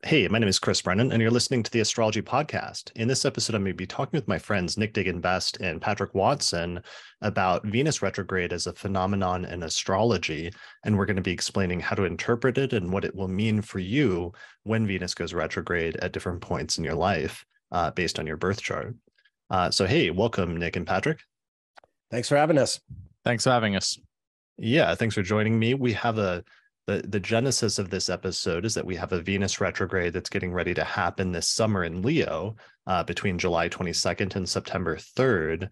Hey, my name is Chris Brennan, and you're listening to the Astrology Podcast. In this episode, I'm going to be talking with my friends Nick Dagan Best and Patrick Watson about Venus retrograde as a phenomenon in astrology. And we're going to be explaining how to interpret it and what it will mean for you when Venus goes retrograde at different points in your life based on your birth chart. Hey, welcome, Nick and Patrick. Thanks for having us. Thanks for having us. Yeah, thanks for joining me. We have the genesis of this episode is that we have a Venus retrograde that's getting ready to happen this summer in Leo between July 22nd and September 3rd.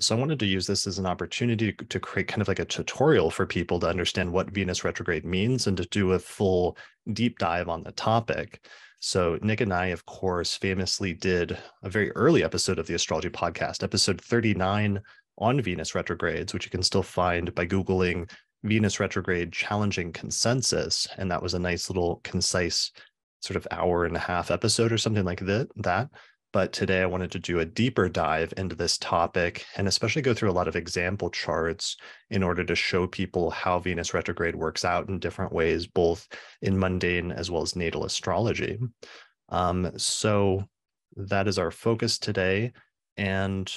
So I wanted to use this as an opportunity to create kind of like a tutorial for people to understand what Venus retrograde means and to do a full deep dive on the topic. So Nick and I, of course, famously did a very early episode of the Astrology Podcast, episode 39 on Venus retrogrades, which you can still find by Googling Venus retrograde challenging consensus. And that was a nice little concise sort of hour and a half episode or something like that. But today I wanted to do a deeper dive into this topic and especially go through a lot of example charts in order to show people how Venus retrograde works out in different ways, both in mundane as well as natal astrology. So that is our focus today. And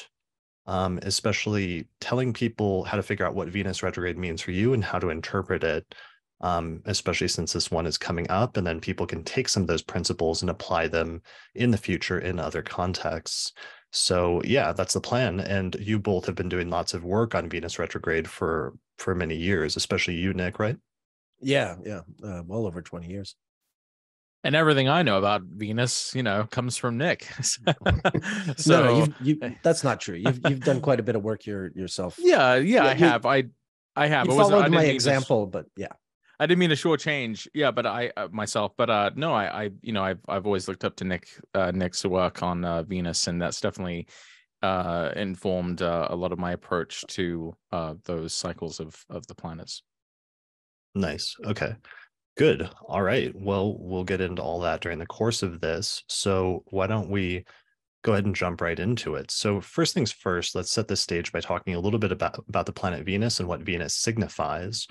especially telling people how to figure out what Venus retrograde means for you and how to interpret it, especially since this one is coming up, and then people can take some of those principles and apply them in the future in other contexts. So yeah, that's the plan. And you both have been doing lots of work on Venus retrograde for many years, especially you, Nick, right? Yeah. Well over 20 years. And everything I know about Venus, comes from Nick. So that's not true. You've done quite a bit of work yourself. Yeah, I have. I have. You followed my example, but yeah. I didn't mean to shortchange. Yeah, but I myself. But no, I've always looked up to Nick's work on Venus, and that's definitely informed a lot of my approach to those cycles of the planets. Nice. Okay. Good. All right. Well, we'll get into all that during the course of this. So why don't we go ahead and jump right into it? So first things first, let's set the stage by talking a little bit about the planet Venus and what Venus signifies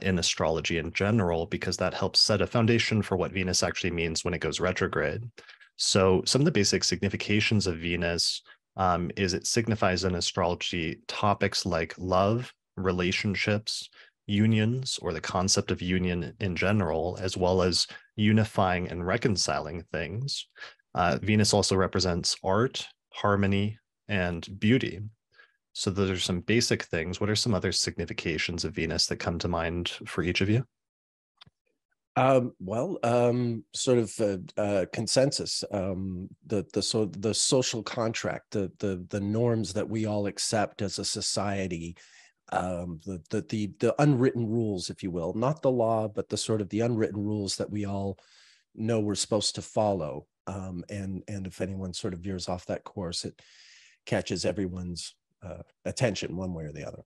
in astrology in general, because that helps set a foundation for what Venus actually means when it goes retrograde. So some of the basic significations of Venus is it signifies in astrology topics like love, relationships, unions, or the concept of union in general, as well as unifying and reconciling things. Venus also represents art, harmony, and beauty. So those are some basic things. What are some other significations of Venus that come to mind for each of you? Sort of consensus, the social contract, the norms that we all accept as a society, the unwritten rules, if you will, not the law, but the sort of the unwritten rules that we all know we're supposed to follow. And if anyone sort of veers off that course, it catches everyone's attention one way or the other.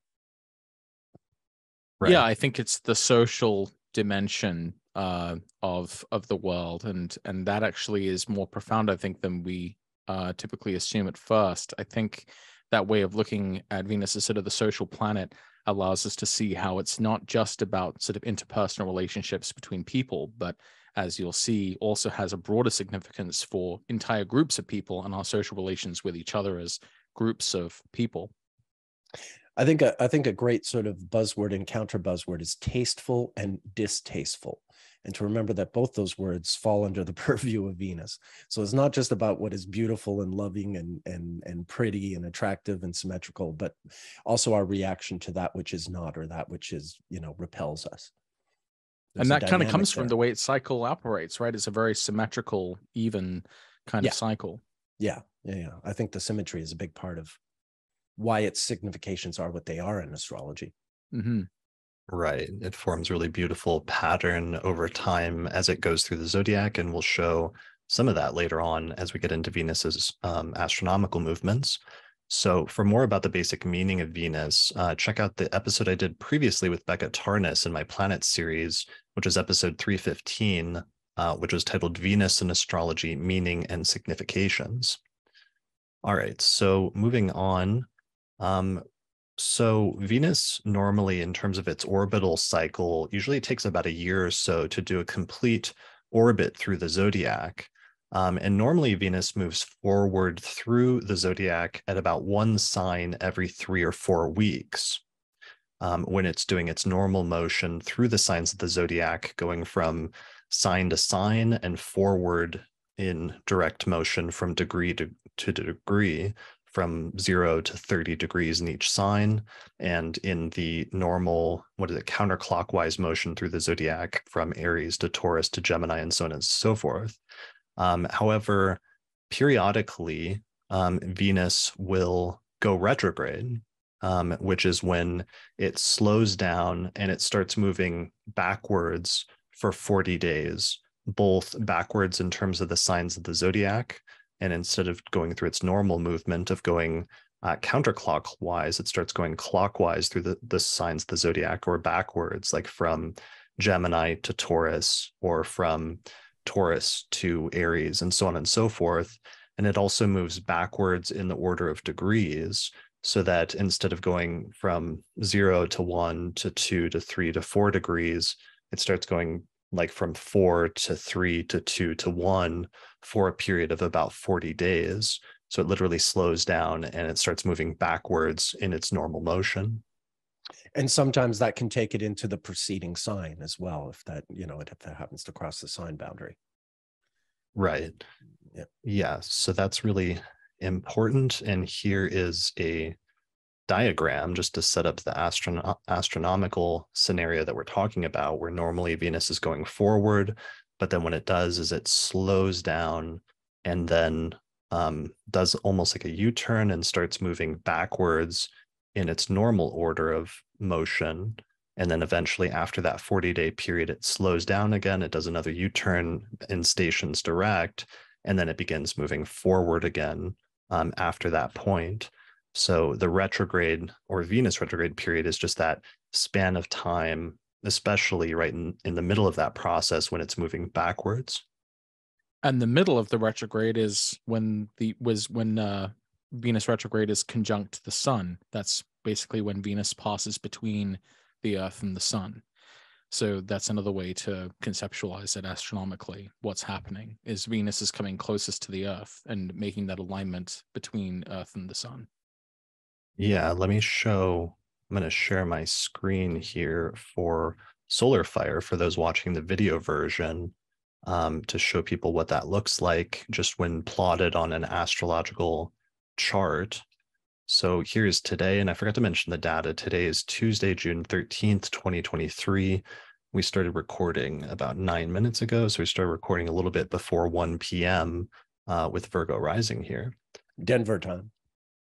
Right. Yeah, I think it's the social dimension of the world, and that actually is more profound, I think, than we typically assume at first. I think that way of looking at Venus as sort of the social planet allows us to see how it's not just about sort of interpersonal relationships between people, but as you'll see, also has a broader significance for entire groups of people and our social relations with each other as groups of people. I think a great sort of buzzword and counter buzzword is tasteful and distasteful. And to remember that both those words fall under the purview of Venus. So it's not just about what is beautiful and loving and pretty and attractive and symmetrical, but also our reaction to that which is not, or that which is, repels us. And that kind of comes from the way its cycle operates, right? It's a very symmetrical, even kind of cycle. Yeah. I think the symmetry is a big part of why its significations are what they are in astrology. Mm-hmm. Right. It forms really beautiful pattern over time as it goes through the zodiac, and we'll show some of that later on as we get into Venus's astronomical movements. So for more about the basic meaning of Venus, check out the episode I did previously with Becca Tarnas in my Planet series, which is episode 315, which was titled Venus in Astrology, Meaning and Significations. All right, so moving on. So Venus normally, in terms of its orbital cycle, usually takes about a year or so to do a complete orbit through the zodiac. And normally Venus moves forward through the zodiac at about one sign every 3 or 4 weeks. When it's doing its normal motion through the signs of the zodiac, going from sign to sign and forward in direct motion from degree to degree, from 0 to 30 degrees in each sign, and in the normal, counterclockwise motion through the zodiac from Aries to Taurus to Gemini, and so on and so forth. However, periodically, Venus will go retrograde, which is when it slows down and it starts moving backwards for 40 days, both backwards in terms of the signs of the zodiac, and instead of going through its normal movement of going counterclockwise, it starts going clockwise through the signs of the zodiac, or backwards, like from Gemini to Taurus, or from Taurus to Aries, and so on and so forth. And it also moves backwards in the order of degrees, so that instead of going from 0 to 1 to 2 to 3 to 4 degrees, it starts going like from 4 to 3 to 2 to 1 for a period of about 40 days. So it literally slows down and it starts moving backwards in its normal motion. And sometimes that can take it into the preceding sign as well, if that, if that happens to cross the sign boundary. Right. Yeah. So that's really important. And here is a diagram just to set up the astronomical scenario that we're talking about, where normally Venus is going forward, but then when it does is it slows down and then does almost like a U-turn and starts moving backwards in its normal order of motion. And then eventually after that 40-day period, it slows down again. It does another U-turn in stations direct, and then it begins moving forward again after that point. So the retrograde or Venus retrograde period is just that span of time, especially right in the middle of that process when it's moving backwards. And the middle of the retrograde is when Venus retrograde is conjunct the sun. That's basically when Venus passes between the Earth and the sun. So that's another way to conceptualize it astronomically. What's happening is Venus is coming closest to the Earth and making that alignment between Earth and the sun. Yeah, I'm going to share my screen here for Solar Fire for those watching the video version, to show people what that looks like just when plotted on an astrological chart. So here's today, and I forgot to mention the data. Today is Tuesday, June 13th, 2023. We started recording about 9 minutes ago, so we started recording a little bit before 1 p.m. With Virgo rising here. Denver time.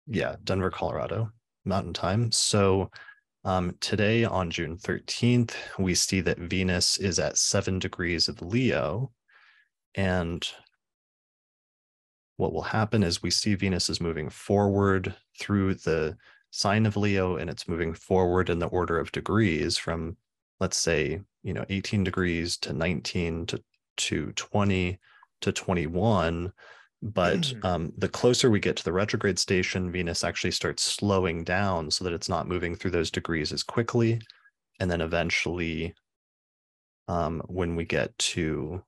Yeah, Denver, Colorado, Mountain Time. So today on June 13th, we see that Venus is at 7 degrees of Leo. And what will happen is we see Venus is moving forward through the sign of Leo, and it's moving forward in the order of degrees from, let's say, 18 degrees to 19 to 20 to 21. But the closer we get to the retrograde station, Venus actually starts slowing down so that it's not moving through those degrees as quickly. And then eventually, when we get to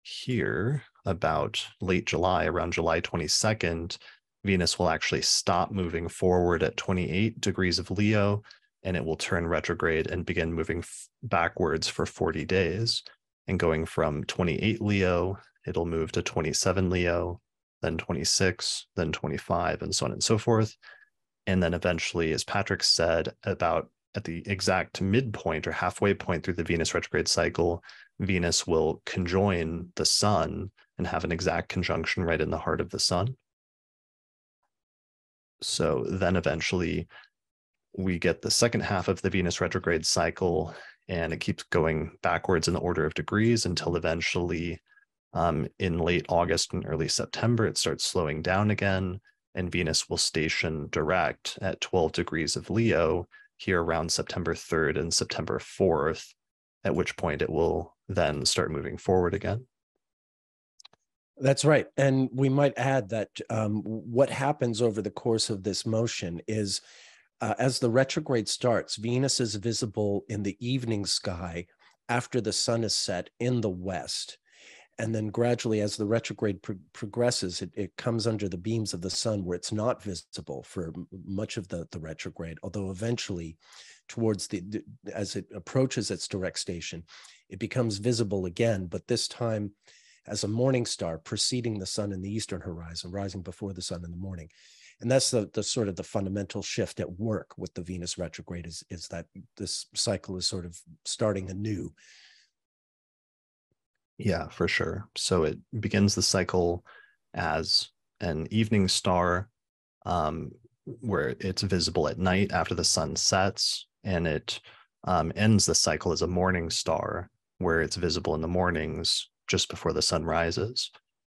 here, about late July, around July 22nd, Venus will actually stop moving forward at 28 degrees of Leo, and it will turn retrograde and begin moving backwards for 40 days. And going from 28 Leo, it'll move to 27 Leo, then 26, then 25, and so on and so forth. And then eventually, as Patrick said, about at the exact midpoint or halfway point through the Venus retrograde cycle, Venus will conjoin the sun and have an exact conjunction right in the heart of the sun. So then eventually we get the second half of the Venus retrograde cycle, and it keeps going backwards in the order of degrees until eventually in late August and early September, it starts slowing down again, and Venus will station direct at 12 degrees of Leo here around September 3rd and September 4th, at which point it will then start moving forward again. That's right. And we might add that what happens over the course of this motion is as the retrograde starts, Venus is visible in the evening sky after the sun is set in the west. And then gradually, as the retrograde progresses, it comes under the beams of the sun where it's not visible for much of the retrograde, although eventually towards as it approaches its direct station, it becomes visible again, but this time as a morning star preceding the sun in the eastern horizon, rising before the sun in the morning. And that's the sort of the fundamental shift at work with the Venus retrograde is that this cycle is sort of starting anew. Yeah, for sure. So it begins the cycle as an evening star, where it's visible at night after the sun sets, and it ends the cycle as a morning star, where it's visible in the mornings just before the sun rises,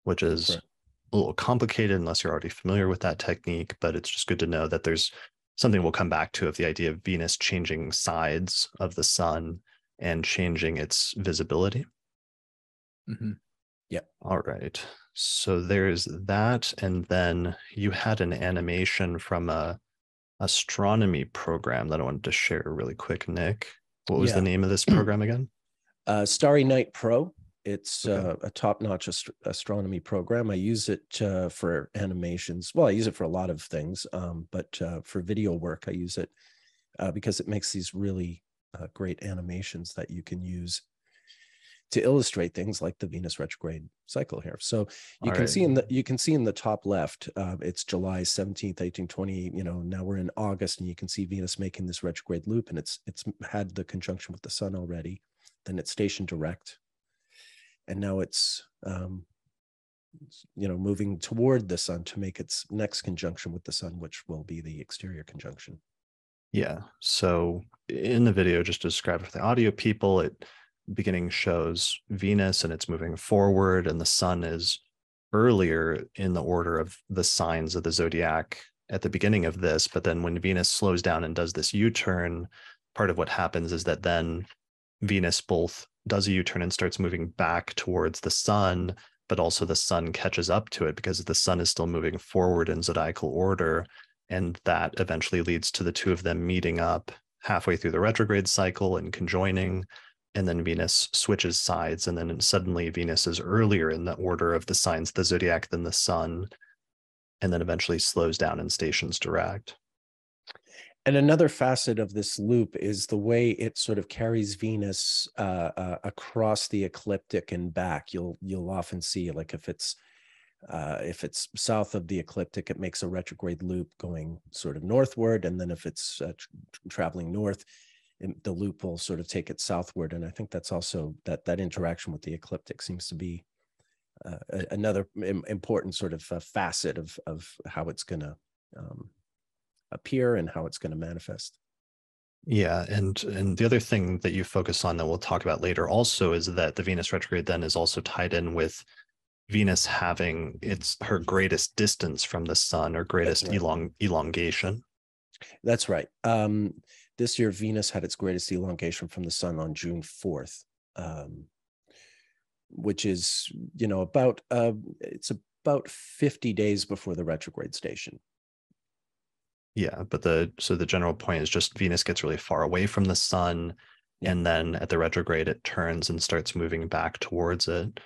which is Correct. a little complicated unless you're already familiar with that technique, but it's just good to know that there's something we'll come back to of the idea of Venus changing sides of the sun and changing its visibility. Mm-hmm. Yeah. All right. So there's that. And then you had an animation from a astronomy program that I wanted to share really quick, Nick. What was the name of this program again? Starry Night Pro. It's Okay. a top-notch astronomy program. I use it for animations. Well, I use it for a lot of things, but for video work, I use it because it makes these really great animations that you can use to illustrate things like the Venus retrograde cycle here. So you can see in the top left, it's July 17th, 1820. Now we're in August, and you can see Venus making this retrograde loop, and it's had the conjunction with the sun already. Then it's stationed direct, and now it's moving toward the sun to make its next conjunction with the sun, which will be the exterior conjunction. Yeah. So in the video, just to describe for the audio people, it beginning shows Venus and it's moving forward, and the sun is earlier in the order of the signs of the zodiac at the beginning of this. But then when Venus slows down and does this U-turn, part of what happens is that then Venus both does a U-turn and starts moving back towards the sun, but also the sun catches up to it because the sun is still moving forward in zodiacal order. And that eventually leads to the two of them meeting up halfway through the retrograde cycle and conjoining. And then Venus switches sides, and then suddenly Venus is earlier in the order of the signs of the zodiac than the sun, and then eventually slows down and stations direct. And another facet of this loop is the way it sort of carries Venus across the ecliptic and back. You'll often see, like, if it's south of the ecliptic, it makes a retrograde loop going sort of northward, and then if it's traveling north, the loop will sort of take it southward. And I think that's also that interaction with the ecliptic seems to be another important sort of facet of how it's going to appear and how it's going to manifest. Yeah, and the other thing that you focus on that we'll talk about later also is that the Venus retrograde then is also tied in with Venus having her greatest distance from the sun, or greatest elongation. That's right. This year, Venus had its greatest elongation from the sun on June 4th, which is, it's about 50 days before the retrograde station. Yeah, but the general point is just Venus gets really far away from the sun, and then at the retrograde, it turns and starts moving back towards it.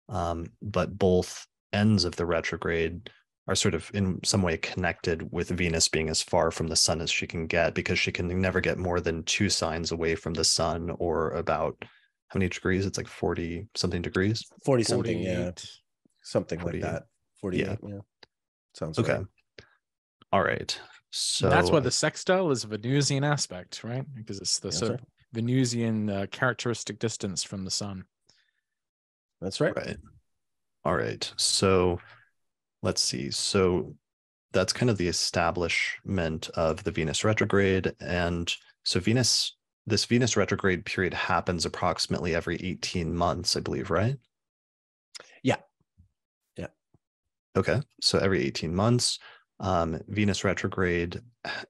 But both ends of the retrograde are sort of in some way connected with Venus being as far from the sun as she can get, because she can never get more than 2 signs away from the sun, or about how many degrees? It's like 40 something degrees. 40 something, yeah. Something 48. Like that. 48, yeah. Sounds okay. Right. All right. So that's why the sextile is a Venusian aspect, right? Because it's the sort of Venusian characteristic distance from the sun. That's right. Right. All right. So let's see. So that's kind of the establishment of the Venus retrograde. And so this Venus retrograde period happens approximately every 18 months, I believe, right? Yeah. Okay. So every 18 months, Venus retrograde,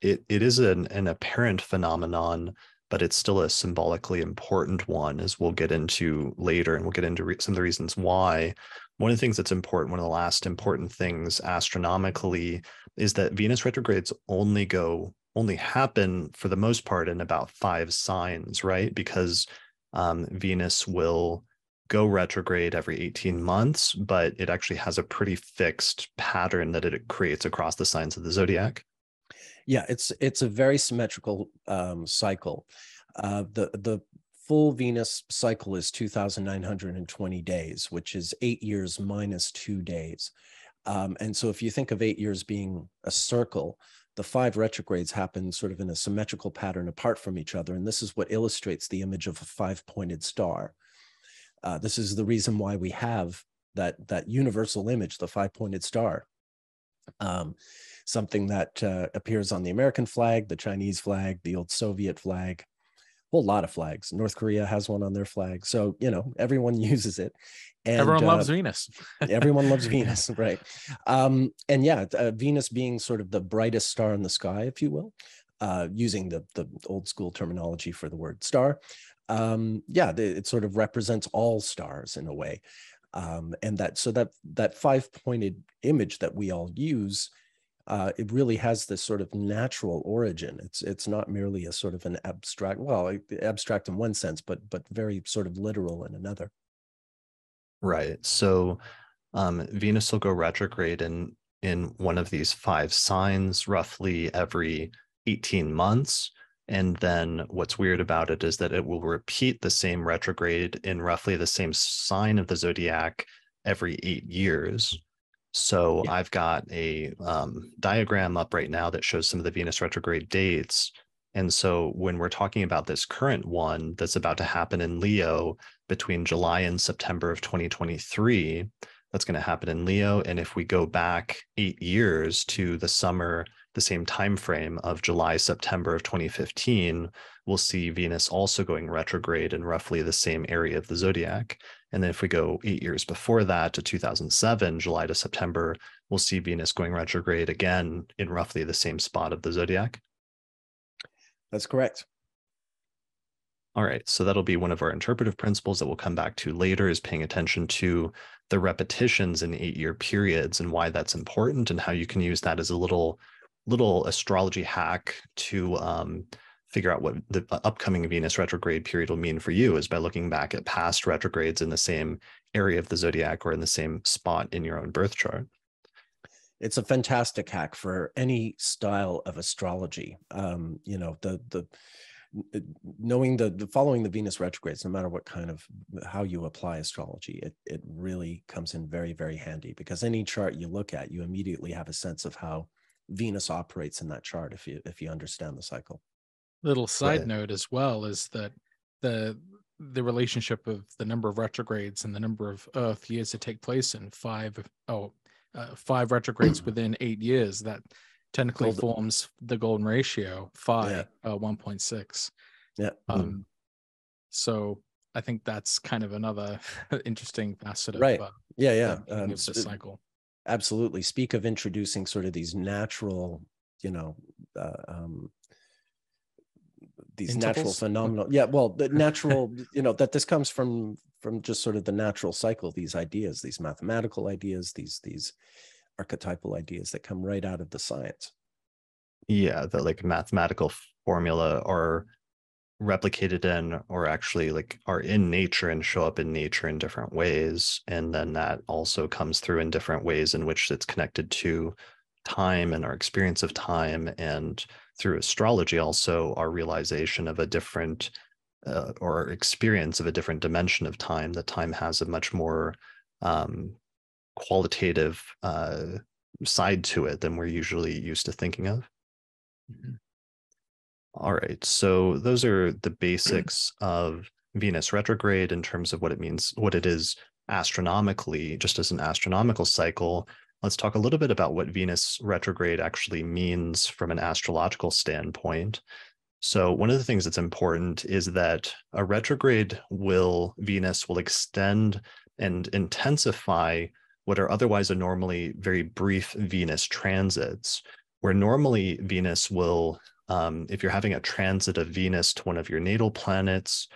it is an apparent phenomenon, but it's still a symbolically important one, as we'll get into later, and we'll get into some of the reasons why. One of the things that's important, one of the last important things astronomically, is that Venus retrogrades only happen for the most part in about 5 signs, right? Because Venus will go retrograde every 18 months, but it actually has a pretty fixed pattern that it creates across the signs of the zodiac. Yeah, it's a very symmetrical cycle. The full Venus cycle is 2,920 days, which is 8 years minus 2 days. And so if you think of 8 years being a circle, the 5 retrogrades happen sort of in a symmetrical pattern apart from each other. And this is what illustrates the image of a 5-pointed star. This is the reason why we have that universal image, the 5-pointed star. Something that appears on the American flag, the Chinese flag, the old Soviet flag, a whole lot of flags. North Korea has one on their flag. So, everyone uses it. And everyone loves Venus. Everyone loves Venus, right? Venus being sort of the brightest star in the sky, if you will, using the old school terminology for the word star. It sort of represents all stars in a way. And that 5-pointed image that we all use, it really has this sort of natural origin. It's not merely a sort of an abstract in one sense, but very sort of literal in another. Right. So Venus will go retrograde in one of these 5 signs roughly every 18 months. And then what's weird about it is that it will repeat the same retrograde in roughly the same sign of the zodiac every 8 years. So yeah. I've got a diagram up right now that shows some of the Venus retrograde dates. And so when we're talking about this current one that's about to happen in Leo between July and September of 2023, that's going to happen in Leo. And if we go back 8 years to the summer, the same time frame of July, September of 2015, we'll see Venus also going retrograde in roughly the same area of the zodiac. And then if we go 8 years before that to 2007, July to September, we'll see Venus going retrograde again in roughly the same spot of the zodiac. That's correct. All right, so that'll be one of our interpretive principles that we'll come back to later, is paying attention to the repetitions in 8-year periods and why that's important, and how you can use that as a little astrology hack to figure out what the upcoming Venus retrograde period will mean for you, is by looking back at past retrogrades in the same area of the zodiac or in the same spot in your own birth chart. It's a fantastic hack for any style of astrology. Knowing following the Venus retrogrades, no matter what kind of how you apply astrology, it really comes in very, very handy, because any chart you look at, you immediately have a sense of how Venus operates in that chart if you understand the cycle. Little side note as well is that the relationship of the number of retrogrades and the number of Earth years that take place in 5 retrogrades within 8 years, that technically forms the golden ratio, 1.6. Yeah. So I think that's kind of another interesting facet of the cycle. Absolutely. Speak of introducing sort of these natural, these natural phenomena. Yeah, well, the natural, that this comes from just sort of the natural cycle, these ideas, these mathematical ideas, these archetypal ideas that come right out of the science. Yeah, the like mathematical formula are replicated in, or actually like are in nature and show up in nature in different ways. And then that also comes through in different ways in which it's connected to time and our experience of time, and through astrology also our realization of a different or experience of a different dimension of time, that time has a much more qualitative side to it than we're usually used to thinking of. Mm-hmm. All right, so those are the basics of Venus retrograde in terms of what it means, what it is astronomically, just as an astronomical cycle. Let's talk a little bit about what Venus retrograde actually means from an astrological standpoint. So one of the things that's important is that a retrograde Venus will extend and intensify what are otherwise normally very brief Venus transits, where normally Venus will, if you're having a transit of Venus to one of your natal planets,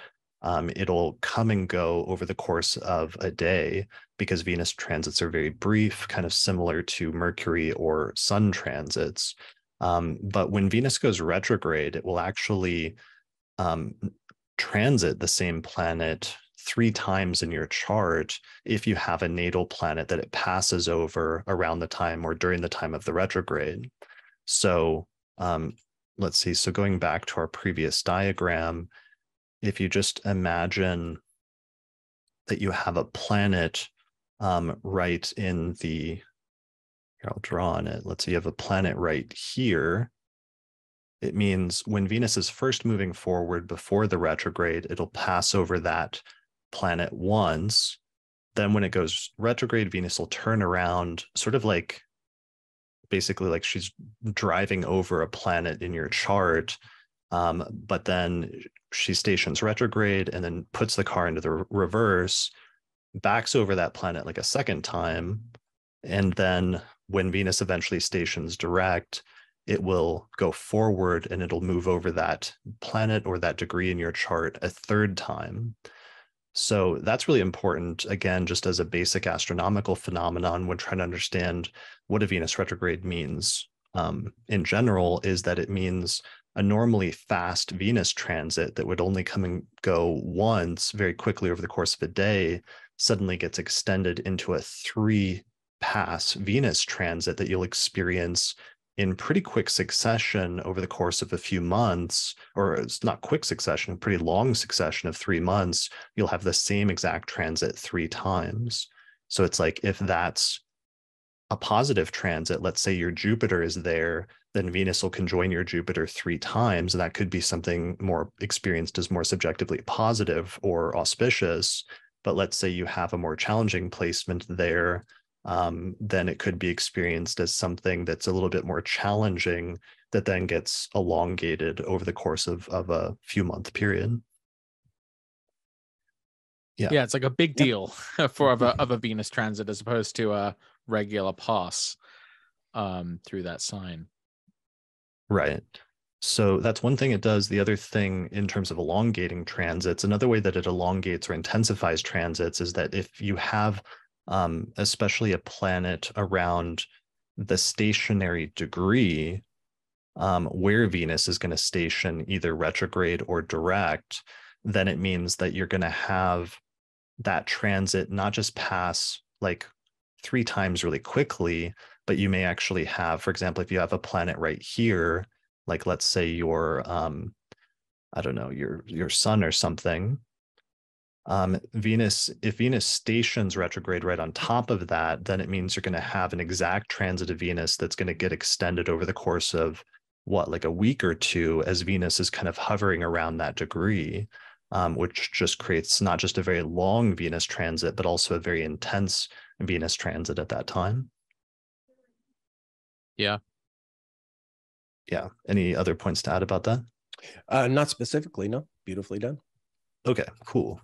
it'll come and go over the course of a day, because Venus transits are very brief, kind of similar to Mercury or Sun transits. But when Venus goes retrograde, it will actually transit the same planet 3 times in your chart if you have a natal planet that it passes over around the time or during the time of the retrograde. So let's see. So going back to our previous diagram, if you just imagine that you have a planet right in the, here, I'll draw on it. Let's say you have a planet right here. It means when Venus is first moving forward before the retrograde, it'll pass over that planet once. Then when it goes retrograde, Venus will turn around, sort of like, basically like she's driving over a planet in your chart. But then she stations retrograde and then puts the car into the reverse, backs over that planet like a second time. And then when Venus eventually stations direct, it will go forward and it'll move over that planet or that degree in your chart a third time. So that's really important, again, just as a basic astronomical phenomenon when trying to understand what a Venus retrograde means. In general, is that it means a normally fast Venus transit that would only come and go once very quickly over the course of a day suddenly gets extended into a 3-pass Venus transit that you'll experience in pretty quick succession over the course of a few months, or it's not quick succession, a pretty long succession of 3 months, you'll have the same exact transit 3 times. So it's like, if that's a positive transit, let's say your Jupiter is there, then Venus will conjoin your Jupiter 3 times. And that could be something more experienced as more subjectively positive or auspicious. But let's say you have a more challenging placement there, then it could be experienced as something that's a little bit more challenging that then gets elongated over the course of a few month period. Yeah, it's like a big deal for of a Venus transit as opposed to a regular pass through that sign. Right. So that's one thing it does. The other thing in terms of elongating transits, another way that it elongates or intensifies transits is that if you have especially a planet around the stationary degree where Venus is going to station either retrograde or direct, then it means that you're going to have that transit not just pass like 3 times really quickly, but you may actually have, for example, if you have a planet right here, like let's say your I don't know, your sun or something, Venus, if Venus stations retrograde right on top of that, then it means you're going to have an exact transit of Venus that's going to get extended over the course of what, like a week or two, as Venus is kind of hovering around that degree, which just creates not just a very long Venus transit, but also a very intense Venus transit at that time. Yeah. Yeah. Any other points to add about that? Not specifically, no. Beautifully done. Okay, cool.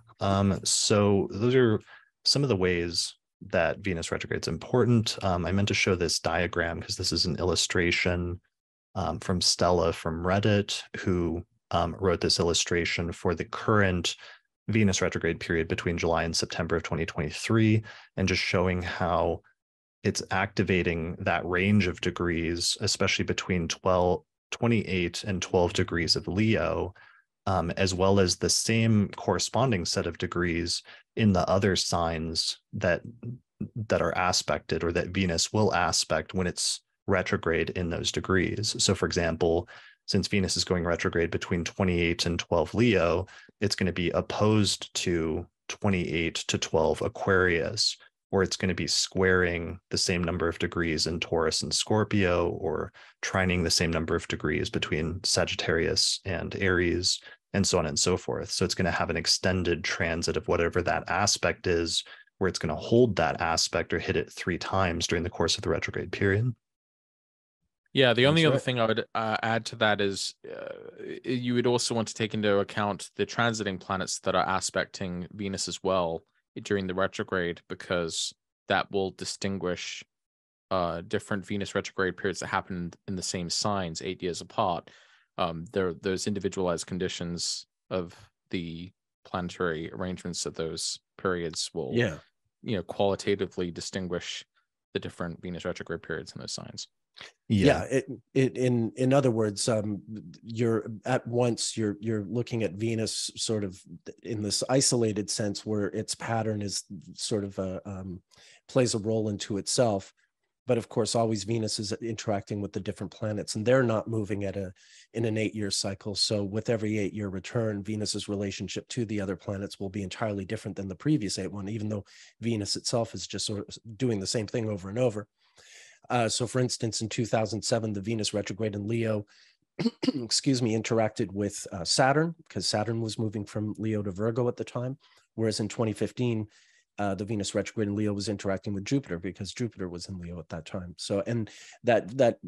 So those are some of the ways that Venus retrograde is important. I meant to show this diagram because this is an illustration from Stella from Reddit, who wrote this illustration for the current Venus retrograde period between July and September of 2023, and just showing how it's activating that range of degrees, especially between 28 and 12 degrees of Leo, as well as the same corresponding set of degrees in the other signs that are aspected, or that Venus will aspect when it's retrograde in those degrees. So for example, since Venus is going retrograde between 28 and 12 Leo, it's going to be opposed to 28 to 12 Aquarius, or it's going to be squaring the same number of degrees in Taurus and Scorpio, or trining the same number of degrees between Sagittarius and Aries, and so on and so forth. So it's going to have an extended transit of whatever that aspect is, where it's going to hold that aspect or hit it 3 times during the course of the retrograde period. Yeah, the only That's other right. thing I would add to that is you would also want to take into account the transiting planets that are aspecting Venus as well during the retrograde, because that will distinguish different Venus retrograde periods that happen in the same signs 8 years apart. Those individualized conditions of the planetary arrangements of those periods will, qualitatively distinguish the different Venus retrograde periods in those signs. Yeah, in other words, you're looking at Venus sort of in this isolated sense where its pattern is sort of plays a role into itself. But of course, always Venus is interacting with the different planets, and they're not moving in an 8-year cycle. So with every 8-year return, Venus's relationship to the other planets will be entirely different than the previous 8 even though Venus itself is just sort of doing the same thing over and over. So for instance, in 2007, the Venus retrograde in Leo, interacted with Saturn, because Saturn was moving from Leo to Virgo at the time. Whereas in 2015, the Venus retrograde in Leo was interacting with Jupiter because Jupiter was in Leo at that time. So, and that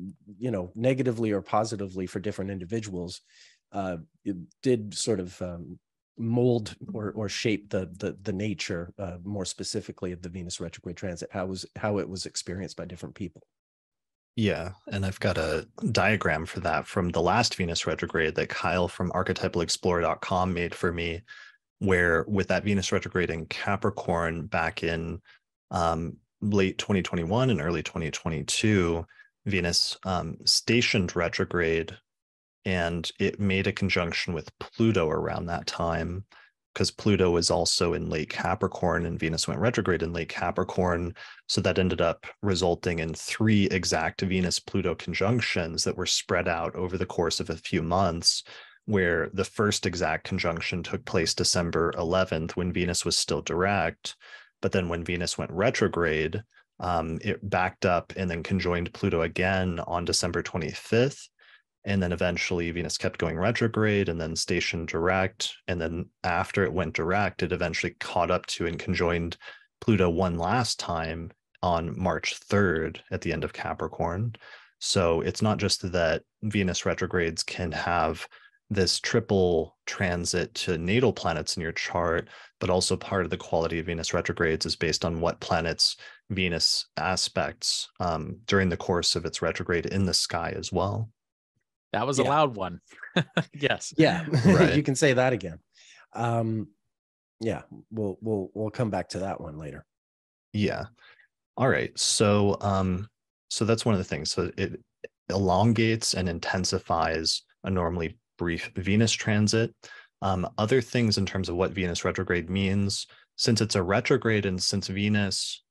negatively or positively for different individuals, it did sort of mold or shape the nature, more specifically, of the Venus retrograde transit, how it was experienced by different people. Yeah, and I've got a diagram for that from the last Venus retrograde that Kyle from archetypalexplorer.com made for me, where with that Venus retrograde in Capricorn back in late 2021 and early 2022, Venus stationed retrograde, and it made a conjunction with Pluto around that time, because Pluto was also in late Capricorn and Venus went retrograde in late Capricorn. So that ended up resulting in 3 exact Venus-Pluto conjunctions that were spread out over the course of a few months, where the first exact conjunction took place December 11th when Venus was still direct. But then when Venus went retrograde, it backed up and then conjoined Pluto again on December 25th. And then eventually Venus kept going retrograde and then stationed direct. And then after it went direct, it eventually caught up to and conjoined Pluto one last time on March 3rd at the end of Capricorn. So it's not just that Venus retrogrades can have this triple transit to natal planets in your chart, but also part of the quality of Venus retrogrades is based on what planets Venus aspects during the course of its retrograde in the sky as well. That was a loud one. Yes. Yeah. Right. You can say that again. Yeah, we'll come back to that one later. Yeah. All right. So so that's one of the things. So it elongates and intensifies a normally brief Venus transit. Other things in terms of what Venus retrograde means, since it's a retrograde and since Venus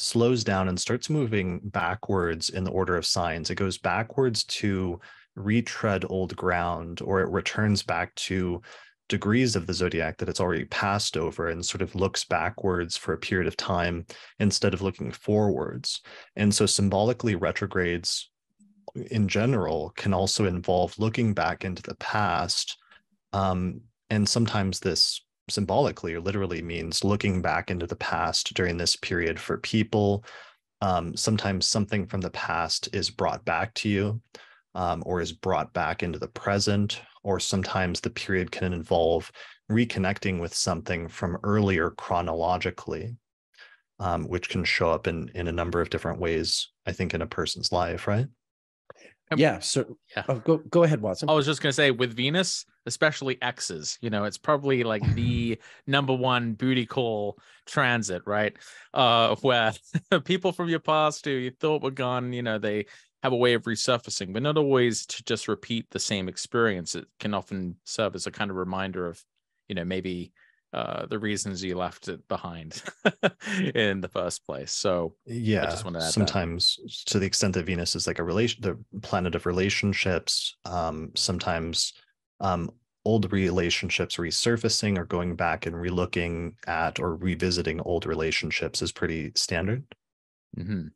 slows down and starts moving backwards in the order of signs, it goes backwards to retread old ground, or it returns back to degrees of the zodiac that it's already passed over and sort of looks backwards for a period of time instead of looking forwards. And so symbolically, retrogrades in general can also involve looking back into the past. And sometimes this symbolically or literally means looking back into the past during this period for people. Sometimes something from the past is brought back to you, or is brought back into the present, or sometimes the period can involve reconnecting with something from earlier chronologically, which can show up in a number of different ways, I think, in a person's life, right? Yeah. So go ahead, Watson. I was just going to say, with Venus, especially X's, it's probably like the number one booty call transit, right? Where people from your past who you thought were gone, they have a way of resurfacing, but not always to just repeat the same experience. It can often serve as a kind of reminder of, maybe the reasons you left it behind in the first place. So yeah, I just want to add sometimes that. To the extent that Venus is like the planet of relationships, sometimes old relationships resurfacing or going back and relooking at or revisiting old relationships is pretty standard. Mm-hmm.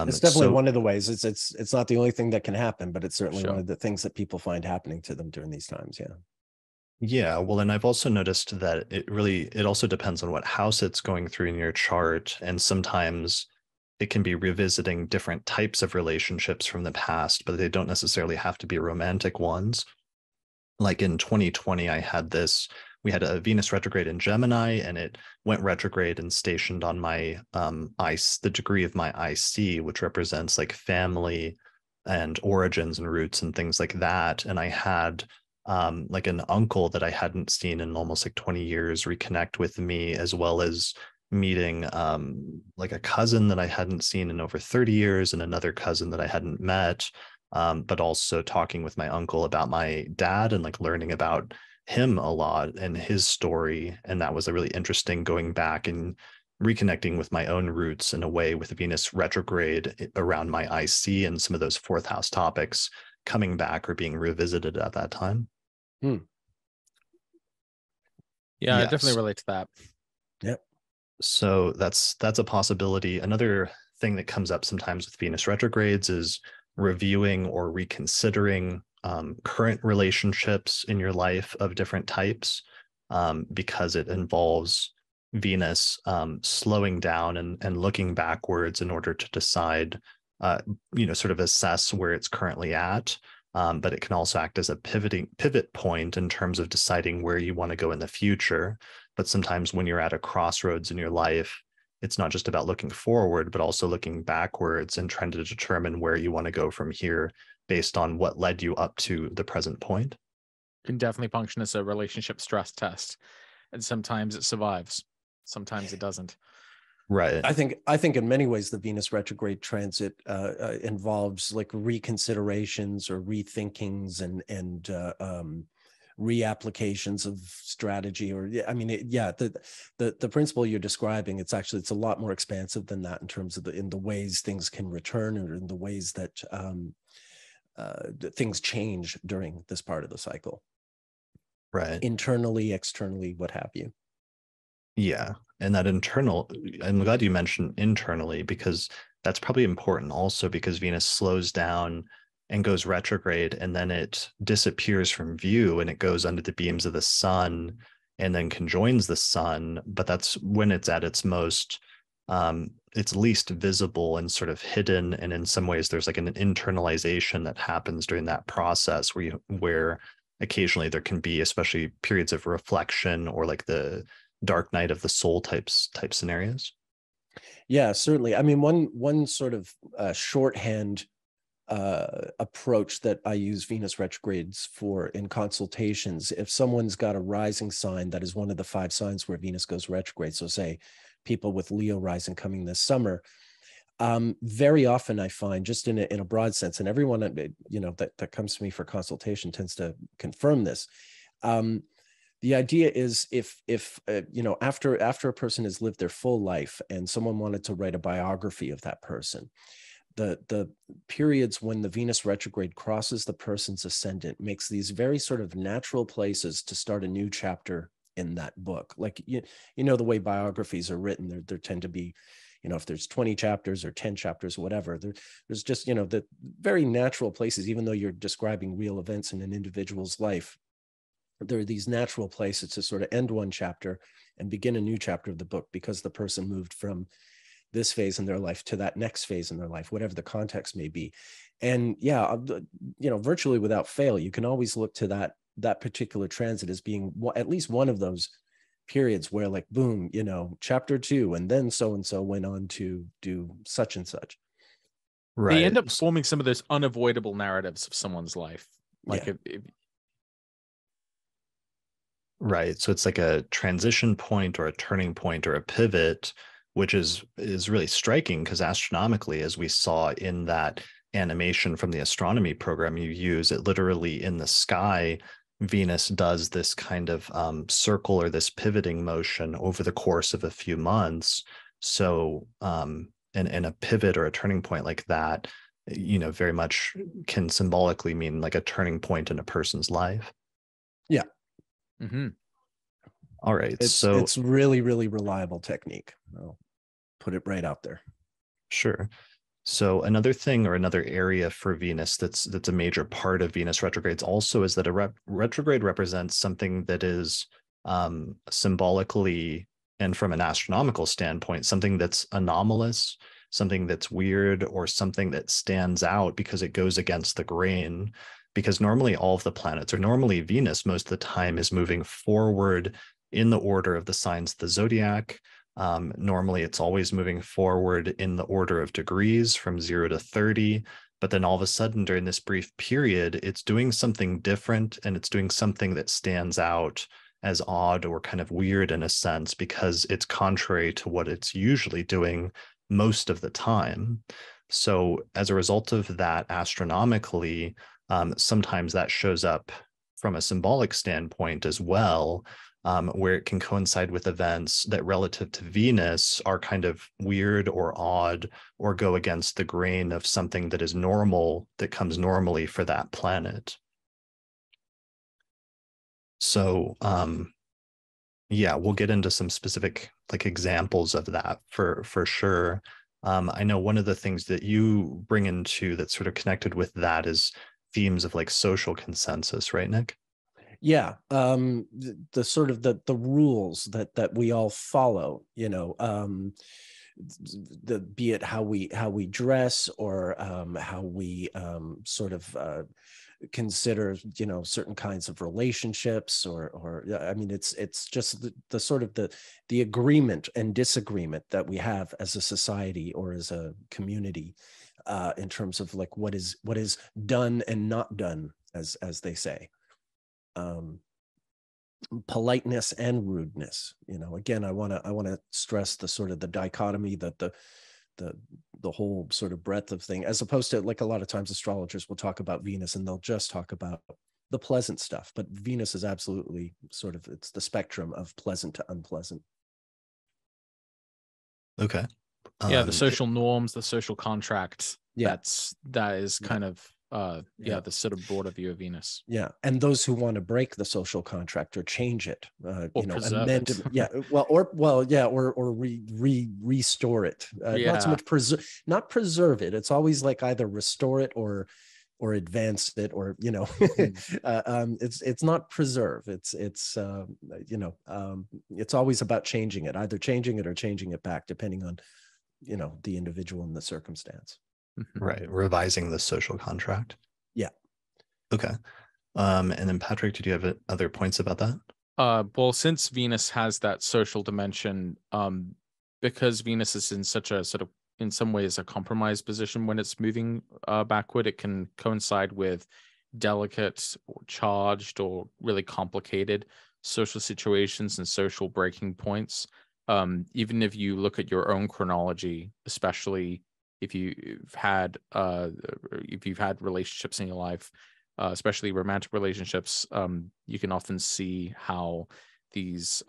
It's definitely one of the ways. It's not the only thing that can happen, but it's certainly one of the things that people find happening to them during these times. Yeah. Yeah, well, and I've also noticed that it also depends on what house it's going through in your chart. And sometimes it can be revisiting different types of relationships from the past, but they don't necessarily have to be romantic ones. Like in 2020, we had a Venus retrograde in Gemini, and it went retrograde and stationed on my the degree of my IC, which represents like family and origins and roots and things like that. And I had like an uncle that I hadn't seen in almost like 20 years reconnect with me, as well as meeting like a cousin that I hadn't seen in over 30 years and another cousin that I hadn't met, but also talking with my uncle about my dad and like learning about him a lot and his story. And that was a really interesting going back and reconnecting with my own roots in a way with Venus retrograde around my IC and some of those fourth house topics coming back or being revisited at that time. Yeah, Yes. I definitely relate to that. Yep. So that's a possibility. Another thing that comes up sometimes with Venus retrogrades is reviewing or reconsidering current relationships in your life of different types, because it involves Venus slowing down and looking backwards in order to decide, sort of assess where it's currently at. But it can also act as a pivot point in terms of deciding where you want to go in the future. But sometimes when you're at a crossroads in your life, it's not just about looking forward, but also looking backwards and trying to determine where you want to go from here based on what led you up to the present point. Can definitely function as a relationship stress test. And sometimes it survives, sometimes it doesn't. Right. I think in many ways the Venus retrograde transit involves like reconsiderations or rethinkings and reapplications of strategy, or the principle you're describing, it's a lot more expansive than that in terms of in the ways things can return or in the ways that things change during this part of the cycle. Right. Internally, externally, what have you. Yeah. And that internal, I'm glad you mentioned internally, because that's probably important also, because Venus slows down and goes retrograde and then it disappears from view and it goes under the beams of the sun and then conjoins the sun. But that's when it's at its most, it's least visible and sort of hidden. And in some ways there's like an internalization that happens during that process where occasionally there can be, especially periods of reflection or like the dark night of the soul type scenarios. Yeah, certainly. I mean, one sort of shorthand approach that I use Venus retrogrades for in consultations, if someone's got a rising sign that is one of the 5 signs where Venus goes retrograde, so say people with Leo rising coming this summer, very often I find, just in a broad sense, and everyone that comes to me for consultation tends to confirm this. The idea is if after a person has lived their full life and someone wanted to write a biography of that person, the periods when the Venus retrograde crosses the person's ascendant makes these very sort of natural places to start a new chapter in that book. Like, the way biographies are written, there tend to be, if there's 20 chapters or 10 chapters, whatever, there's just, the very natural places, even though you're describing real events in an individual's life, there are these natural places to sort of end one chapter and begin a new chapter of the book, because the person moved from this phase in their life to that next phase in their life, whatever the context may be. And virtually without fail, you can always look to that particular transit as being at least one of those periods where, like, boom, chapter 2, and then so-and-so went on to do such and such. Right. They end up forming some of those unavoidable narratives of someone's life. Like, Right. So it's like a transition point or a turning point or a pivot, which is really striking, because astronomically, as we saw in that animation from the astronomy program you use, it literally in the sky, Venus does this kind of circle or this pivoting motion over the course of a few months. So and a pivot or a turning point like that, very much can symbolically mean like a turning point in a person's life. Yeah. Mm-hmm. All right. It's really, really reliable technique. I'll put it right out there. Sure. So another thing or another area for Venus that's a major part of Venus retrogrades also is that a retrograde represents something that is symbolically and from an astronomical standpoint, something that's anomalous, something that's weird, or something that stands out because it goes against the grain. Because normally all of the planets, or normally Venus most of the time, is moving forward in the order of the signs of the zodiac. Normally it's always moving forward in the order of degrees from 0 to 30. But then all of a sudden during this brief period, it's doing something different, and it's doing something that stands out as odd or kind of weird in a sense, because it's contrary to what it's usually doing most of the time. So as a result of that, astronomically, sometimes that shows up from a symbolic standpoint as well, where it can coincide with events that relative to Venus are kind of weird or odd or go against the grain of something that is normal, that comes normally for that planet. So yeah, we'll get into some specific like examples of that for sure. I know one of the things that you bring into that's sort of connected with that is themes of like social consensus, right, Nick? Yeah, the sort of the rules that we all follow, you know, be it how we dress, or how we sort of consider, you know, certain kinds of relationships, or I mean, it's just the sort of the agreement and disagreement that we have as a society or as a community, in terms of like what is done and not done, as they say. Politeness and rudeness, you know, again, I want to stress the sort of the dichotomy, that the whole sort of breadth of thing, as opposed to like a lot of times astrologers will talk about Venus and they'll just talk about the pleasant stuff, but Venus is absolutely sort of, it's the spectrum of pleasant to unpleasant. Okay. Yeah, the social norms, the social contract. Yeah, that is kind of the sort of broader view of Venus. Yeah, and those who want to break the social contract or change it, or you know, amend it. Yeah, or restore it. Not so much not preserve it. It's always like either restore it or advance it, or, you know, it's not preserve. It's you know, it's always about changing it, either changing it or changing it back, depending on, you know, the individual and the circumstance. Right. Revising the social contract. Yeah. Okay. And then Patrick, did you have other points about that? Well, since Venus has that social dimension, because Venus is in such a sort of, in some ways, a compromised position when it's moving backward, it can coincide with delicate or charged or really complicated social situations and social breaking points. Even if you look at your own chronology, especially if you've had relationships in your life, especially romantic relationships, you can often see how these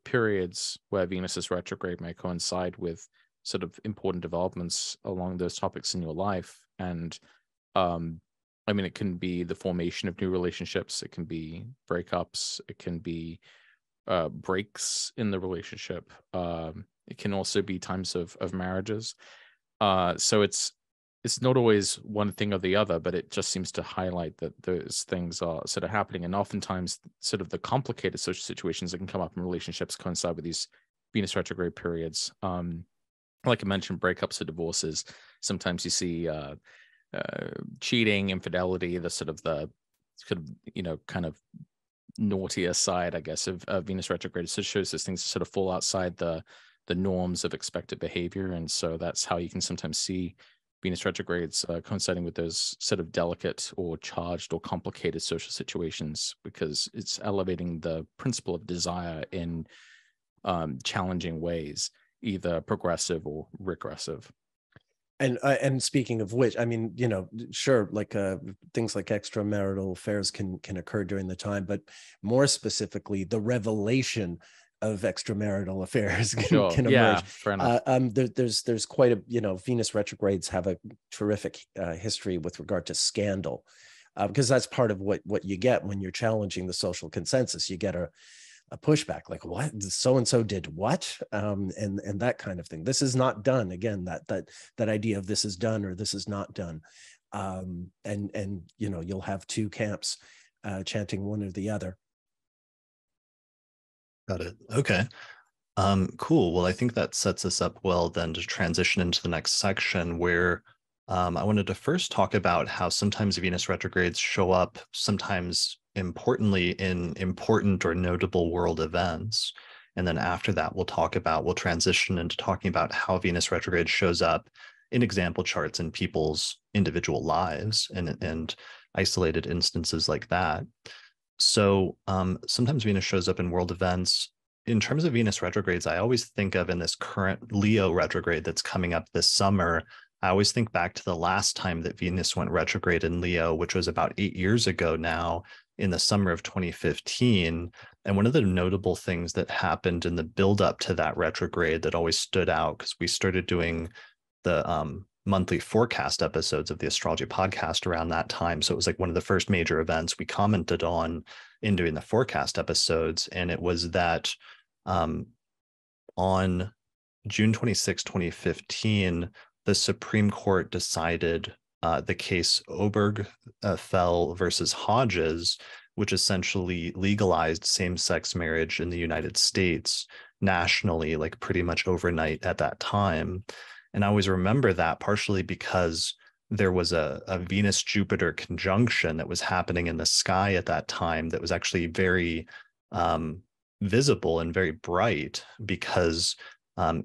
periods where Venus is retrograde may coincide with sort of important developments along those topics in your life. And I mean, it can be the formation of new relationships, it can be breakups, it can be breaks in the relationship. It can also be times of marriages. So it's not always one thing or the other, but it just seems to highlight that those things are sort of happening. And oftentimes sort of the complicated social situations that can come up in relationships coincide with these Venus retrograde periods. Like I mentioned, breakups or divorces. Sometimes you see cheating, infidelity, the sort of you know, kind of naughtier side, I guess, of Venus retrograde. So it shows those things sort of fall outside the norms of expected behavior. And so that's how you can sometimes see Venus retrogrades coinciding with those sort of delicate or charged or complicated social situations, because it's elevating the principle of desire in challenging ways, either progressive or regressive. And speaking of which, I mean, you know, sure, like things like extramarital affairs can occur during the time, but more specifically, the revelation of extramarital affairs can emerge. Yeah, fair enough. There's quite a, you know, Venus retrogrades have a terrific history with regard to scandal, because that's part of what you get when you're challenging the social consensus. You get a pushback, like, what, so and so did what, and that kind of thing. This is not done. Again, that idea of this is done or this is not done, and you know, you'll have two camps chanting one or the other. Got it. Okay. Cool. Well, I think that sets us up well then to transition into the next section, where I wanted to first talk about how sometimes Venus retrogrades show up, sometimes importantly, in important or notable world events. And then after that, we'll transition into talking about how Venus retrograde shows up in example charts in people's individual lives and isolated instances like that. So sometimes Venus shows up in world events. In terms of Venus retrogrades, I always think of in this current Leo retrograde that's coming up this summer, I always think back to the last time that Venus went retrograde in Leo, which was about 8 years ago now, in the summer of 2015. And one of the notable things that happened in the buildup to that retrograde that always stood out, because we started doing the monthly forecast episodes of the Astrology Podcast around that time. So it was like one of the first major events we commented on in doing the forecast episodes. And it was that on June 26, 2015, the Supreme Court decided the case Obergefell versus Hodges, which essentially legalized same-sex marriage in the United States nationally, like pretty much overnight at that time. And I always remember that partially because there was a Venus-Jupiter conjunction that was happening in the sky at that time that was actually very visible and very bright because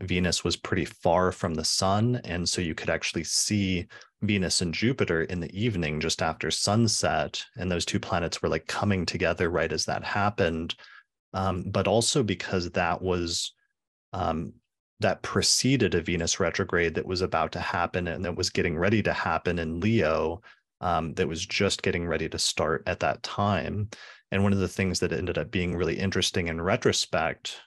Venus was pretty far from the sun. And so you could actually see Venus and Jupiter in the evening just after sunset. And those two planets were like coming together right as that happened. But also because that was that preceded a Venus retrograde that was about to happen and that was getting ready to happen in Leo, that was just getting ready to start at that time. And one of the things that ended up being really interesting in retrospect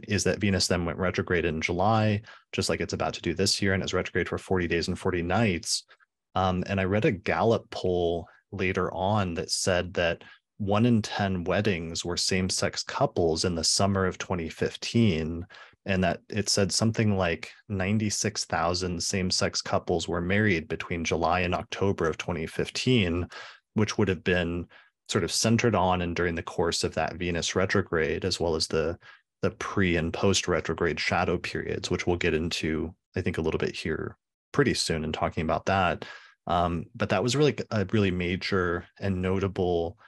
is that Venus then went retrograde in July, just like it's about to do this year, and it's retrograde for 40 days and 40 nights. And I read a Gallup poll later on that said that 1 in 10 weddings were same-sex couples in the summer of 2015, and that it said something like 96,000 same-sex couples were married between July and October of 2015, which would have been sort of centered on and during the course of that Venus retrograde, as well as the pre and post retrograde shadow periods, which we'll get into, I think, a little bit here pretty soon in talking about that. But that was really a really major and notable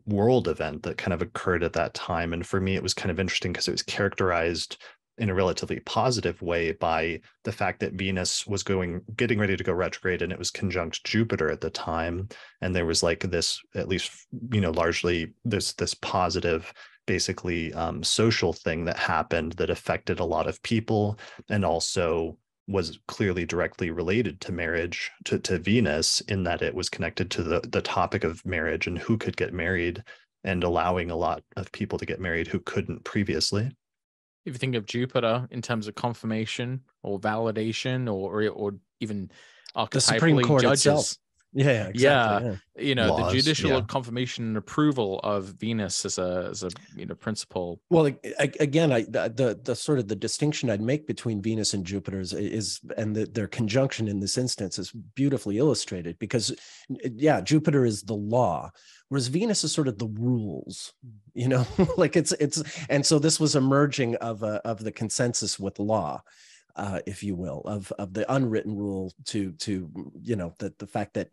world event that kind of occurred at that time. And for me, it was kind of interesting because it was characterized in a relatively positive way by the fact that Venus was getting ready to go retrograde, and it was conjunct Jupiter at the time. And there was like this, at least, largely this positive, basically social thing that happened that affected a lot of people and also was clearly directly related to marriage, to Venus, in that it was connected to the topic of marriage and who could get married, and allowing a lot of people to get married who couldn't previously. If you think of Jupiter in terms of confirmation or validation or even archetypally, the Supreme Court judges. Itself. Yeah, exactly. Yeah. Laws, the judicial confirmation and approval of Venus as a principle. Well, again, the sort of the distinction I'd make between Venus and Jupiter is their conjunction in this instance is beautifully illustrated because, Jupiter is the law, whereas Venus is sort of the rules. Like it's and so this was a merging of the consensus with law. If you will, of the unwritten rule to the fact that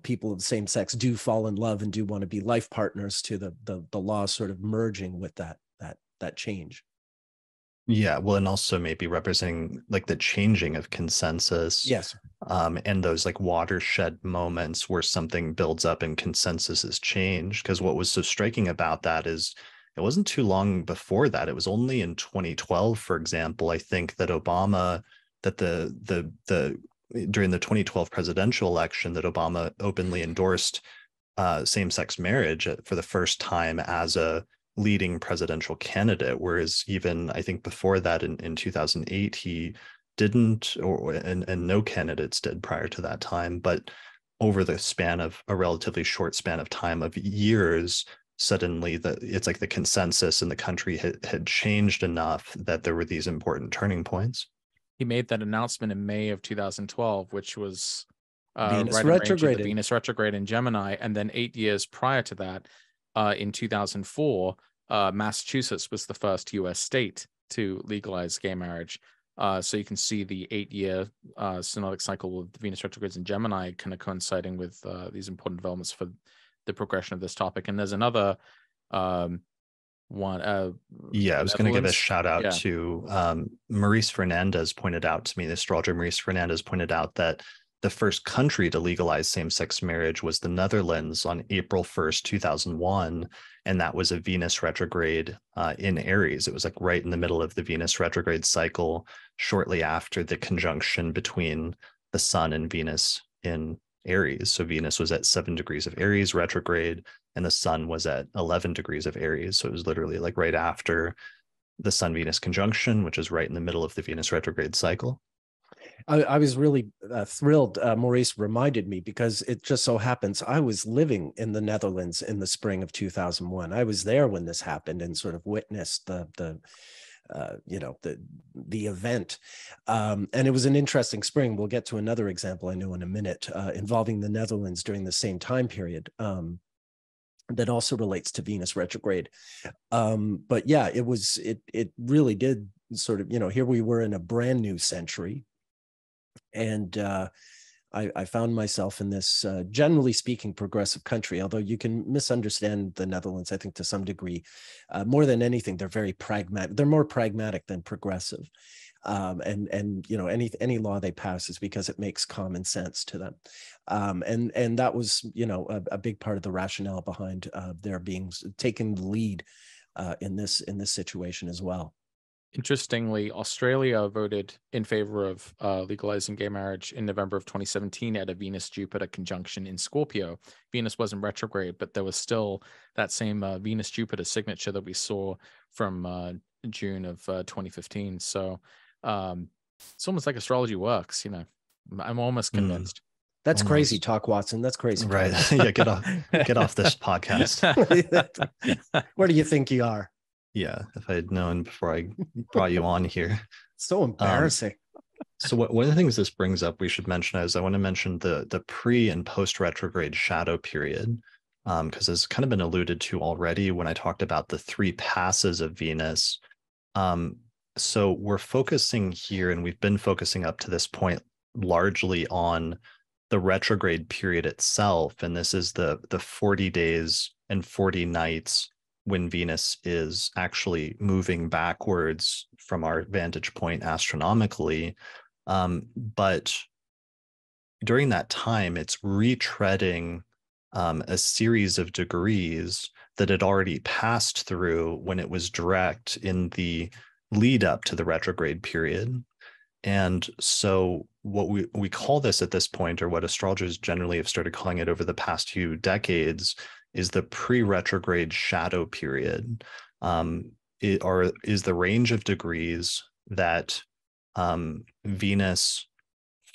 people of the same sex do fall in love and do want to be life partners, to the law sort of merging with that change. Yeah, well, and also maybe representing like the changing of consensus. Yes. And those like watershed moments where something builds up and consensus is changed. Because what was so striking about that is it wasn't too long before that. It was only in 2012, for example, I think that Obama, that during the 2012 presidential election, that Obama openly endorsed same-sex marriage for the first time as a leading presidential candidate. Whereas even I think before that in 2008, he didn't, and no candidates did prior to that time. But over the span of a relatively short span of time of years, suddenly it's like the consensus in the country had changed enough that there were these important turning points. He made that announcement in May of 2012, which was Venus retrograde. The Venus retrograde in Gemini. And then 8 years prior to that, in 2004, Massachusetts was the first US state to legalize gay marriage. So you can see the 8-year synodic cycle of the Venus retrogrades in Gemini kind of coinciding with these important developments for the progression of this topic. And there's another one. I was going to give a shout out to Maurice Fernandez pointed out to me, the astrologer Maurice Fernandez pointed out that the first country to legalize same-sex marriage was the Netherlands on April 1st, 2001. And that was a Venus retrograde in Aries. It was like right in the middle of the Venus retrograde cycle, shortly after the conjunction between the Sun and Venus in Aries. So Venus was at 7 degrees of Aries retrograde, and the Sun was at 11 degrees of Aries. So it was literally like right after the Sun-Venus conjunction, which is right in the middle of the Venus retrograde cycle. I was really thrilled. Maurice reminded me, because it just so happens I was living in the Netherlands in the spring of 2001. I was there when this happened and sort of witnessed the event. And it was an interesting spring. We'll get to another example I know in a minute involving the Netherlands during the same time period. That also relates to Venus retrograde. But yeah, it really did sort of, here we were in a brand new century. And I found myself in this, generally speaking, progressive country, although you can misunderstand the Netherlands, I think, to some degree. More than anything, they're very pragmatic. They're more pragmatic than progressive. And any law they pass is because it makes common sense to them. And that was, a big part of the rationale behind their taking the lead in this situation as well. Interestingly, Australia voted in favor of legalizing gay marriage in November of 2017 at a Venus-Jupiter conjunction in Scorpio. Venus wasn't retrograde, but there was still that same Venus-Jupiter signature that we saw from June of 2015. So it's almost like astrology works, I'm almost convinced. That's Almost. Crazy talk, Watson. That's crazy. Right. Yeah, get off this podcast. Where do you think you are? Yeah, if I had known before I brought you on here. So embarrassing. So one of the things this brings up we should mention is I want to mention the pre and post retrograde shadow period, because it's kind of been alluded to already when I talked about the 3 passes of Venus. So we're focusing here, and we've been focusing up to this point largely on the retrograde period itself. And this is the 40 days and 40 nights when Venus is actually moving backwards from our vantage point astronomically. But during that time, it's retreading a series of degrees that had already passed through when it was direct in the lead up to the retrograde period. And so what we call this at this point, or what astrologers generally have started calling it over the past few decades, is the pre-retrograde shadow period. Is the range of degrees that Venus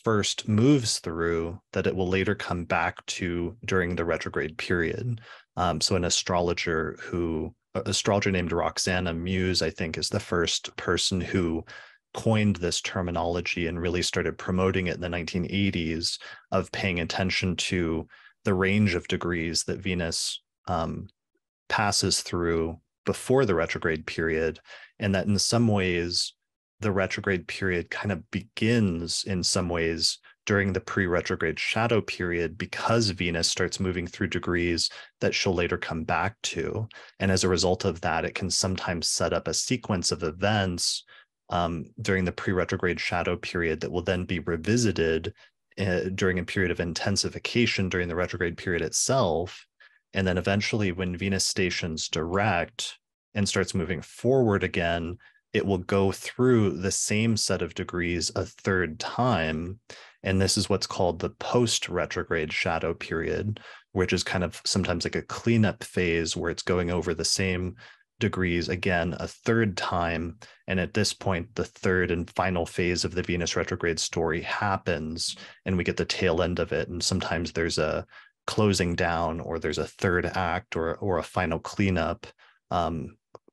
first moves through that it will later come back to during the retrograde period. So an astrologer named Roxana Muse, I think, is the first person who coined this terminology and really started promoting it in the 1980s, of paying attention to the range of degrees that Venus passes through before the retrograde period, and that in some ways the retrograde period kind of begins in some ways during the pre-retrograde shadow period, because Venus starts moving through degrees that she'll later come back to. And as a result of that, it can sometimes set up a sequence of events during the pre-retrograde shadow period that will then be revisited during a period of intensification during the retrograde period itself. And then eventually when Venus stations direct and starts moving forward again, it will go through the same set of degrees a third time. And this is what's called the post-retrograde shadow period, which is kind of sometimes like a cleanup phase where it's going over the same degrees again a third time. And at this point, the third and final phase of the Venus retrograde story happens, and we get the tail end of it. And sometimes there's a closing down, or there's a third act, or a final cleanup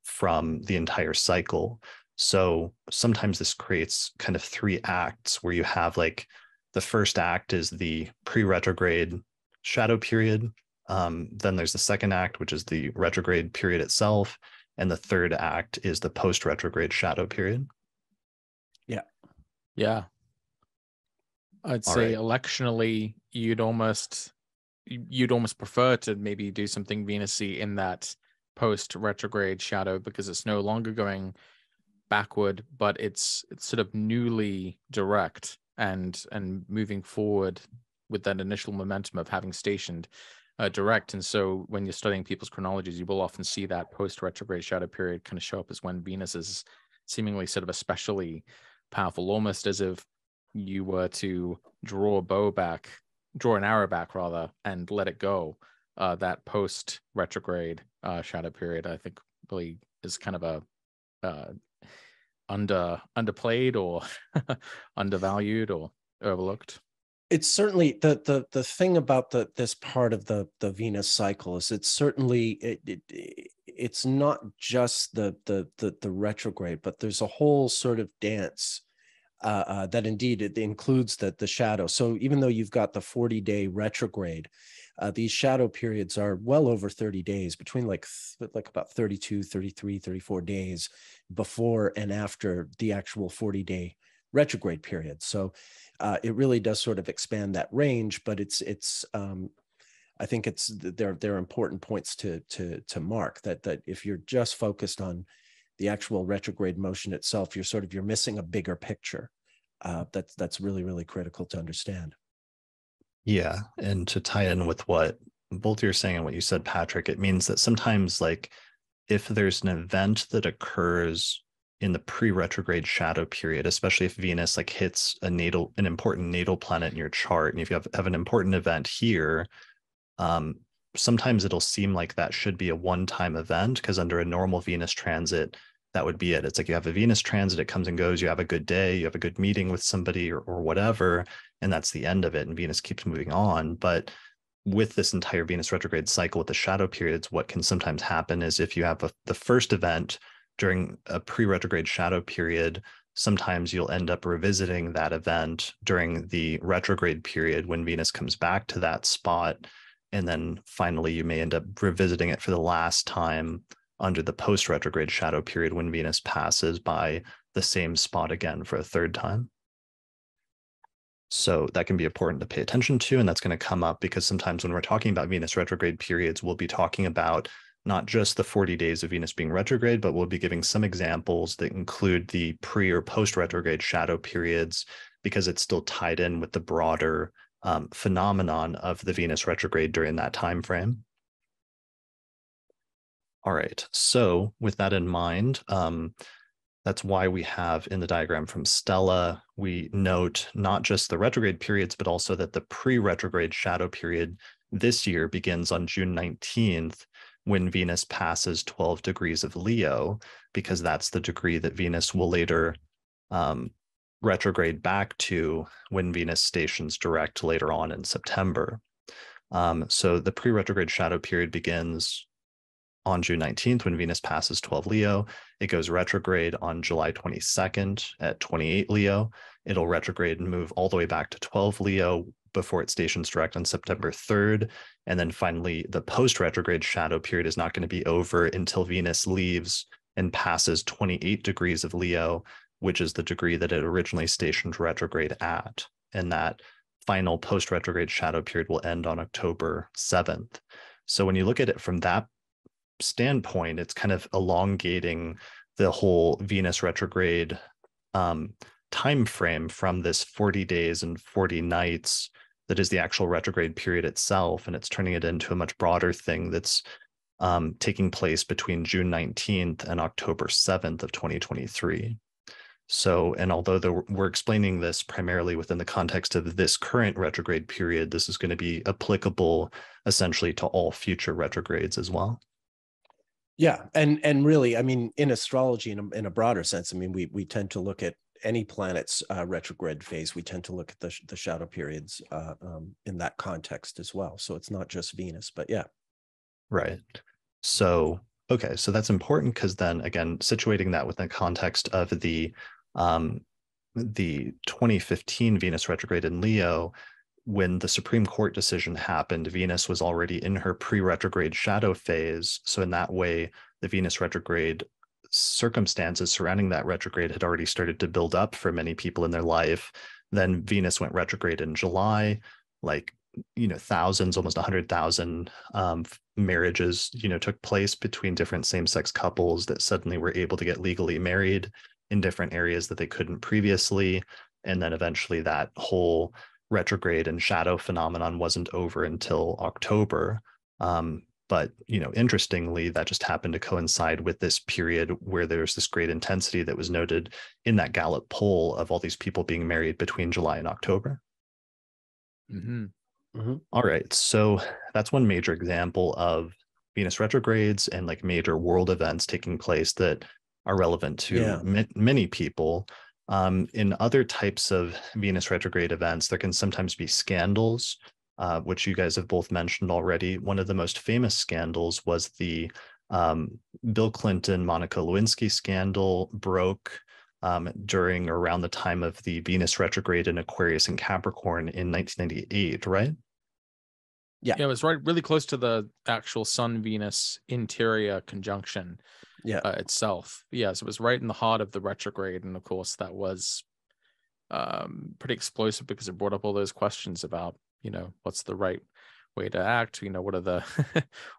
from the entire cycle. So sometimes this creates kind of 3 acts where you have like the first act is the pre-retrograde shadow period. Then there's the second act, which is the retrograde period itself. And the third act is the post-retrograde shadow period. Yeah. Yeah. I'd say electionally, you'd almost prefer to maybe do something Venus-y in that post-retrograde shadow, because it's no longer going backward, but it's sort of newly direct. and moving forward with that initial momentum of having stationed direct. And so when you're studying people's chronologies, you will often see that post-retrograde shadow period kind of show up as when Venus is seemingly sort of especially powerful, almost as if you were to draw an arrow back rather, and let it go. That post-retrograde shadow period, I think, really is kind of a underplayed or undervalued or overlooked. It's certainly the thing about this part of the Venus cycle is it's certainly it's not just the retrograde, but there's a whole sort of dance that indeed it includes the shadow. So even though you've got the 40-day retrograde, these shadow periods are well over 30 days, between like about 32, 33, 34 days before and after the actual 40-day retrograde period. So it really does sort of expand that range, but it's I think there are important points to mark that if you're just focused on the actual retrograde motion itself, you're missing a bigger picture. That's really, really critical to understand. Yeah. And to tie in with what both you're saying and what you said, Patrick, it means that sometimes, like, if there's an event that occurs in the pre-retrograde shadow period, especially if Venus like hits an important natal planet in your chart, and if you have an important event here, sometimes it'll seem like that should be a one-time event, because under a normal Venus transit, that would be it. It's like you have a Venus transit, it comes and goes, you have a good day, you have a good meeting with somebody or whatever, and that's the end of it, and Venus keeps moving on. But with this entire Venus retrograde cycle with the shadow periods, what can sometimes happen is if you have the first event during a pre-retrograde shadow period, sometimes you'll end up revisiting that event during the retrograde period when Venus comes back to that spot. And then finally, you may end up revisiting it for the last time under the post-retrograde shadow period when Venus passes by the same spot again for a third time. So that can be important to pay attention to, and that's going to come up because sometimes when we're talking about Venus retrograde periods, we'll be talking about not just the 40 days of Venus being retrograde, but we'll be giving some examples that include the pre or post-retrograde shadow periods, because it's still tied in with the broader phenomenon of the Venus retrograde during that time frame. All right, so with that in mind, that's why we have in the diagram from Stella, we note not just the retrograde periods, but also that the pre-retrograde shadow period this year begins on June 19th, when Venus passes 12 degrees of Leo, because that's the degree that Venus will later retrograde back to when Venus stations direct later on in September. So the pre-retrograde shadow period begins on June 19th when Venus passes 12 Leo. It goes retrograde on July 22nd at 28 Leo. It'll retrograde and move all the way back to 12 Leo before it stations direct on September 3rd. And then finally, the post-retrograde shadow period is not going to be over until Venus leaves and passes 28 degrees of Leo, which is the degree that it originally stationed retrograde at. And that final post-retrograde shadow period will end on October 7th. So when you look at it from that standpoint, it's kind of elongating the whole Venus retrograde time frame from this 40 days and 40 nights that is the actual retrograde period itself, and it's turning it into a much broader thing that's taking place between June 19th and October 7th of 2023. So, and although we're explaining this primarily within the context of this current retrograde period, this is going to be applicable essentially to all future retrogrades as well. Yeah, and really, I mean, in astrology, in a broader sense, I mean, we tend to look at any planet's retrograde phase. We tend to look at the shadow periods in that context as well. So it's not just Venus, but yeah. Right. So, okay, so that's important because then again, situating that within the context of the 2015 Venus retrograde in Leo, when the Supreme Court decision happened, Venus was already in her pre-retrograde shadow phase. So in that way, the Venus retrograde circumstances surrounding that retrograde had already started to build up for many people in their life. Then Venus went retrograde in July, like, thousands, almost 100,000 marriages, took place between different same-sex couples that suddenly were able to get legally married in different areas that they couldn't previously. And then eventually that whole retrograde and shadow phenomenon wasn't over until October. But, interestingly, that just happened to coincide with this period where there's this great intensity that was noted in that Gallup poll of all these people being married between July and October. Mm-hmm. Mm-hmm. All right. So that's one major example of Venus retrogrades and like major world events taking place that are relevant to many people. In other types of Venus retrograde events, there can sometimes be scandals, which you guys have both mentioned already. One of the most famous scandals was the Bill Clinton, Monica Lewinsky scandal broke during or around the time of the Venus retrograde in Aquarius and Capricorn in 1998, right? Yeah, it was really close to the actual Sun-Venus interior conjunction itself. Yeah, so it was right in the heart of the retrograde. And of course, that was pretty explosive because it brought up all those questions about, what's the right way to act? What are the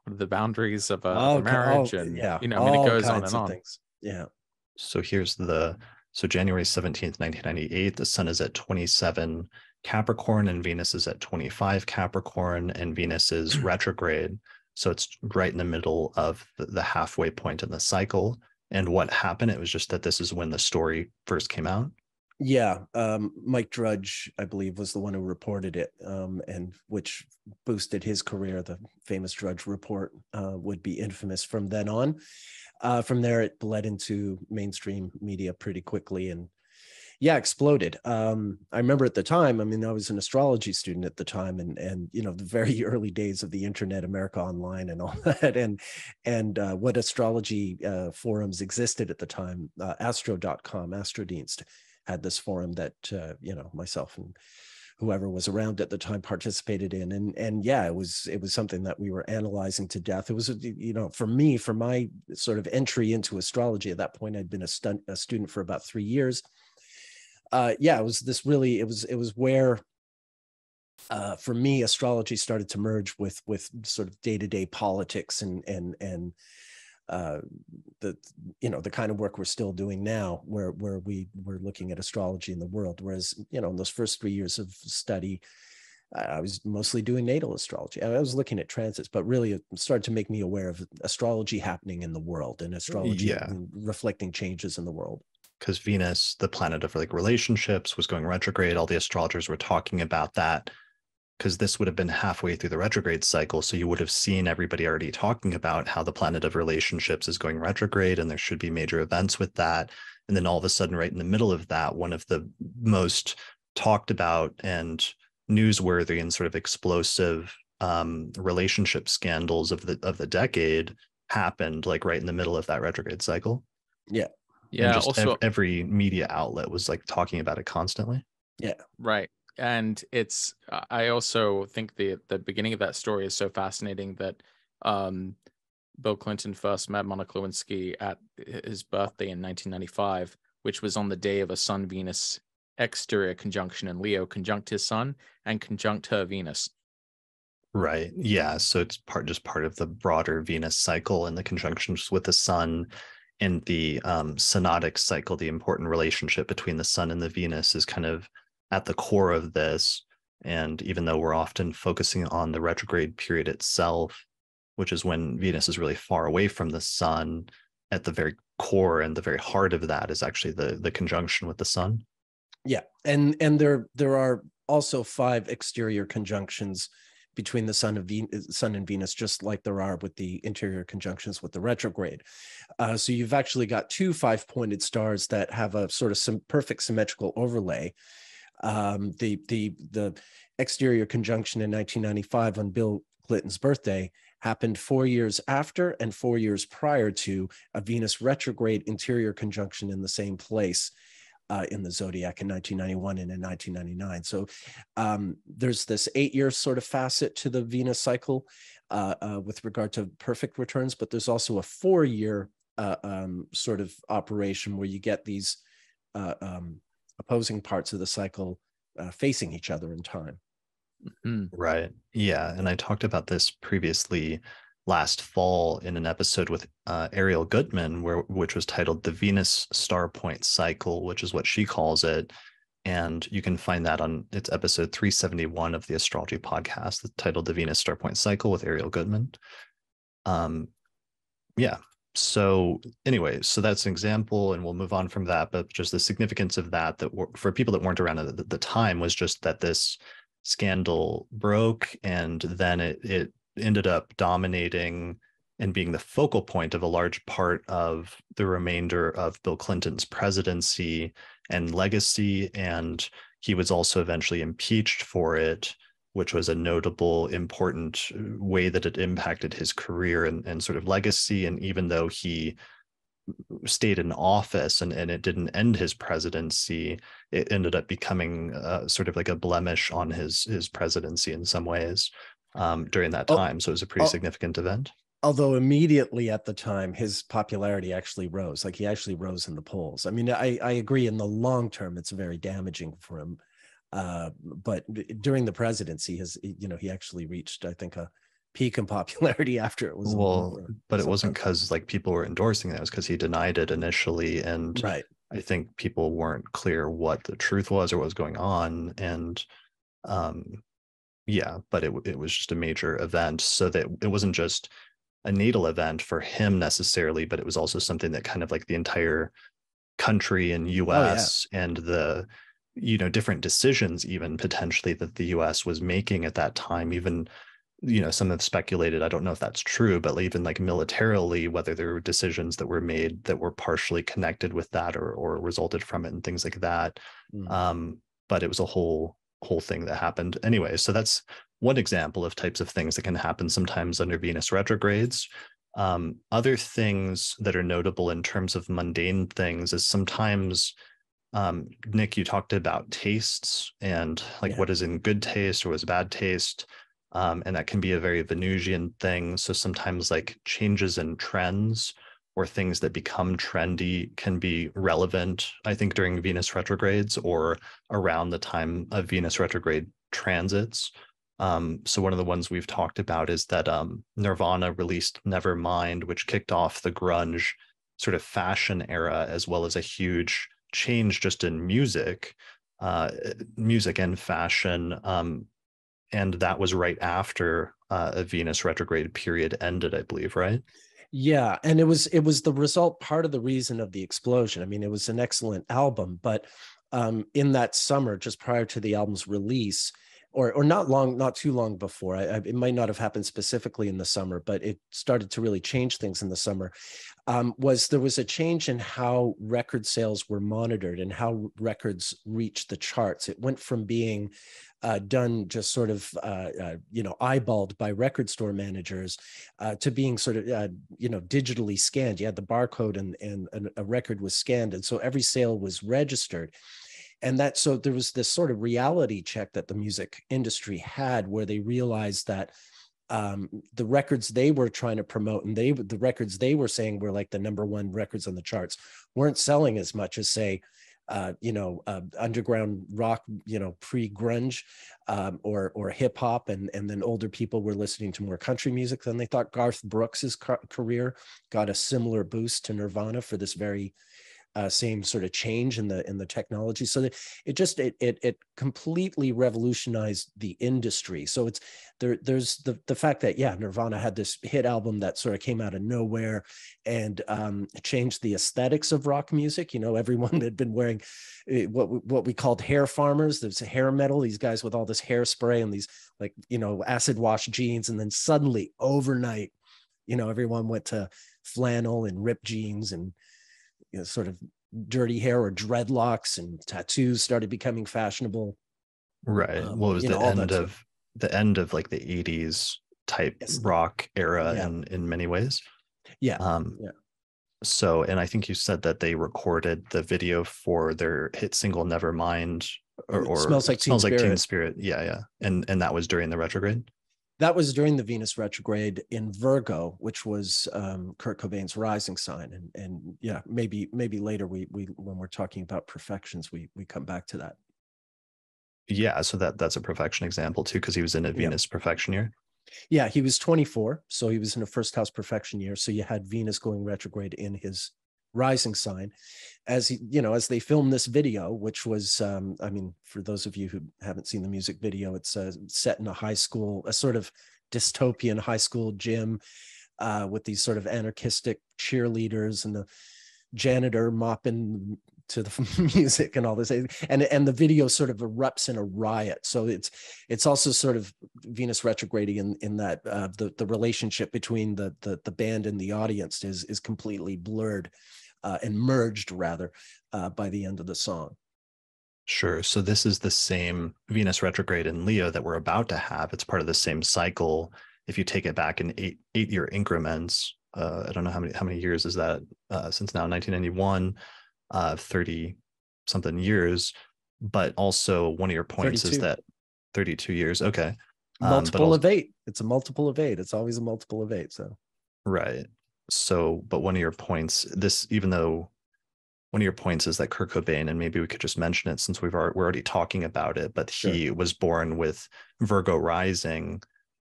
what are the boundaries of a marriage? And, it goes on and on. Things. Yeah. So here's so January 17th, 1998, the sun is at 27 Capricorn and Venus is at 25 Capricorn, and Venus is retrograde. So it's right in the middle of the halfway point in the cycle. And what happened? It was just that this is when the story first came out. Yeah. Mike Drudge, I believe, was the one who reported it, and which boosted his career. The famous Drudge report would be infamous from then on. From there, it bled into mainstream media pretty quickly and exploded. I remember at the time, I was an astrology student at the time, and the very early days of the internet, America Online and all that, and what astrology forums existed at the time. Astro.com, Astrodienst had this forum that myself and whoever was around at the time participated in, and it was something that we were analyzing to death. It was, for me, for my sort of entry into astrology at that point, I'd been a student for about 3 years. It was where for me, astrology started to merge with sort of day-to-day politics and the kind of work we're still doing now, where we're looking at astrology in the world. Whereas, in those first 3 years of study, I was mostly doing natal astrology. I was looking at transits, but really it started to make me aware of astrology happening in the world and astrology reflecting changes in the world. Because Venus, the planet of like relationships, was going retrograde. All the astrologers were talking about that, because this would have been halfway through the retrograde cycle. So you would have seen everybody already talking about how the planet of relationships is going retrograde and there should be major events with that. And then all of a sudden, right in the middle of that, one of the most talked about and newsworthy and sort of explosive relationship scandals of the decade happened, like right in the middle of that retrograde cycle. Yeah. Yeah. And just also, every media outlet was like talking about it constantly. Yeah. Right. And it's, I also think the beginning of that story is so fascinating that Bill Clinton first met Monica Lewinsky at his birthday in 1995, which was on the day of a Sun-Venus exterior conjunction, and Leo conjunct his Sun and conjunct her Venus. Right. Yeah. So it's part of the broader Venus cycle and the conjunctions with the Sun. And the synodic cycle, the important relationship between the Sun and the Venus, is kind of at the core of this. And even though we're often focusing on the retrograde period itself, which is when Venus is really far away from the Sun, at the very core and the very heart of that is actually the conjunction with the Sun. Yeah. And there are also 5 exterior conjunctions between the Sun and Venus, just like there are with the interior conjunctions with the retrograde. So you've actually got 2 5-pointed stars that have a sort of perfect symmetrical overlay. The exterior conjunction in 1995 on Bill Clinton's birthday happened 4 years after and 4 years prior to a Venus retrograde interior conjunction in the same place in the zodiac in 1991 and in 1999. So there's this 8-year sort of facet to the Venus cycle with regard to perfect returns, but there's also a 4-year sort of operation where you get these opposing parts of the cycle facing each other in time. Mm-hmm. Right. Yeah. And I talked about this previously last fall in an episode with Ariel Gutman, which was titled The Venus Star Point Cycle, which is what she calls it. And you can find that on it's episode 371 of the Astrology Podcast, titled The Venus Star Point Cycle with Ariel Goodman. Yeah. So anyway, so that's an example, and we'll move on from that. But just the significance of that for people that weren't around at the time was just that this scandal broke, and then it ended up dominating and being the focal point of a large part of the remainder of Bill Clinton's presidency and legacy. And he was also eventually impeached for it, which was a notable, important way that it impacted his career and sort of legacy. And even though he stayed in office and it didn't end his presidency, it ended up becoming sort of like a blemish on his presidency in some ways during that time. So it was a pretty significant event. Although immediately at the time, his popularity actually rose. Like, he actually rose in the polls. I mean, I agree in the long term, it's very damaging for him. But during the presidency, he actually reached, I think, a peak in popularity after it was but it wasn't because like people were endorsing it. It was because he denied it initially, and right. I think people weren't clear what the truth was or what was going on. And but it was just a major event, so that it wasn't just a natal event for him necessarily, but it was also something that kind of like the entire country and US and the different decisions even potentially that the US was making at that time. Even some have speculated, I don't know if that's true, but even like militarily, whether there were decisions that were made that were partially connected with that or resulted from it and things like that. But it was a whole thing that happened anyway. So that's one example of types of things that can happen sometimes under Venus retrogrades. Other things that are notable in terms of mundane things is sometimes, Nick, you talked about tastes and like what is in good taste or was bad taste. And that can be a very Venusian thing. So sometimes like changes in trends or things that become trendy can be relevant, I think, during Venus retrogrades or around the time of Venus retrograde transits. So one of the ones we've talked about is that Nirvana released Nevermind, which kicked off the grunge sort of fashion era, as well as a huge change just in music and fashion. And that was right after a Venus retrograde period ended, I believe, right? Yeah, and it was the result, part of the reason of the explosion. I mean, it was an excellent album, but in that summer, just prior to the album's release, or not too long before, it might not have happened specifically in the summer, but it started to really change things in the summer. There was a change in how record sales were monitored and how records reached the charts. It went from being done just sort of eyeballed by record store managers to being sort of digitally scanned. You had the barcode and a record was scanned, and so every sale was registered. And so there was this sort of reality check that the music industry had, where they realized that the records they were trying to promote and the records they were saying were like the number one records on the charts weren't selling as much as, say, underground rock, pre-grunge, or hip hop, and then older people were listening to more country music. Then they thought Garth Brooks's career got a similar boost to Nirvana for this very same sort of change in the technology. So that it completely revolutionized the industry. So there's the fact that Nirvana had this hit album that sort of came out of nowhere and changed the aesthetics of rock music. Everyone had been wearing what we called hair farmers. There's a hair metal, these guys with all this hairspray and these acid wash jeans, and then suddenly overnight, everyone went to flannel and ripped jeans and sort of dirty hair or dreadlocks, and tattoos started becoming fashionable. Right. Well, it was the end of like the 80s type rock era in many ways. So, and I think you said that they recorded the video for their hit single Nevermind or Smells Like Teen Spirit. Yeah. And that was during the retrograde? That was during the Venus retrograde in Virgo, which was Kurt Cobain's rising sign. And maybe later we when we're talking about profections, we come back to that. Yeah, so that's a profection example too, because he was in a Venus profection year. Yeah, he was 24, so he was in a first house profection year. So you had Venus going retrograde in his rising sign, as he, as they filmed this video, which was, I mean, for those of you who haven't seen the music video, it's set in a high school, a sort of dystopian high school gym, with these sort of anarchistic cheerleaders and the janitor mopping to the music and all this, and the video sort of erupts in a riot. So it's also sort of Venus retrograde in that the relationship between the band and the audience is completely blurred and merged rather by the end of the song. Sure. So this is the same Venus retrograde in Leo that we're about to have. It's part of the same cycle. If you take it back in eight-year increments, I don't know how many years is that since now 1991, 30 something years. But also one of your points 32. Is that 32 years. Okay. Multiple of 8. It's a multiple of 8. It's always a multiple of 8. So right. So, but one of your points, even though one of your points is that Kurt Cobain, and maybe we could just mention it since we're already talking about it, but he was born with Virgo rising,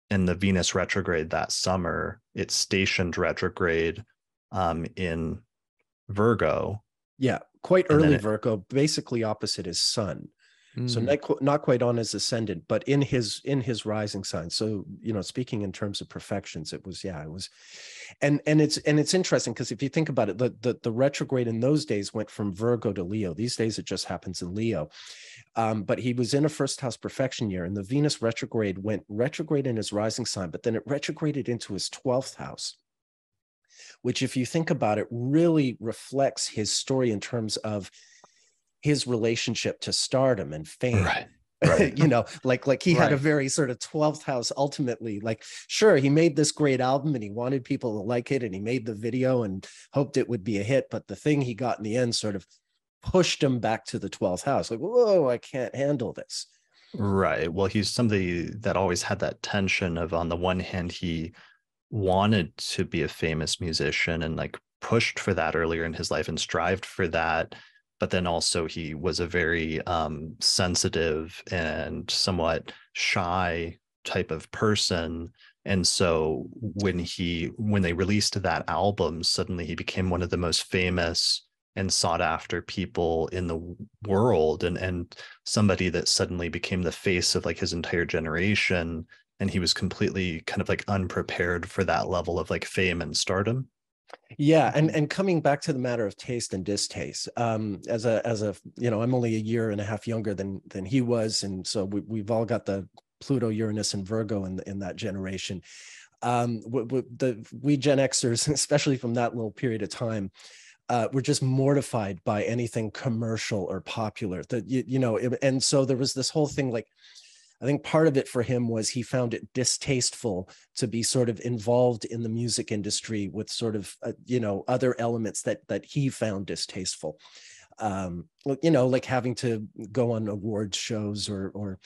and the Venus retrograde that summer, it stationed retrograde in Virgo. Yeah, quite early Virgo, basically opposite his sun. So not quite on his ascendant, but in his rising sign. So, speaking in terms of perfections, it was, and it's interesting because if you think about it, the retrograde in those days went from Virgo to Leo. These days it just happens in Leo. But he was in a first house perfection year, and the Venus retrograde went retrograde in his rising sign, but then it retrograded into his 12th house, which, if you think about it, really reflects his story in terms of his relationship to stardom and fame. Right. Like he had a very sort of 12th house ultimately. Like, sure, he made this great album and he wanted people to like it, and he made the video and hoped it would be a hit, but the thing he got in the end sort of pushed him back to the 12th house. Like, whoa, I can't handle this. Right. Well, he's somebody that always had that tension of, on the one hand, he wanted to be a famous musician and like pushed for that earlier in his life and strived for that. But then also he was a very sensitive and somewhat shy type of person. And so when they released that album, suddenly he became one of the most famous and sought after people in the world, and somebody that suddenly became the face of like his entire generation. And he was completely kind of like unprepared for that level of like fame and stardom. Yeah, and coming back to the matter of taste and distaste, as a I'm only a year and a half younger than he was, and so we've all got the Pluto, Uranus, and Virgo in that generation. We Gen Xers, especially from that little period of time, were just mortified by anything commercial or popular. And so there was this whole thing, like, I think part of it for him was he found it distasteful to be sort of involved in the music industry with sort of, other elements that he found distasteful. Like having to go on awards shows or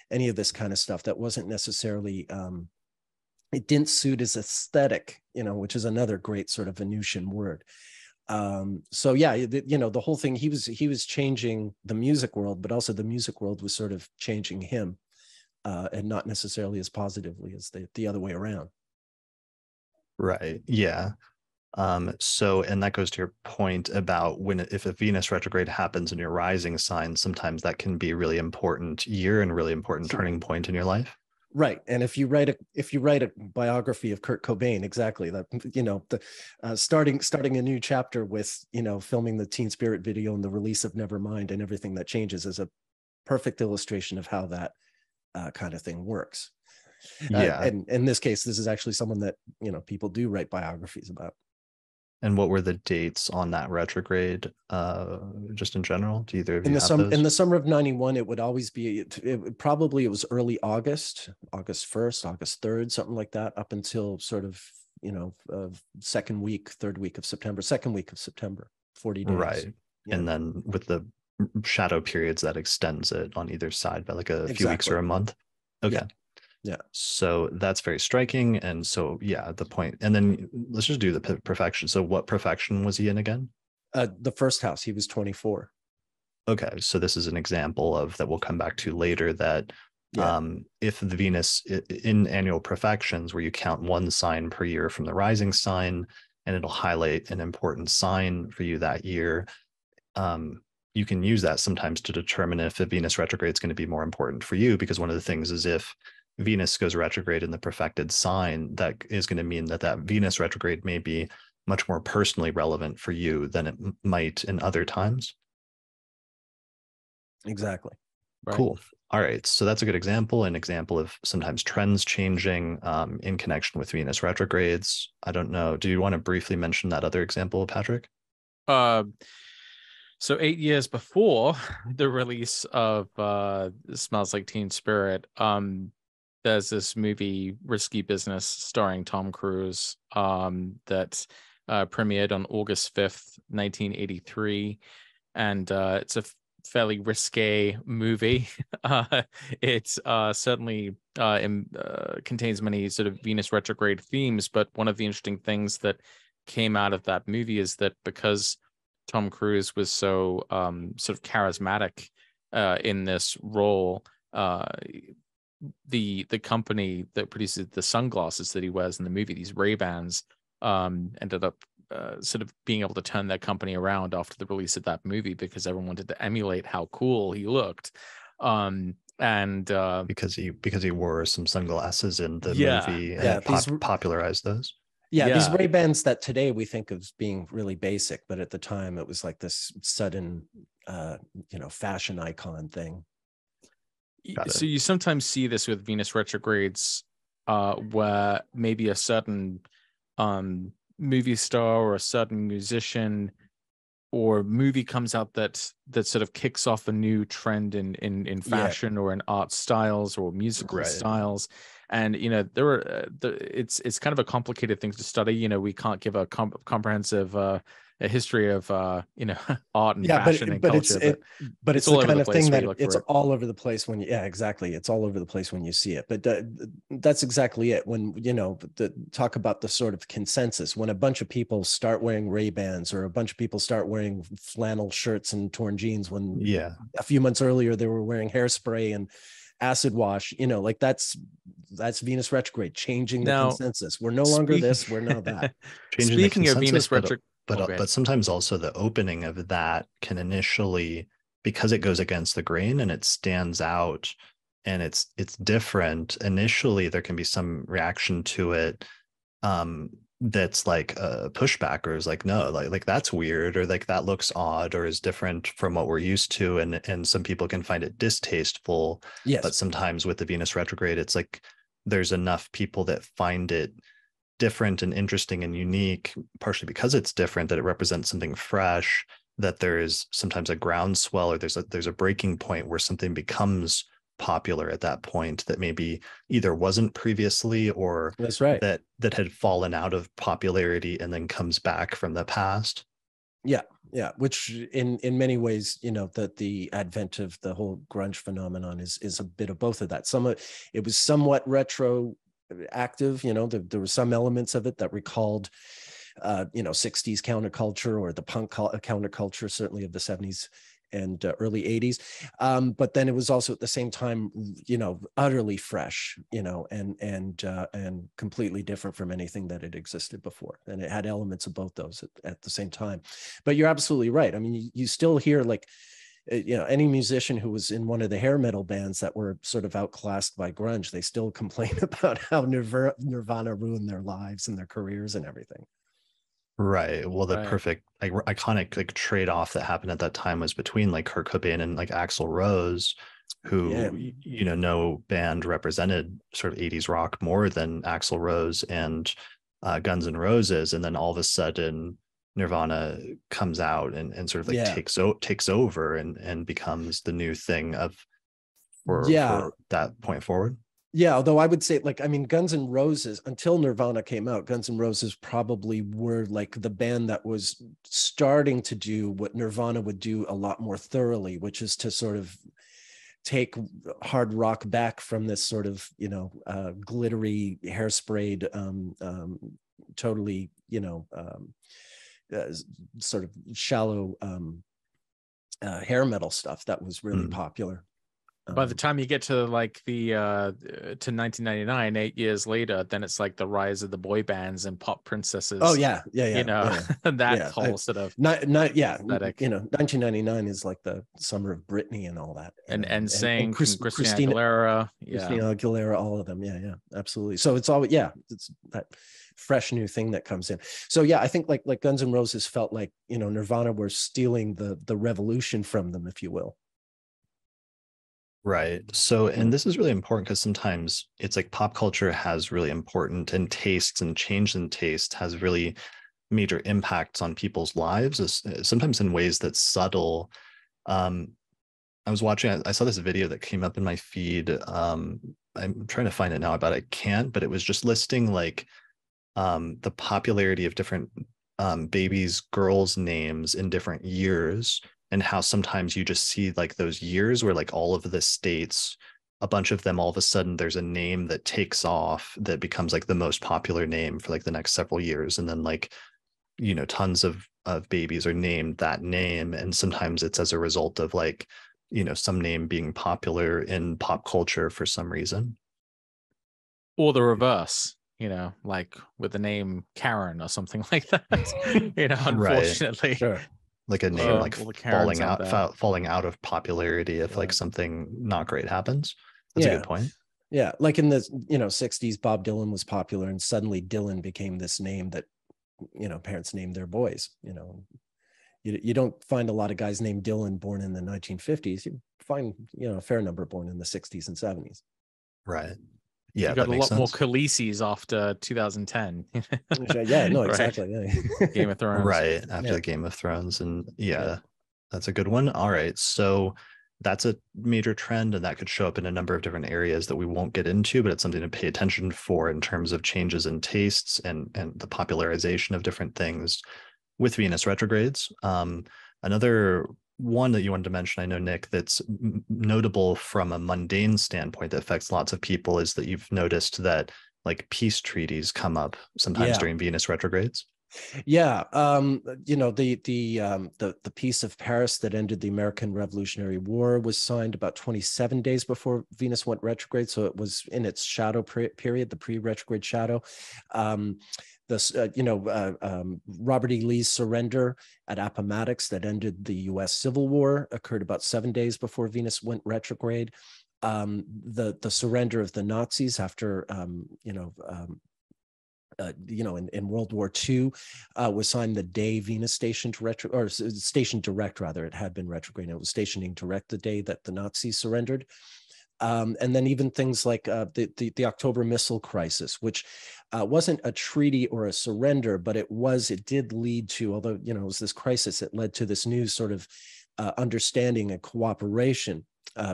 any of this kind of stuff that wasn't necessarily, it didn't suit his aesthetic, which is another great sort of Venusian word. So yeah, the whole thing, he was changing the music world, but also the music world was sort of changing him. And not necessarily as positively as the other way around. Right. Yeah. So, and that goes to your point about if a Venus retrograde happens in your rising sign, sometimes that can be a really important year and really important turning point in your life. Right. And if you write a biography of Kurt Cobain, exactly that, starting a new chapter with, filming the Teen Spirit video and the release of Nevermind and everything that changes is a perfect illustration of how that kind of thing works. And in this case, this is actually someone that people do write biographies about. And what were the dates on that retrograde, just in general? Do either of you in the summer of 91? It would always be it was early August 1st, August 3rd, something like that, up until sort of second week, third week of September, 40 days. Right. Yeah. And then with the shadow periods, that extends it on either side by like a few weeks or a month. Okay. Yeah. So that's very striking. And so, yeah, the point. And then let's just do the perfection. So what perfection was he in again? The first house. He was 24. Okay. So this is an example of that we'll come back to later, that if the Venus in annual perfections, where you count one sign per year from the rising sign, and it'll highlight an important sign for you that year. You can use that sometimes to determine if a Venus retrograde is going to be more important for you, because one of the things is if Venus goes retrograde in the profected sign, that is going to mean that that Venus retrograde may be much more personally relevant for you than it might in other times. Exactly. Right. Cool. All right. So that's a good example, an example of sometimes trends changing in connection with Venus retrogrades. I don't know. Do you want to briefly mention that other example, Patrick? So 8 years before the release of Smells Like Teen Spirit, there's this movie, Risky Business, starring Tom Cruise, that premiered on August 5th, 1983. And it's a fairly risque movie. It certainly contains many sort of Venus retrograde themes, but one of the interesting things that came out of that movie is that because Tom Cruise was so sort of charismatic in this role, the company that produces the sunglasses that he wears in the movie, these Ray-Bans, ended up sort of being able to turn their company around after the release of that movie, because everyone wanted to emulate how cool he looked. Because he wore some sunglasses in the movie and it popularized those. Yeah, these Ray-Bans that today we think of as being really basic, but at the time it was like this sudden, fashion icon thing. So you sometimes see this with Venus retrogrades, where maybe a certain movie star or a certain musician or movie comes out that sort of kicks off a new trend in fashion or in art styles or musical styles. And it's kind of a complicated thing to study. We can't give a comprehensive a history of art and fashion and culture. But it's the kind of thing that it's all over the place when exactly. It's all over the place when you see it. But that's exactly it. When talk about the sort of consensus, when a bunch of people start wearing Ray-Bans or a bunch of people start wearing flannel shirts and torn jeans, when a few months earlier they were wearing hairspray and acid wash, that's Venus retrograde, changing the consensus. We're no longer this, we're now that. Speaking of Venus retrograde, but sometimes also the opening of that can initially, because it goes against the grain and it stands out and it's different, initially there can be some reaction to it that's like a pushback, or is like, no, like that's weird, or like that looks odd or is different from what we're used to, and some people can find it distasteful. But sometimes with the Venus retrograde, it's like there's enough people that find it different and interesting and unique, partially because it's different, that it represents something fresh, that there is sometimes a groundswell, or there's a breaking point where something becomes popular at that point that maybe either wasn't previously, or that had fallen out of popularity and then comes back from the past. Which in many ways, that the advent of the whole grunge phenomenon is a bit of both of that. It was somewhat retroactive, there were some elements of it that recalled 60s counterculture, or the punk counterculture, certainly of the 70s and early 80s, but then it was also at the same time utterly fresh, and completely different from anything that had existed before, and it had elements of both those at the same time. But you're absolutely right. I mean, you still hear any musician who was in one of the hair metal bands that were sort of outclassed by grunge, they still complain about how Nirvana ruined their lives and their careers and everything. Right. Well, the perfect iconic trade-off that happened at that time was between like Kurt Cobain and like Axl Rose, who no band represented sort of 80s rock more than Axl Rose and Guns N' Roses, and then all of a sudden Nirvana comes out and sort of like takes over and becomes the new thing for that point forward. Yeah, although I would say, Guns N' Roses, until Nirvana came out, Guns N' Roses probably were like the band that was starting to do what Nirvana would do a lot more thoroughly, which is to sort of take hard rock back from this sort of, glittery, hairsprayed, totally, sort of shallow hair metal stuff that was really popular. By the time you get to like the to 1999, 8 years later, then it's like the rise of the boy bands and pop princesses. Oh yeah, yeah, yeah. You know, yeah. that yeah. whole sort of yeah. aesthetic. You know, 1999 is like the summer of Britney and all that. And Christina Aguilera, Christina Aguilera, all of them. Yeah, absolutely. So it's all it's that fresh new thing that comes in. So yeah, I think like Guns N' Roses felt like, you know, Nirvana were stealing the revolution from them, if you will. Right. So, and this is really important because sometimes it's like pop culture has really important, and tastes and change in taste has really major impacts on people's lives, sometimes in ways that's subtle. I was watching, I saw this video that came up in my feed. I'm trying to find it now, but I can't, but it was just listing like the popularity of different babies, girls' names in different years, and how sometimes you just see like those years where like all of the states, a bunch of them, all of a sudden there's a name that takes off that becomes like the most popular name for like the next several years. And then like, you know, tons of babies are named that name. And sometimes it's as a result of like, you know, some name being popular in pop culture for some reason. Or the reverse, you know, like with the name Karen or something like that. You know, unfortunately. Right. Sure. Like a name like falling out of popularity if like something not great happens. That's a good point. Yeah, like in the 60s, Bob Dylan was popular, and suddenly Dylan became this name that, you know, parents named their boys. You know, you don't find a lot of guys named Dylan born in the 1950s. You find, you know, a fair number born in the 60s and 70s. Right. Yeah, you got a lot more Khaleesi's after 2010. Yeah, no, exactly. Yeah. Game of Thrones. Right, after the Game of Thrones. And that's a good one. All right. So that's a major trend, and that could show up in a number of different areas that we won't get into, but it's something to pay attention for in terms of changes in tastes and the popularization of different things with Venus retrogrades. Another one that you wanted to mention, I know, Nick, that's notable from a mundane standpoint that affects lots of people is that you've noticed that like peace treaties come up sometimes during Venus retrogrades. Yeah, you know, the Peace of Paris that ended the American Revolutionary War was signed about 27 days before Venus went retrograde, so it was in its shadow period, the pre-retrograde shadow. Robert E. Lee's surrender at Appomattox that ended the U.S. Civil War occurred about 7 days before Venus went retrograde. The surrender of the Nazis after in World War II was signed the day Venus stationed stationed direct, rather. It had been retrograde. It was stationing direct the day that the Nazis surrendered. And then even things like the October Missile Crisis, which wasn't a treaty or a surrender, but it did lead to, although, you know, it was this crisis, it led to this new sort of understanding and cooperation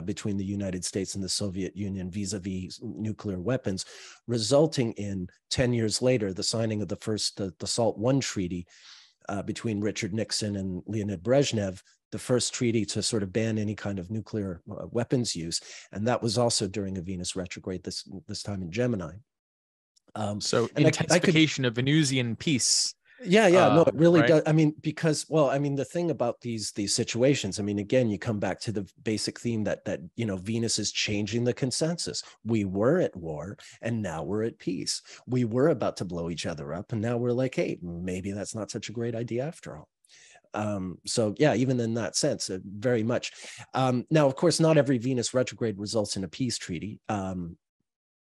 between the United States and the Soviet Union vis-a-vis nuclear weapons, resulting in 10 years later, the signing of the first, the SALT I treaty between Richard Nixon and Leonid Brezhnev, the first treaty to sort of ban any kind of nuclear weapons use. And that was also during a Venus retrograde, this time in Gemini. So intensification of Venusian peace. Yeah, no, it really does. I mean, because, well, I mean, the thing about these situations, I mean, again, you come back to the basic theme that you know, Venus is changing the consensus. We were at war, and now we're at peace. We were about to blow each other up, and now we're like, hey, maybe that's not such a great idea after all. So yeah, even in that sense, very much. Now, of course, not every Venus retrograde results in a peace treaty.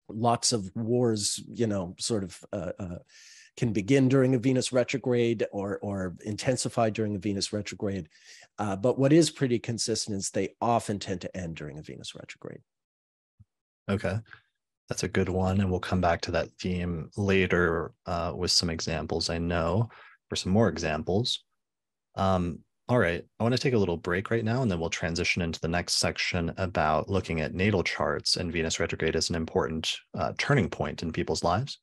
Lots of wars, you know, sort of can begin during a Venus retrograde or intensify during a Venus retrograde. But what is pretty consistent is they often tend to end during a Venus retrograde. Okay. That's a good one. And we'll come back to that theme later with some examples, I know, or some more examples. All right, I want to take a little break right now, and then we'll transition into the next section about looking at natal charts and Venus retrograde as an important turning point in people's lives.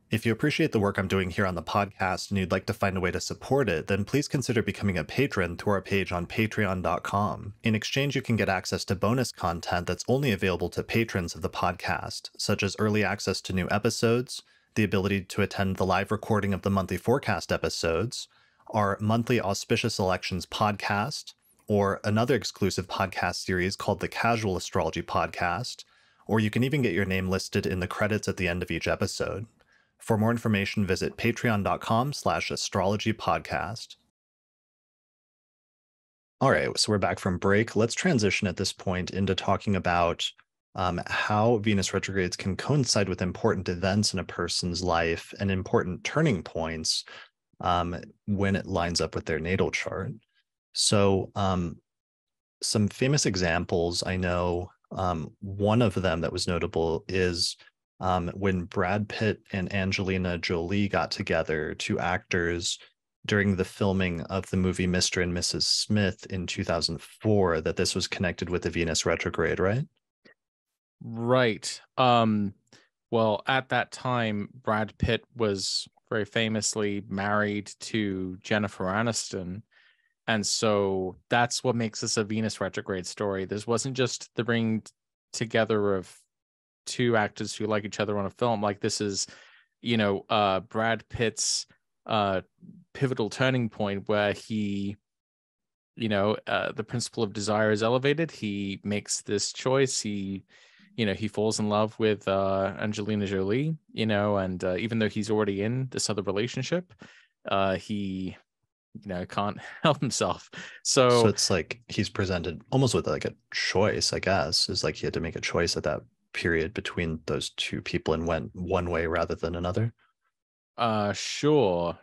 If you appreciate the work I'm doing here on the podcast and you'd like to find a way to support it, then please consider becoming a patron through our page on patreon.com. In exchange, you can get access to bonus content that's only available to patrons of the podcast, such as early access to new episodes, the ability to attend the live recording of the monthly forecast episodes, our monthly auspicious elections podcast, or another exclusive podcast series called the Casual Astrology Podcast, or you can even get your name listed in the credits at the end of each episode. For more information, visit patreon.com/astrologypodcast. All right, so we're back from break. Let's transition at this point into talking about how Venus retrogrades can coincide with important events in a person's life and important turning points when it lines up with their natal chart. So some famous examples, I know one of them that was notable is when Brad Pitt and Angelina Jolie got together, two actors, during the filming of the movie Mr. and Mrs. Smith in 2004, that this was connected with the Venus retrograde, right? Right. Well, at that time, Brad Pitt was very famously married to Jennifer Aniston. And so that's what makes this a Venus retrograde story. This wasn't just the bringing together of two actors who like each other on a film. Like, this is, Brad Pitt's pivotal turning point where he, the principle of desire is elevated. He makes this choice. He falls in love with Angelina Jolie, and even though he's already in this other relationship, he can't help himself. So it's like he's presented almost with like a choice, I guess. Is like he had to make a choice at that period between those two people and went one way rather than another. Sure.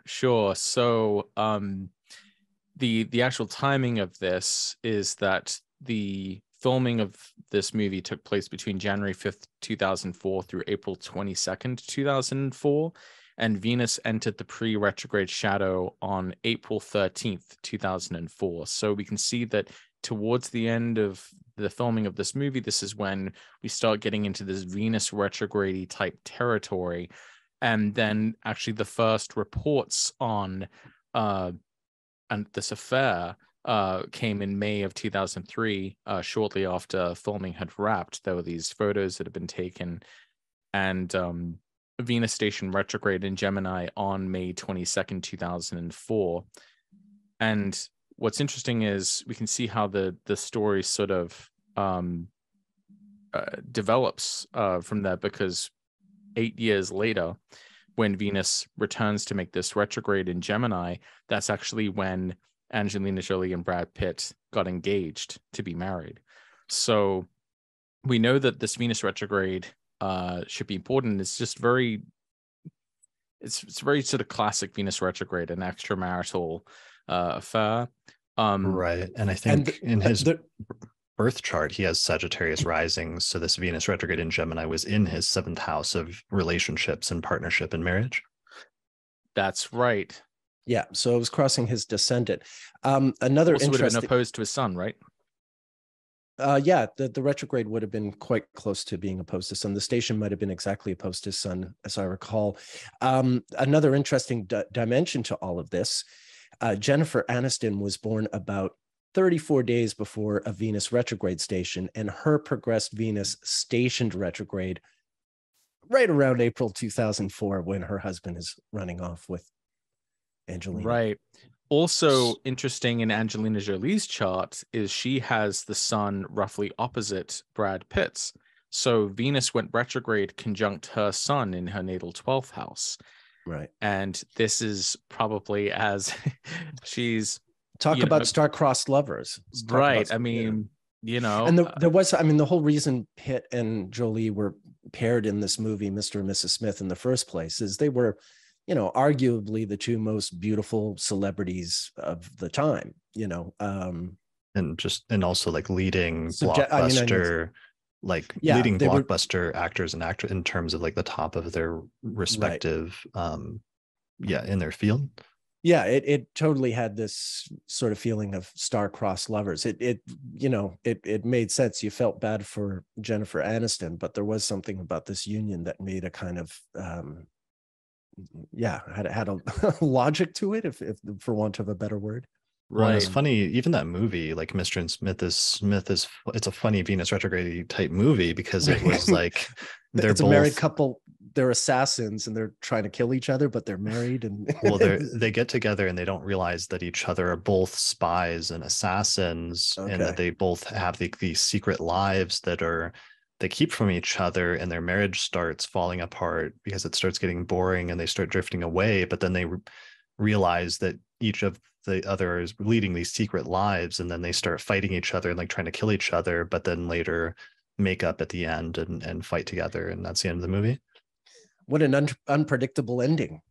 So the actual timing of this is that the filming of this movie took place between January 5th, 2004 through April 22nd, 2004. And Venus entered the pre-retrograde shadow on April 13th, 2004. So we can see that towards the end of the filming of this movie, this is when we start getting into this Venus retrograde type territory. And then actually the first reports on and this affair came in May of 2003, shortly after filming had wrapped. There were these photos that had been taken, and Venus station retrograde in Gemini on May 22nd, 2004. And what's interesting is we can see how the story sort of develops from there, because 8 years later, when Venus returns to make this retrograde in Gemini, that's actually when Angelina Jolie and Brad Pitt got engaged to be married. So we know that this Venus retrograde should be important. It's just very sort of classic Venus retrograde, an extramarital affair. Right. And I think in his birth chart, he has Sagittarius rising. So this Venus retrograde in Gemini was in his 7th house of relationships and partnership and marriage. That's right. Yeah. So it was crossing his descendant. Another also interesting would have been opposed to his sun, right? Yeah, the retrograde would have been quite close to being opposed to sun. The station might have been exactly opposed to sun, as I recall. Another interesting dimension to all of this, Jennifer Aniston was born about 34 days before a Venus retrograde station, and her progressed Venus stationed retrograde right around April 2004, when her husband is running off with Angelina. Right. Also interesting in Angelina Jolie's chart is she has the sun roughly opposite Brad Pitt's. So Venus went retrograde conjunct her sun in her natal 12th house. Right. And this is probably as she's... Talk about star-crossed lovers. Right. I mean, And there was, the whole reason Pitt and Jolie were paired in this movie, Mr. and Mrs. Smith, in the first place, is they were, arguably the two most beautiful celebrities of the time, and also like leadning blockbuster, leading blockbuster actors and actors in terms of like the top of their respective, in their field. Yeah, it totally had this sort of feeling of star-crossed lovers. It made sense. You felt bad for Jennifer Aniston, but there was something about this union that made a kind of had a logic to it, if for want of a better word. Right. Well, it's funny, even that movie, like Mr. and Smith is it's a funny Venus retrograde type movie, because it was like it's a married couple they're assassins and they're trying to kill each other, but they're married. And well, they get together and they don't realize that each other are both spies and assassins, and that they both have these secret lives that they keep from each other, and their marriage starts falling apart because it starts getting boring and they start drifting away. But then they realize that each of the other is leading these secret lives, and then they start fighting each other and like trying to kill each other, but then later make up at the end and fight together, and that's the end of the movie. What an unpredictable ending.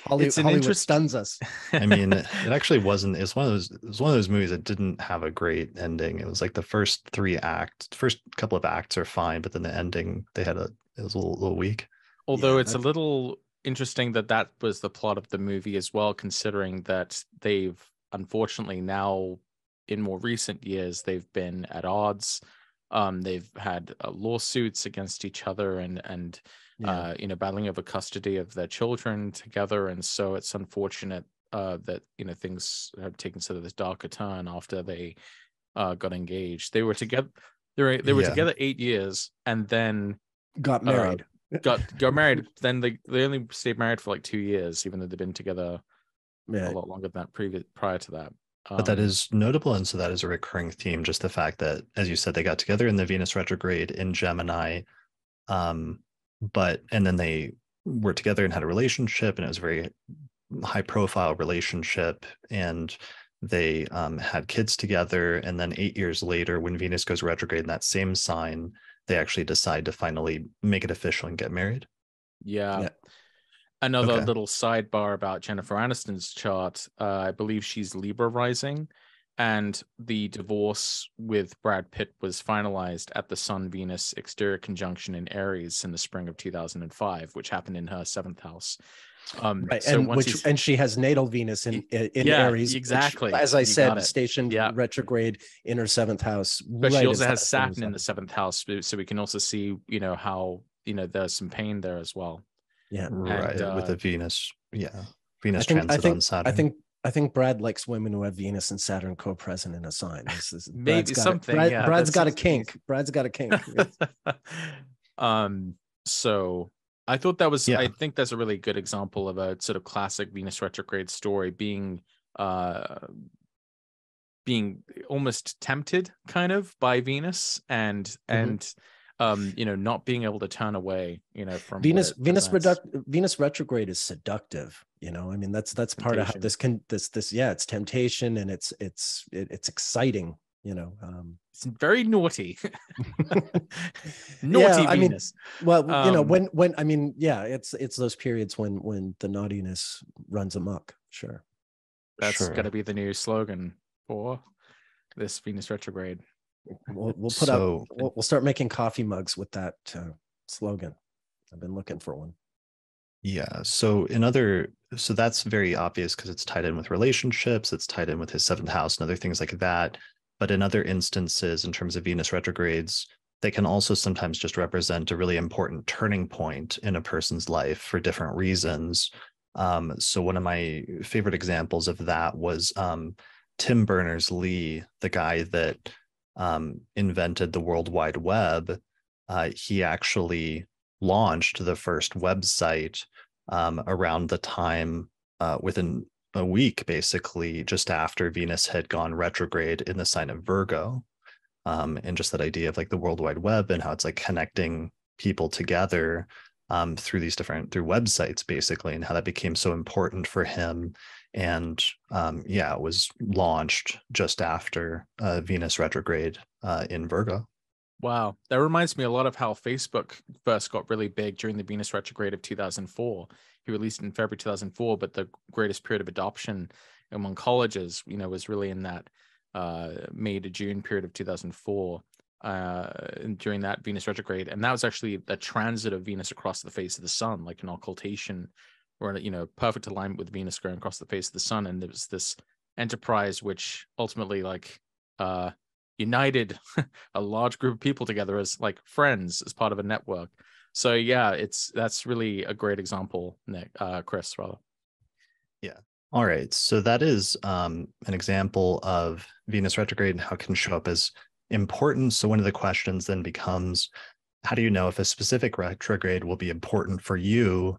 Hollywood stuns us. I mean, it actually wasn't. It was one of those movies that didn't have a great ending. It was like the first couple of acts are fine, but then the ending it was a little weak. Although it's a little interesting that was the plot of the movie as well, considering that they've unfortunately now in more recent years they've been at odds. They've had lawsuits against each other and battling over custody of their children together, and so it's unfortunate that things have taken sort of this darker turn after they got engaged. They were together. They were together 8 years, and then got married. Got married. Then they only stayed married for like 2 years, even though they've been together a lot longer than that prior to that. But that is notable, and so that is a recurring theme. Just the fact that, as you said, they got together in the Venus retrograde in Gemini, and then they were together and had a relationship, and it was a very high-profile relationship, and they had kids together. And then 8 years later, when Venus goes retrograde in that same sign, they actually decide to finally make it official and get married. Yeah. Another little sidebar about Jennifer Aniston's chart. I believe she's Libra rising, and the divorce with Brad Pitt was finalized at the Sun-Venus exterior conjunction in Aries in the spring of 2005, which happened in her 7th house. Right, so and she has natal Venus in Aries, exactly. Which, as I said, stationed retrograde in her 7th house. But she also has Saturn in the 7th house, so we can also see, how there's some pain there as well. Yeah, right. With the Venus, Venus transit on Saturn. I think Brad likes women who have Venus and Saturn co-present in a sign. Maybe something. Brad's got a kink. Brad's got a kink. So I thought that was. I think that's a really good example of a sort of classic Venus retrograde story being almost tempted, kind of, by Venus and not being able to turn away, from Venus retrograde is seductive. I mean, that's part of how this it's temptation, and it's exciting. It's very naughty. Naughty Venus. It's those periods when the naughtiness runs amok. Sure. That's going to be the new slogan for this Venus retrograde. We'll start making coffee mugs with that slogan. I've been looking for one. Yeah. So that's very obvious because it's tied in with relationships. It's tied in with his 7th house and other things like that. But in other instances, in terms of Venus retrogrades, they can also sometimes just represent a really important turning point in a person's life for different reasons. So one of my favorite examples of that was Tim Berners-Lee, the guy that invented the World Wide Web. He actually launched the first website around the time within a week, basically, just after Venus had gone retrograde in the sign of Virgo. And just that idea of like the World Wide Web and how it's like connecting people together through websites, basically, and how that became so important for him. And it was launched just after Venus retrograde in Virgo. Wow. That reminds me a lot of how Facebook first got really big during the Venus retrograde of 2004. He released it in February 2004, but the greatest period of adoption among colleges, was really in that May to June period of 2004 during that Venus retrograde. And that was actually the transit of Venus across the face of the sun, like an occultation or, perfect alignment with Venus going across the face of the sun. And there was this enterprise which ultimately united a large group of people together as like friends, as part of a network. So that's really a great example, Nick, Chris, rather. Yeah. All right. So that is an example of Venus retrograde and how it can show up as important. So one of the questions then becomes, how do you know if a specific retrograde will be important for you?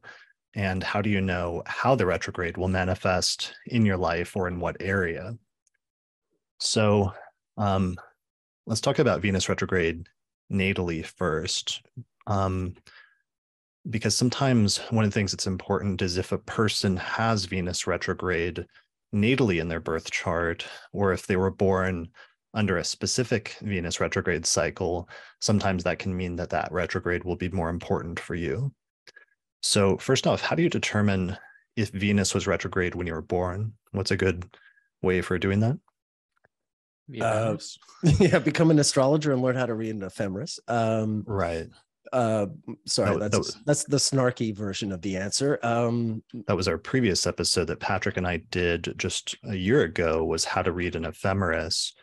And how do you know how the retrograde will manifest in your life or in what area? So let's talk about Venus retrograde natally first. Because sometimes one of the things that's important is if a person has Venus retrograde natally in their birth chart, or if they were born under a specific Venus retrograde cycle, sometimes that can mean that that retrograde will be more important for you. So first off, how do you determine if Venus was retrograde when you were born? What's a good way for doing that? Yeah, become an astrologer and learn how to read an ephemeris. Right. Sorry, that's the snarky version of the answer. That was our previous episode that Patrick and I did just a year ago, was how to read an ephemeris,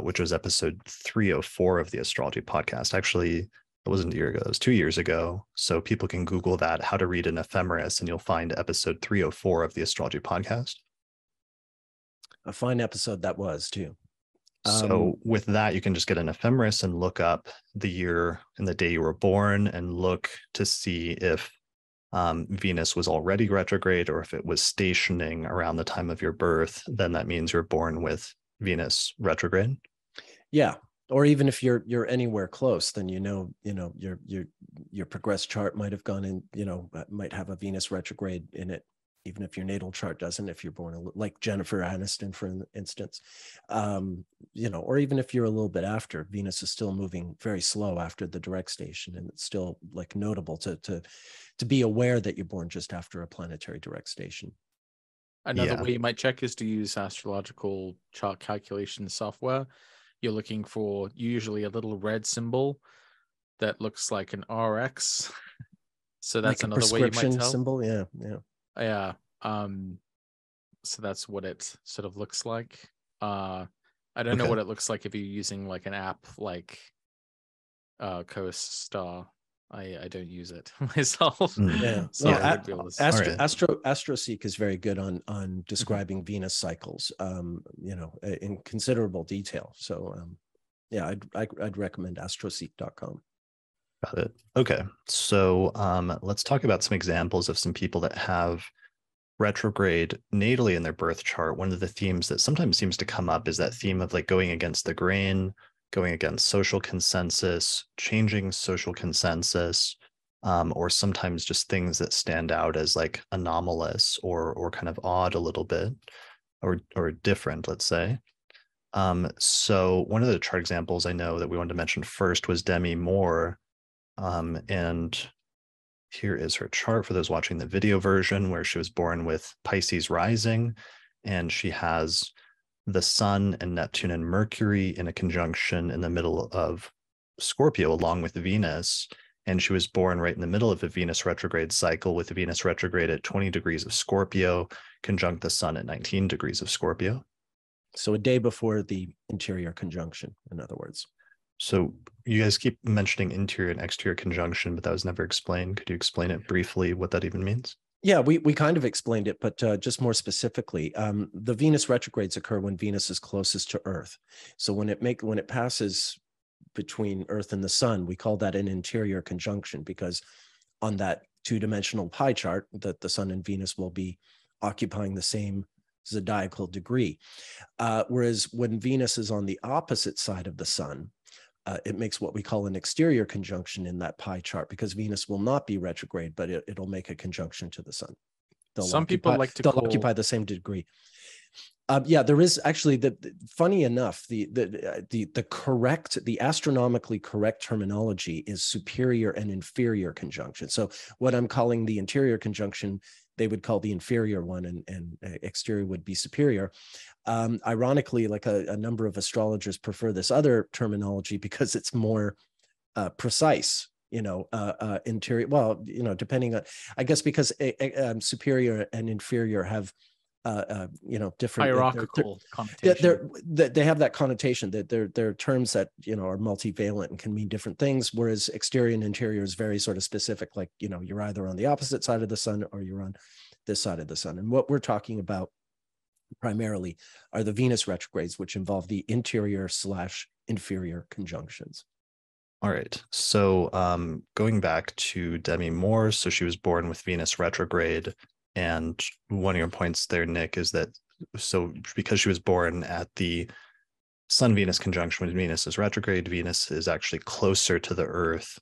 which was episode 304 of the Astrology Podcast. Actually, it wasn't a year ago, it was 2 years ago. So people can Google that, how to read an ephemeris, and you'll find episode 304 of the Astrology Podcast. A fine episode that was too. So with that, you can just get an ephemeris and look up the year and the day you were born and look to see if Venus was already retrograde, or if it was stationing around the time of your birth. Then that means you're born with Venus retrograde. Yeah. Or even if you're anywhere close, then your progressed chart might have gone in, might have a Venus retrograde in it, even if your natal chart doesn't, if you're born like Jennifer Aniston, for instance, or even if you're a little bit after, Venus is still moving very slow after the direct station. And it's still like notable to be aware that you're born just after a planetary direct station. Another way you might check is to use astrological chart calculation software. You're looking for usually a little red symbol that looks like an RX. So that's like another way you might tell. Symbol. Yeah. Yeah. So that's what it sort of looks like. I don't know what it looks like if you're using like an app like CoStar. I don't use it myself. Yeah. So AstroSeek is very good on describing Venus cycles, in considerable detail. So I'd recommend astroseek.com. Got it. Okay. So let's talk about some examples of some people that have retrograde natally in their birth chart. One of the themes that sometimes seems to come up is that theme of like going against the grain, going against social consensus, changing social consensus, or sometimes just things that stand out as like anomalous or kind of odd a little bit, or different, let's say. So one of the chart examples I know that we wanted to mention first was Demi Moore. And here is her chart for those watching the video version, where she was born with Pisces rising, and she has the Sun and Neptune and Mercury in a conjunction in the middle of Scorpio along with Venus. And she was born right in the middle of a Venus retrograde cycle, with Venus retrograde at 20 degrees of Scorpio, conjunct the Sun at 19 degrees of Scorpio. So a day before the interior conjunction, in other words. So you guys keep mentioning interior and exterior conjunction, but that was never explained. Could you explain it briefly, what that even means? Yeah, we kind of explained it, but just more specifically, the Venus retrogrades occur when Venus is closest to Earth. So when it passes between Earth and the Sun, we call that an interior conjunction, because on that two-dimensional pie chart, that the Sun and Venus will be occupying the same zodiacal degree. Whereas when Venus is on the opposite side of the Sun, it makes what we call an exterior conjunction in that pie chart, because Venus will not be retrograde, but it'll make a conjunction to the Sun. Some people like to occupy the same degree. There is actually funny enough, the astronomically correct terminology is superior and inferior conjunction. So what I'm calling the interior conjunction, they would call the inferior one, and exterior would be superior. Ironically, like a number of astrologers prefer this other terminology because it's more precise, interior. Well, depending on, I guess, because superior and inferior have, different hierarchical connotation. They have that connotation, that they're terms that, are multivalent and can mean different things. Whereas exterior and interior is very sort of specific, like, you're either on the opposite side of the Sun or you're on this side of the Sun. And what we're talking about primarily are the Venus retrogrades, which involve the interior/inferior conjunctions. All right. So going back to Demi Moore, so she was born with Venus retrograde. And one of your points there, Nick, is that so because she was born at the Sun-Venus conjunction when Venus is retrograde, Venus is actually closer to the Earth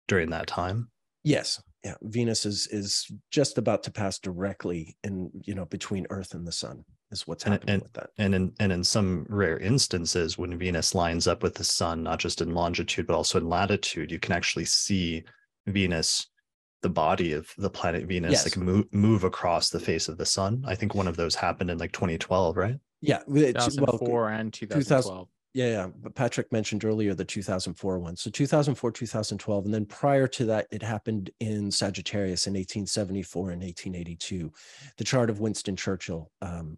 during that time. Yes. Yeah. Venus is just about to pass directly in, between Earth and the Sun is what's happening with that. And in some rare instances, when Venus lines up with the Sun, not just in longitude, but also in latitude, you can actually see Venus, the body of the planet Venus, Yes. like move across the face of the Sun. I think one of those happened in like 2012, right? Yeah. 2004 and 2012. Yeah. But Patrick mentioned earlier the 2004 one. So 2004, 2012. And then prior to that, it happened in Sagittarius in 1874 and 1882. The chart of Winston Churchill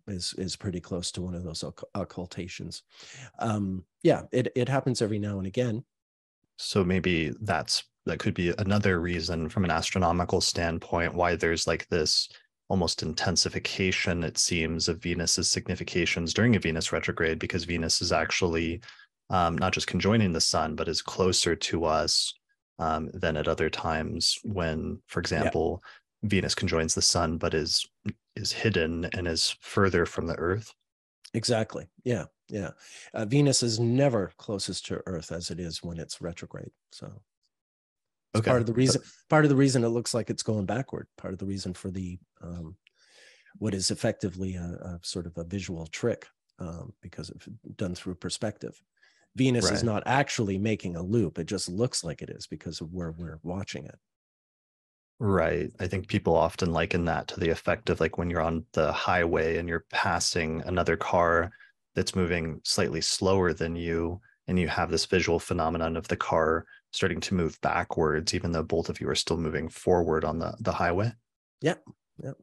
is pretty close to one of those occultations. It happens every now and again. So maybe that could be another reason from an astronomical standpoint why there's like this almost intensification, it seems, of Venus's significations during a Venus retrograde, because Venus is actually not just conjoining the Sun, but is closer to us than at other times when, for example, Venus conjoins the Sun, but is hidden and is further from the Earth. Exactly. Yeah. Venus is never closest to Earth as it is when it's retrograde. So it's part of the reason it looks like it's going backward. Part of the reason for the what is effectively a sort of a visual trick because it's done through perspective. Venus is not actually making a loop. It just looks like it is because of where we're watching it. Right. I think people often liken that to the effect of like when you're on the highway and you're passing another car that's moving slightly slower than you, and you have this visual phenomenon of the car starting to move backwards, even though both of you are still moving forward on the highway. Yeah,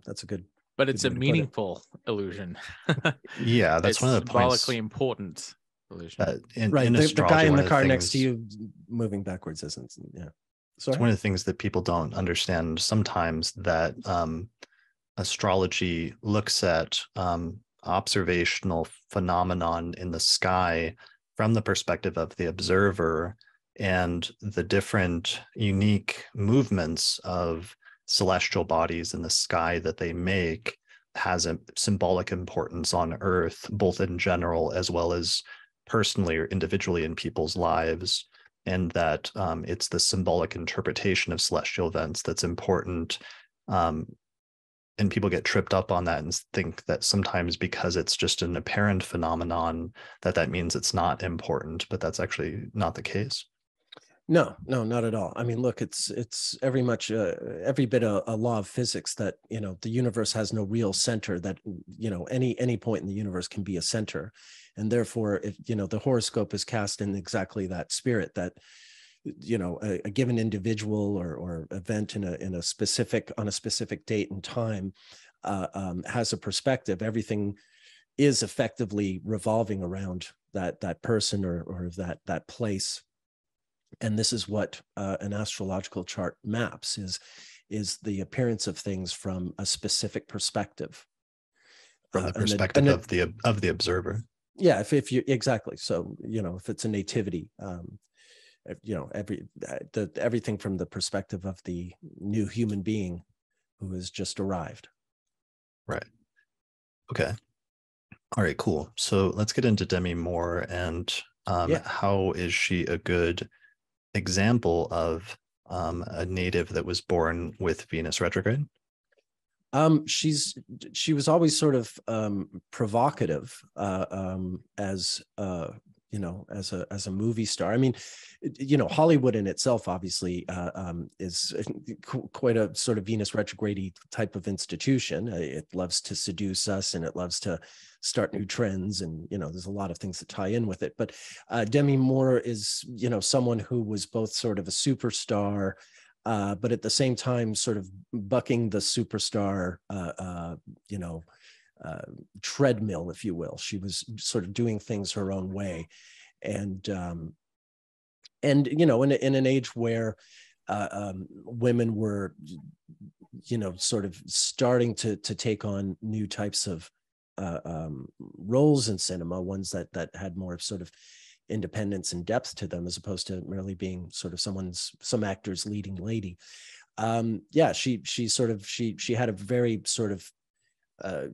that's a good. But it's a meaningful illusion. Yeah, that's one of the points. Symbolically important illusion. In the guy in the car next to you moving backwards isn't. Yeah. Sorry? It's one of the things that people don't understand sometimes, that astrology looks at observational phenomenon in the sky from the perspective of the observer, and the different unique movements of celestial bodies in the sky that they make has a symbolic importance on Earth, both in general as well as personally or individually in people's lives. And that it's the symbolic interpretation of celestial events that's important. And people get tripped up on that and think that sometimes because it's just an apparent phenomenon, that means it's not important, but that's actually not the case. No, not at all. I mean, look, it's every bit a law of physics that, the universe has no real center, that, any point in the universe can be a center. And therefore, if, the horoscope is cast in exactly that spirit, that, a given individual or event on a specific date and time has a perspective. Everything is effectively revolving around that person or that place. And this is what an astrological chart maps, is the appearance of things from a specific perspective. From the perspective of the observer. Yeah, if you exactly. So, if it's a nativity, everything from the perspective of the new human being who has just arrived. Right. Okay. All right, cool. So let's get into Demi Moore and how is she a good example of a native that was born with Venus retrograde? She was always sort of provocative as a movie star. I mean, Hollywood in itself obviously is quite a sort of Venus retrograde type of institution. It loves to seduce us and it loves to start new trends, and there's a lot of things that tie in with it. But Demi Moore is someone who was both sort of a superstar, but at the same time sort of bucking the superstar treadmill, if you will. She was sort of doing things her own way, and in an age where women were sort of starting to take on new types of roles in cinema, ones that had more sort of independence and depth to them, as opposed to merely being sort of some actor's leading lady. Yeah, she had a very sort of a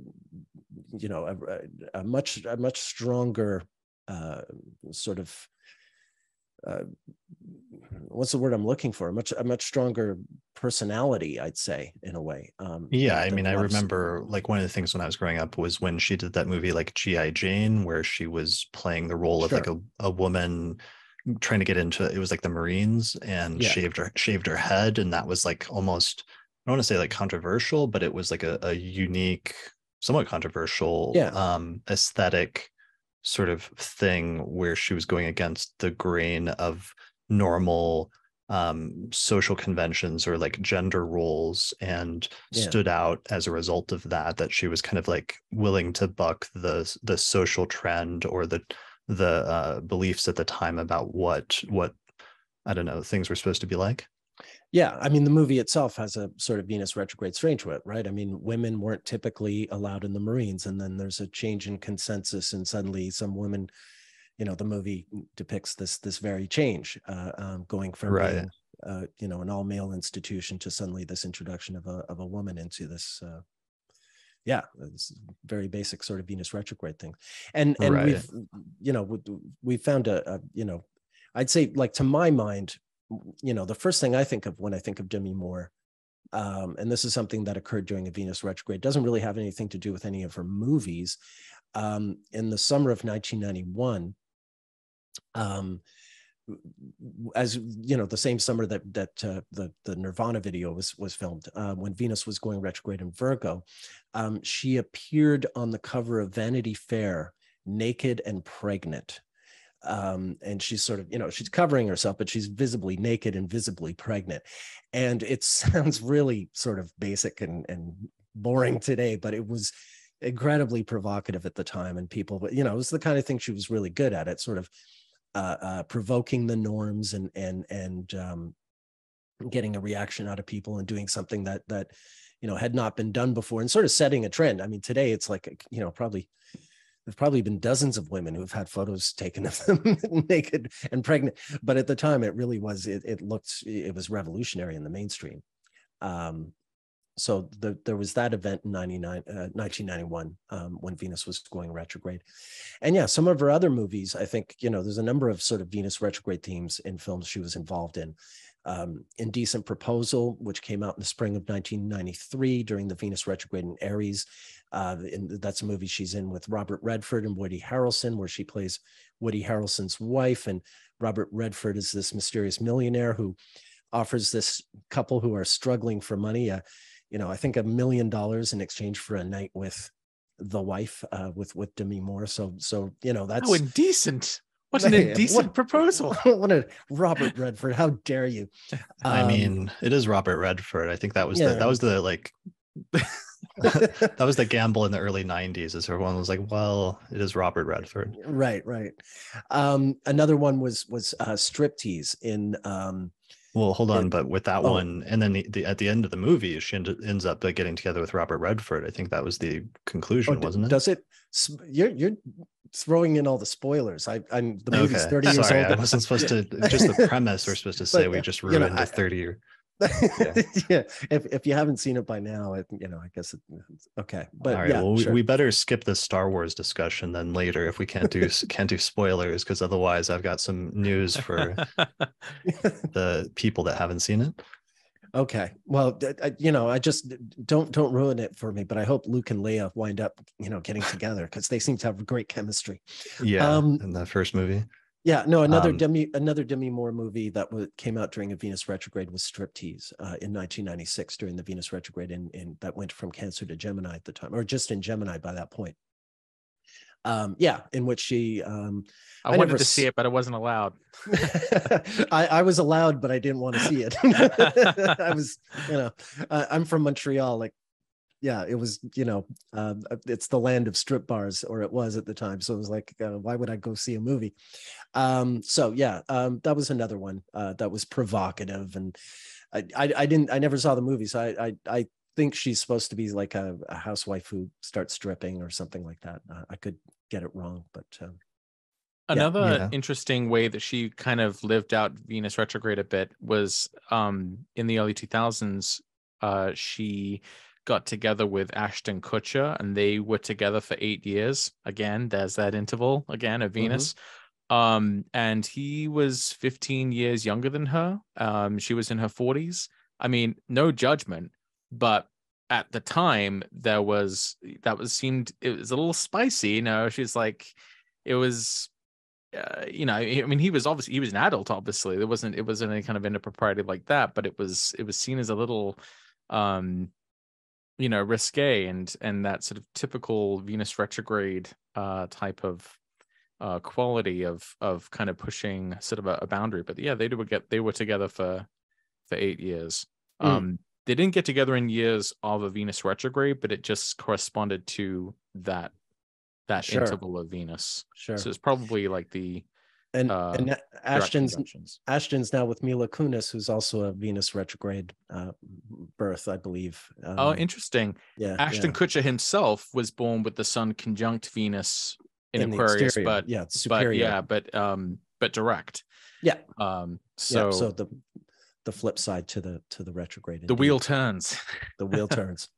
much stronger sort of what's the word I'm looking for? A much stronger personality, I'd say, in a way. Yeah, I mean, I remember like one of the things when I was growing up was when she did that movie like G.I. Jane, where she was playing the role of like a woman trying to get into, it was like the Marines, and shaved her head, and that was like almost, I don't want to say like controversial, but it was like a unique, somewhat controversial aesthetic sort of thing where she was going against the grain of normal social conventions or like gender roles, and stood out as a result of that she was kind of like willing to buck the social trend or the beliefs at the time about what I don't know, things were supposed to be like. Yeah, I mean, the movie itself has a sort of Venus retrograde strain to it, right? I mean, women weren't typically allowed in the Marines, and then there's a change in consensus, and suddenly some women, the movie depicts this very change, going from being, an all-male institution to suddenly this introduction of a woman into this. It's very basic sort of Venus retrograde thing, and we've found I'd say, like, to my mind, the first thing I think of when I think of Demi Moore, and this is something that occurred during a Venus retrograde, doesn't really have anything to do with any of her movies. In the summer of 1991, as the same summer that the Nirvana video was filmed, when Venus was going retrograde in Virgo, she appeared on the cover of Vanity Fair naked and pregnant. And she's sort of, she's covering herself, but she's visibly naked and visibly pregnant. And it sounds really sort of basic and boring today, but it was incredibly provocative at the time. And people, it was the kind of thing she was really good at. It sort of provoking the norms and getting a reaction out of people, and doing something that had not been done before, and sort of setting a trend. I mean, today it's like, there's probably been dozens of women who've had photos taken of them naked and pregnant, but at the time it really was, it was revolutionary in the mainstream. So there was that event in 1991, when Venus was going retrograde. And some of her other movies, I think, there's a number of sort of Venus retrograde themes in films she was involved in. Indecent Proposal, which came out in the spring of 1993 during the Venus retrograde in Aries. That's a movie she's in with Robert Redford and Woody Harrelson, where she plays Woody Harrelson's wife. And Robert Redford is this mysterious millionaire who offers this couple who are struggling for money, I think $1 million in exchange for a night with the wife, with Demi Moore. So that's... How indecent. What an indecent proposal. What a Robert Redford. How dare you? I mean, it is Robert Redford. I think that was that was the like that was the gamble in the early 90s, as everyone was like, well, it is Robert Redford. Right. Another one was Striptease in well, hold on, but with that one, and then at the end of the movie, she ends up getting together with Robert Redford. I think that was the conclusion, wasn't it? Does it? You're throwing in all the spoilers. I'm the movie's 30 years old. I wasn't supposed to. Just the premise. We're supposed to say we just ruined the 30 year. Yeah. If you haven't seen it by now, I guess it's okay. But all right, well, sure. we better skip the Star Wars discussion then later if we can't do spoilers, because otherwise I've got some news for the people that haven't seen it. Okay, well, I just don't ruin it for me, but I hope Luke and Leia wind up getting together, because they seem to have great chemistry. In the first movie. Yeah, no, another Demi Moore movie that came out during a Venus retrograde was Striptease in 1996 during the Venus retrograde in that went from Cancer to Gemini at the time, or just in Gemini by that point. In which she I wanted to see it, but I wasn't allowed. I was allowed, but I didn't want to see it. I was, I'm from Montreal, like, it was, it's the land of strip bars, or it was at the time. So it was like, why would I go see a movie? That was another one that was provocative, and I never saw the movie. So I think she's supposed to be like a housewife who starts stripping or something like that. I could get it wrong, but Another Yeah. interesting way that she kind of lived out Venus retrograde a bit was in the early 2000s. She got together with Ashton Kutcher, and they were together for 8 years. Again, there's that interval again of Venus. And he was 15 years younger than her. She was in her 40s. I mean, no judgment, but at the time it was a little spicy. She's like, it was, I mean, he was an adult. Obviously, it wasn't any kind of impropriety like that, but it was seen as a little, risque, and that sort of typical Venus retrograde type of quality of kind of pushing sort of a boundary. But yeah, they were together for 8 years. They didn't get together in years of a Venus retrograde, but it just corresponded to that interval of Venus. Sure. So it's probably like the and Ashton's now with Mila Kunis, who's also a Venus retrograde birth, I believe. Oh, interesting. Yeah. Ashton Kutcher himself was born with the Sun conjunct Venus in Aquarius, but it's superior. But direct. Yeah. So the flip side to the retrograde. The wheel turns. The wheel turns.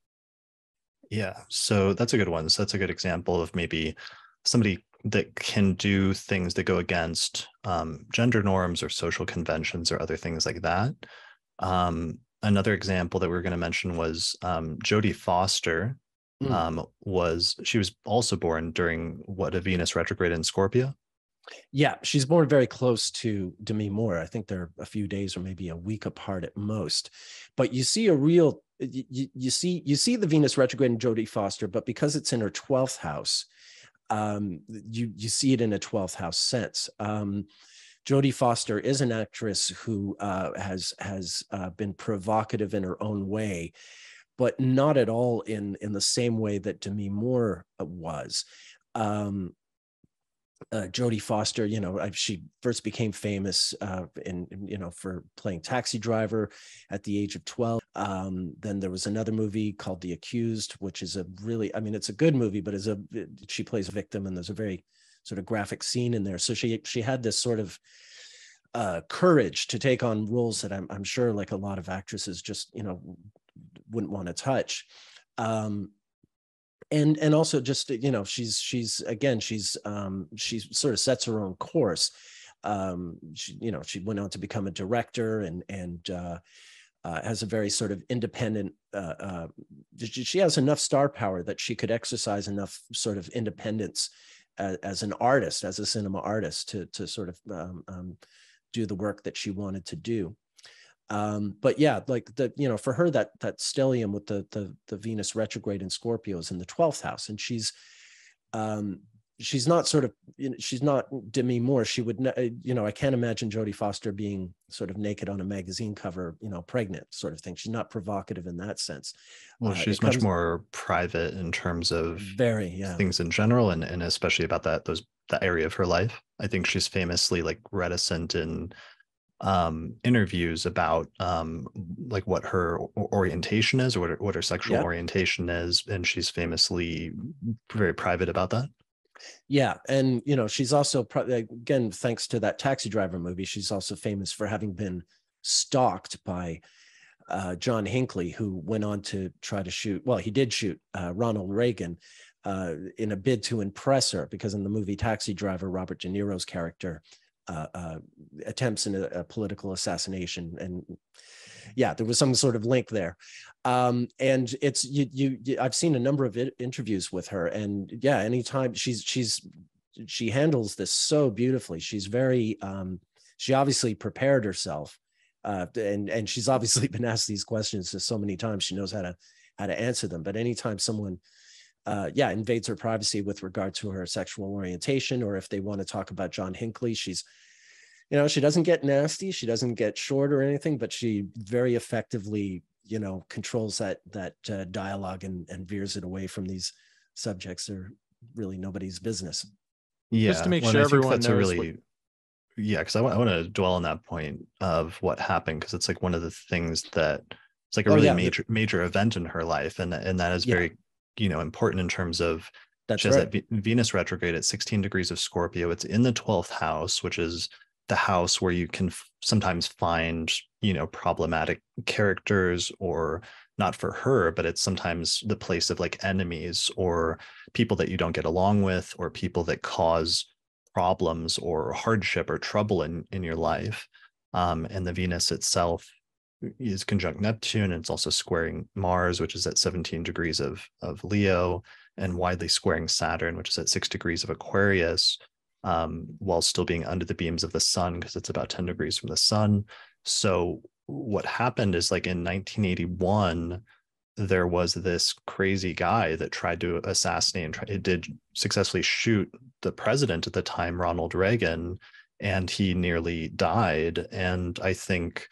Yeah. So that's a good one. So that's a good example of maybe somebody that can do things that go against gender norms or social conventions or other things like that. Another example that we were going to mention was Jodie Foster. She was also born during a Venus retrograde in Scorpio. Yeah, she's born very close to Demi Moore. I think they're a few days or maybe a week apart at most. But you see you see the Venus retrograde in Jodie Foster, but because it's in her 12th house, you see it in a 12th house sense. Jodie Foster is an actress who has been provocative in her own way, but not at all in the same way that Demi Moore was. Jodie Foster, she first became famous for playing taxi driver at the age of 12. Then there was another movie called The Accused, which is it's a good movie, but she plays a victim, and there's a very sort of graphic scene in there. So she had this sort of courage to take on roles that I'm sure, like a lot of actresses, just wouldn't want to touch. And also just, she sort of sets her own course. She went on to become a director and has a very sort of independent, she has enough star power that she could exercise enough sort of independence as an artist, as a cinema artist, to sort of do the work that she wanted to do. But yeah, like for her, that stellium with the Venus retrograde in Scorpio is in the 12th house, and she's not sort of, she's not Demi Moore. She would, I can't imagine Jodie Foster being sort of naked on a magazine cover, pregnant sort of thing. She's not provocative in that sense. Well, she's much more private in terms of things in general, and especially about that area of her life. I think she's famously like reticent in interviews about like what her orientation is, or what her sexual orientation is, and she's famously very private about that. Yeah, and she's also again, thanks to that Taxi Driver movie, she's also famous for having been stalked by John Hinckley, who went on to try to shoot. Well, he did shoot Ronald Reagan in a bid to impress her, because in the movie Taxi Driver, Robert De Niro's character attempts a political assassination, and there was some sort of link there. And it's I've seen a number of interviews with her, and anytime she handles this so beautifully. She's very she obviously prepared herself, and she's obviously been asked these questions so many times, she knows how to answer them. But anytime someone invades her privacy with regard to her sexual orientation, or if they want to talk about John Hinckley, she's, she doesn't get nasty, she doesn't get short or anything, but she very effectively, controls that dialogue and veers it away from these subjects that are really nobody's business. Yeah, just to make sure everyone knows. Because I want to dwell on that point of what happened, because it's like one of the things that it's like a really major event in her life, and that is very important in terms of That's She has right. that Venus retrograde at 16 degrees of Scorpio. It's in the 12th house, which is the house where you can sometimes find, problematic characters, or not for her, but it's sometimes the place of like enemies or people that you don't get along with, or people that cause problems or hardship or trouble in your life. And the Venus itself is conjunct Neptune, and it's also squaring Mars, which is at 17 degrees of Leo, and widely squaring Saturn, which is at 6 degrees of Aquarius, while still being under the beams of the sun, because it's about 10 degrees from the sun. So what happened is, like, in 1981, there was this crazy guy that tried to assassinate and it did successfully shoot the president at the time, Ronald Reagan, and he nearly died. And I think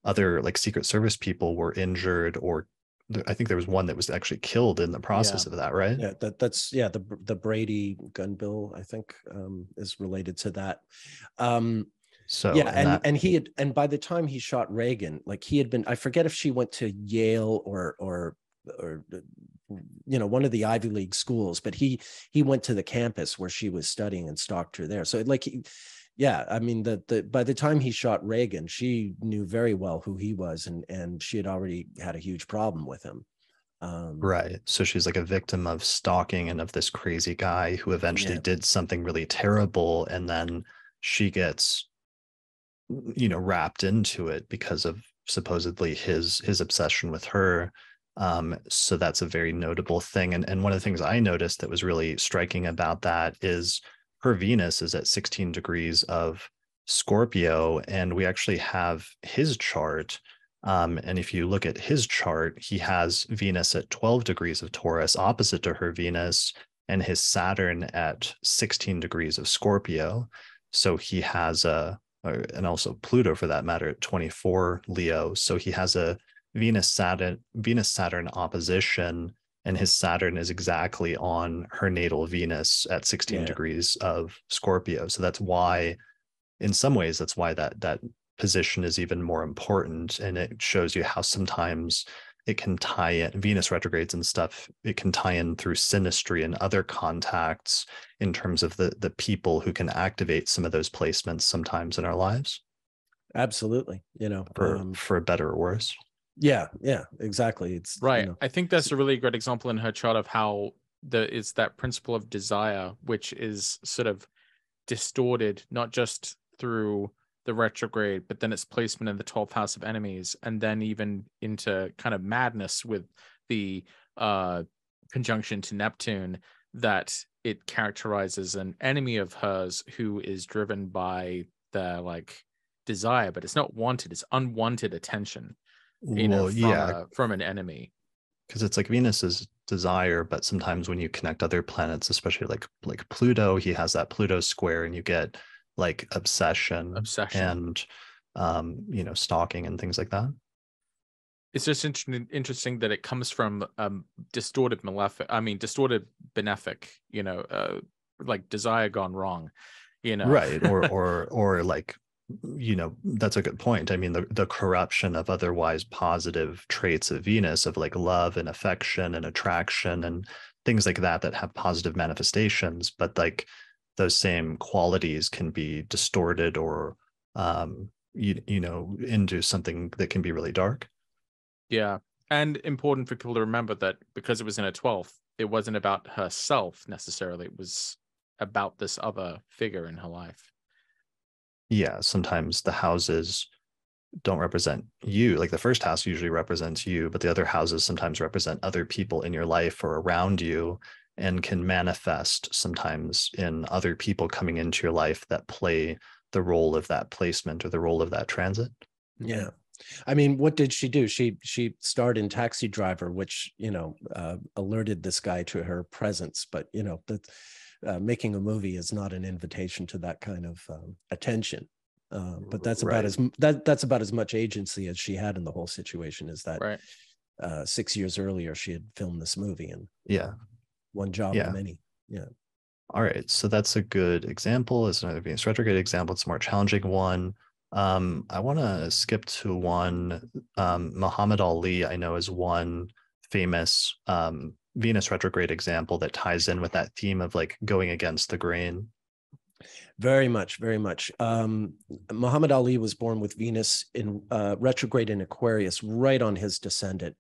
other like Secret Service people were injured, or I think there was one that was actually killed in the process of that, right? Yeah, that's the Brady gun bill, I think, is related to that. So yeah, and he had, and by the time he shot Reagan, like he had been, I forget if she went to Yale or one of the Ivy League schools, but he went to the campus where she was studying and stalked her there. So like I mean, by the time he shot Reagan, she knew very well who he was, and she had already had a huge problem with him. Right. So she's like a victim of stalking and of this crazy guy who eventually did something really terrible, and then she gets, wrapped into it because of supposedly his obsession with her. So that's a very notable thing. And one of the things I noticed that was really striking about that is her Venus is at 16 degrees of Scorpio, and we actually have his chart. And if you look at his chart, he has Venus at 12 degrees of Taurus, opposite to her Venus, and his Saturn at 16 degrees of Scorpio. So he has and also Pluto for that matter, at 24 Leo. So he has a Venus Saturn opposition, and his Saturn is exactly on her natal Venus at 16 degrees of Scorpio. So that's why, in some ways, that's why that position is even more important. And it shows you how sometimes it can tie in Venus retrogrades and stuff. It can tie in through synastry and other contacts in terms of the people who can activate some of those placements sometimes in our lives. Absolutely. For better or worse. Yeah, exactly. It's right. I think that's a really great example in her chart of how it's that principle of desire, which is sort of distorted, not just through the retrograde, but then its placement in the 12th house of enemies, and then even into kind of madness with the conjunction to Neptune, that it characterizes an enemy of hers who is driven by the like desire, but it's not wanted, it's unwanted attention, from an enemy. Because it's like Venus's desire, but sometimes when you connect other planets, especially like Pluto, he has that Pluto square, and you get like obsession and stalking and things like that. It's just interesting that it comes from distorted benefic, like desire gone wrong, right? or like, that's a good point. I mean, the corruption of otherwise positive traits of Venus, of like love and affection and attraction and things like that have positive manifestations, but like those same qualities can be distorted or into something that can be really dark. Yeah. And important for people to remember that because it was in a 12th, it wasn't about herself necessarily. It was about this other figure in her life. Yeah, sometimes the houses don't represent you. Like the first house usually represents you, but the other houses sometimes represent other people in your life or around you, and can manifest sometimes in other people coming into your life that play the role of that placement or the role of that transit. Yeah. I mean, what did she do? She starred in Taxi Driver, which, alerted this guy to her presence. But, making a movie is not an invitation to that kind of attention. But that's about that's about as much agency as she had in the whole situation, is that 6 years earlier she had filmed this movie, and one job of many. Yeah. All right. So that's a good example. It's another Venus retrograde example. It's a more challenging one. I want to skip to one. Muhammad Ali, I know, is one famous Venus retrograde example that ties in with that theme of like going against the grain. Very much, very much. Muhammad Ali was born with Venus in retrograde in Aquarius, right on his descendant.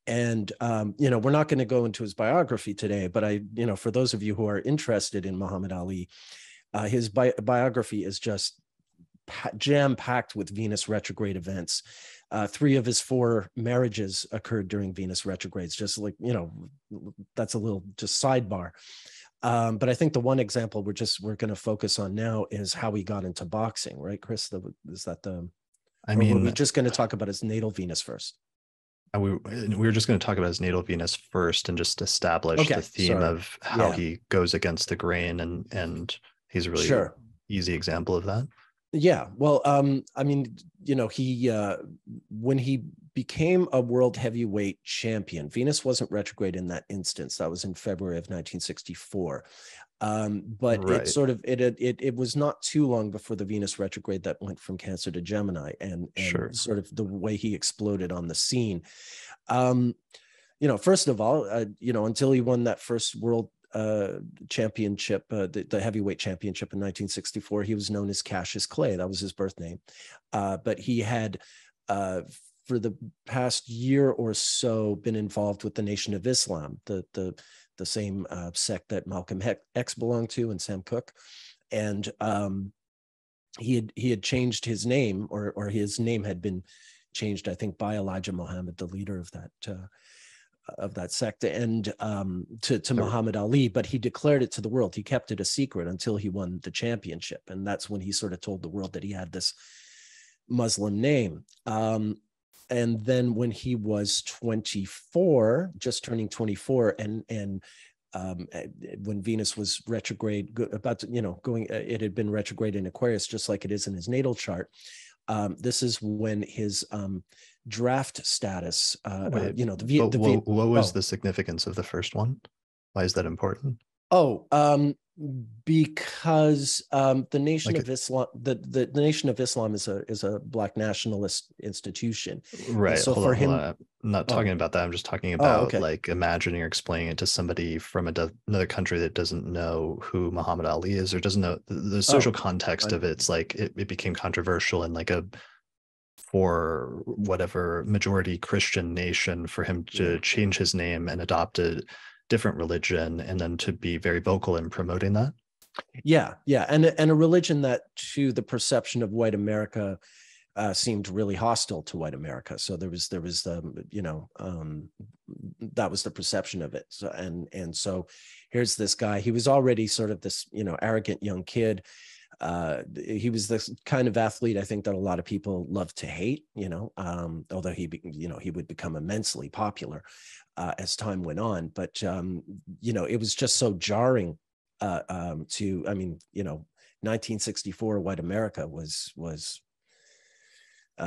And, we're not going to go into his biography today, but for those of you who are interested in Muhammad Ali, his biography is just jam-packed with Venus retrograde events. 3 of his 4 marriages occurred during Venus retrogrades, just like, that's a little just sidebar. But I think the one example we're going to focus on now is how he got into boxing, right, Chris? Is that we're just going to talk about his natal Venus first? We were just going to talk about his natal Venus first and just establish the theme of how he goes against the grain, and he's a really easy example of that. Yeah, well, he when he became a world heavyweight champion, Venus wasn't retrograde in that instance. That was in February of 1964. But it was not too long before the Venus retrograde that went from Cancer to Gemini, and sort of the way he exploded on the scene. First of all, until he won that first world championship, the heavyweight championship in 1964, he was known as Cassius Clay. That was his birth name. But he had, for the past year or so, been involved with the Nation of Islam, the same sect that Malcolm X belonged to, and Sam Cooke. And he had changed his name, or his name had been changed, I think, by Elijah Muhammad, the leader of that sect, and to Muhammad Ali, but he declared it to the world. He kept it a secret until he won the championship, and that's when he sort of told the world that he had this Muslim name. And then when he was 24, just turning 24, and when Venus was retrograde, it had been retrograde in Aquarius, just like it is in his natal chart. This is when his draft status, what was the significance of the first one? Why is that important? Because the Nation of Islam, the Nation of Islam is a Black nationalist institution, right? And so for him, I'm not talking about that. I'm just talking about like imagining or explaining it to somebody from another country that doesn't know who Muhammad Ali is, or doesn't know the social context of it. It's like it became controversial in like for whatever majority Christian nation, for him to change his name and adopt a different religion, and then to be very vocal in promoting that. Yeah. And a religion that, to the perception of white America, seemed really hostile to white America. So there was that was the perception of it. So, and so here's this guy, he was already sort of this, arrogant young kid. He was this kind of athlete, I think, that a lot of people love to hate, although he would become immensely popular as time went on. But, it was just so jarring to, 1964 white America was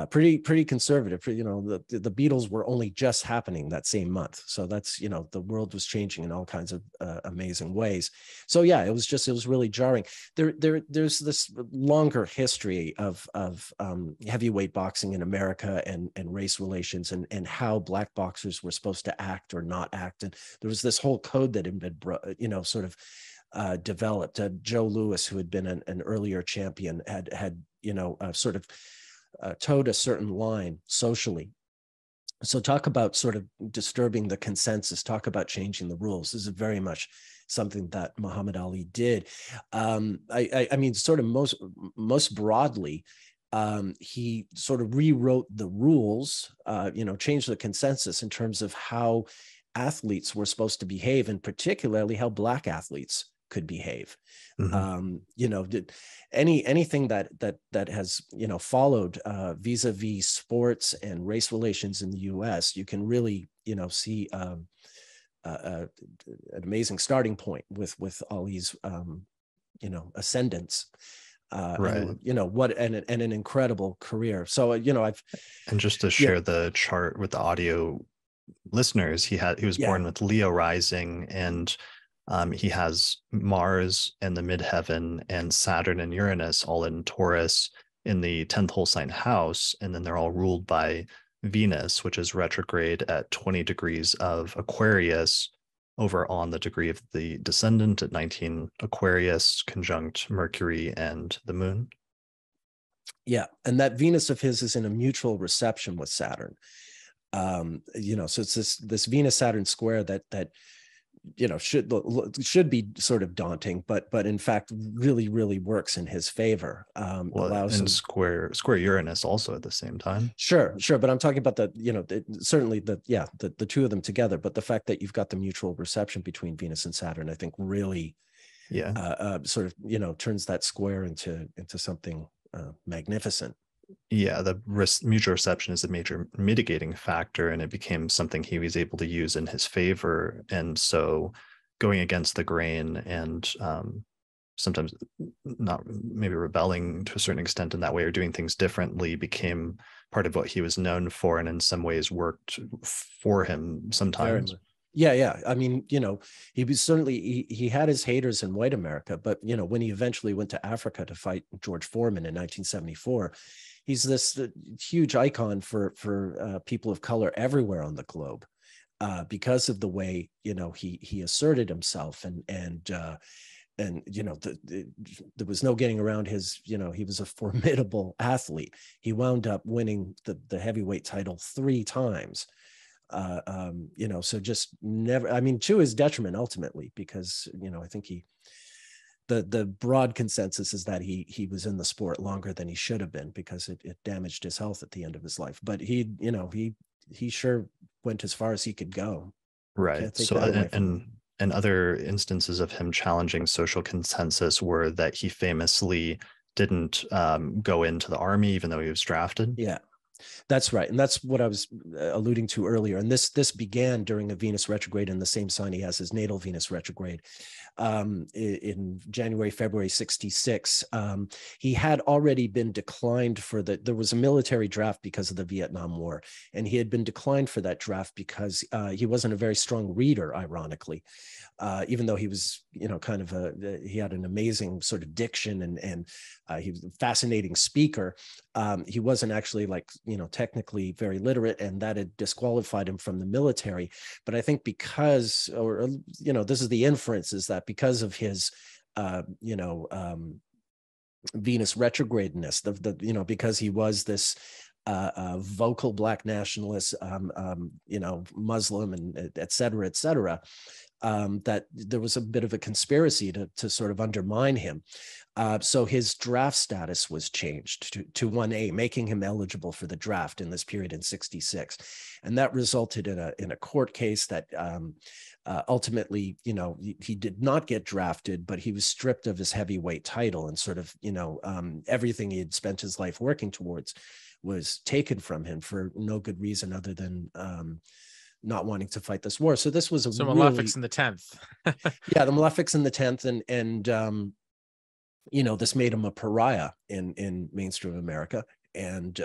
pretty conservative. The Beatles were only just happening that same month. So that's, the world was changing in all kinds of amazing ways. So yeah, it was really jarring. There's this longer history of heavyweight boxing in America, and race relations, and how Black boxers were supposed to act or not act. And there was this whole code that had been, developed. Joe Louis, who had been an earlier champion, had towed a certain line socially. So talk about sort of disturbing the consensus, talk about changing the rules. This is very much something that Muhammad Ali did. Sort of most broadly, he sort of rewrote the rules, changed the consensus in terms of how athletes were supposed to behave, and particularly how Black athletes could behave. Mm-hmm. Anything that has followed vis-a-vis sports and race relations in the U.S., you can really see an amazing starting point with Ali's ascendance. Right. And an incredible career. So and just to share the chart with the audio listeners, he was born with Leo rising, and he has Mars in the midheaven and Saturn and Uranus all in Taurus in the 10th whole sign house. And then they're all ruled by Venus, which is retrograde at 20 degrees of Aquarius, over on the degree of the descendant at 19 Aquarius, conjunct Mercury and the moon. Yeah, and that Venus of his is in a mutual reception with Saturn. So it's this Venus Saturn square that should be sort of daunting, but in fact really works in his favor. Allows him square Uranus also at the same time. Sure, but I'm talking about certainly the two of them together. But the fact that you've got the mutual reception between Venus and Saturn, I think really sort of turns that square into something magnificent. Yeah, the mutual reception is a major mitigating factor, and it became something he was able to use in his favor. And so going against the grain and sometimes not maybe rebelling to a certain extent in that way or doing things differently became part of what he was known for, and in some ways worked for him sometimes. Yeah. I mean, he was certainly, he had his haters in white America, but, when he eventually went to Africa to fight George Foreman in 1974, he's this huge icon for people of color everywhere on the globe because of the way, he asserted himself and there was no getting around his, he was a formidable athlete. He wound up winning the heavyweight title 3 times. So just never, I mean, to his detriment ultimately, because, I think the broad consensus is that he was in the sport longer than he should have been because it damaged his health at the end of his life. But he sure went as far as he could go. Right. So, and other instances of him challenging social consensus were that he famously didn't go into the army, even though he was drafted. Yeah. That's right. And that's what I was alluding to earlier. And this began during a Venus retrograde in the same sign he has his natal Venus retrograde in January, February 66. He had already been declined there was a military draft because of the Vietnam War. And he had been declined for that draft because he wasn't a very strong reader, ironically. Even though he was, he had an amazing sort of diction and he was a fascinating speaker. He wasn't actually technically very literate, and that had disqualified him from the military. But I think because, this is the inference, is that because of his, Venus retrogradeness, because he was this vocal Black nationalist, Muslim, and et cetera, that there was a bit of a conspiracy to sort of undermine him. So his draft status was changed to 1A, making him eligible for the draft in this period in 66. And that resulted in a court case that ultimately, he did not get drafted, but he was stripped of his heavyweight title, and sort of, everything he had spent his life working towards was taken from him for no good reason other than not wanting to fight this war. So this was a malefics in the 10th. Yeah, the malefics in the 10th, and this made him a pariah in mainstream America. And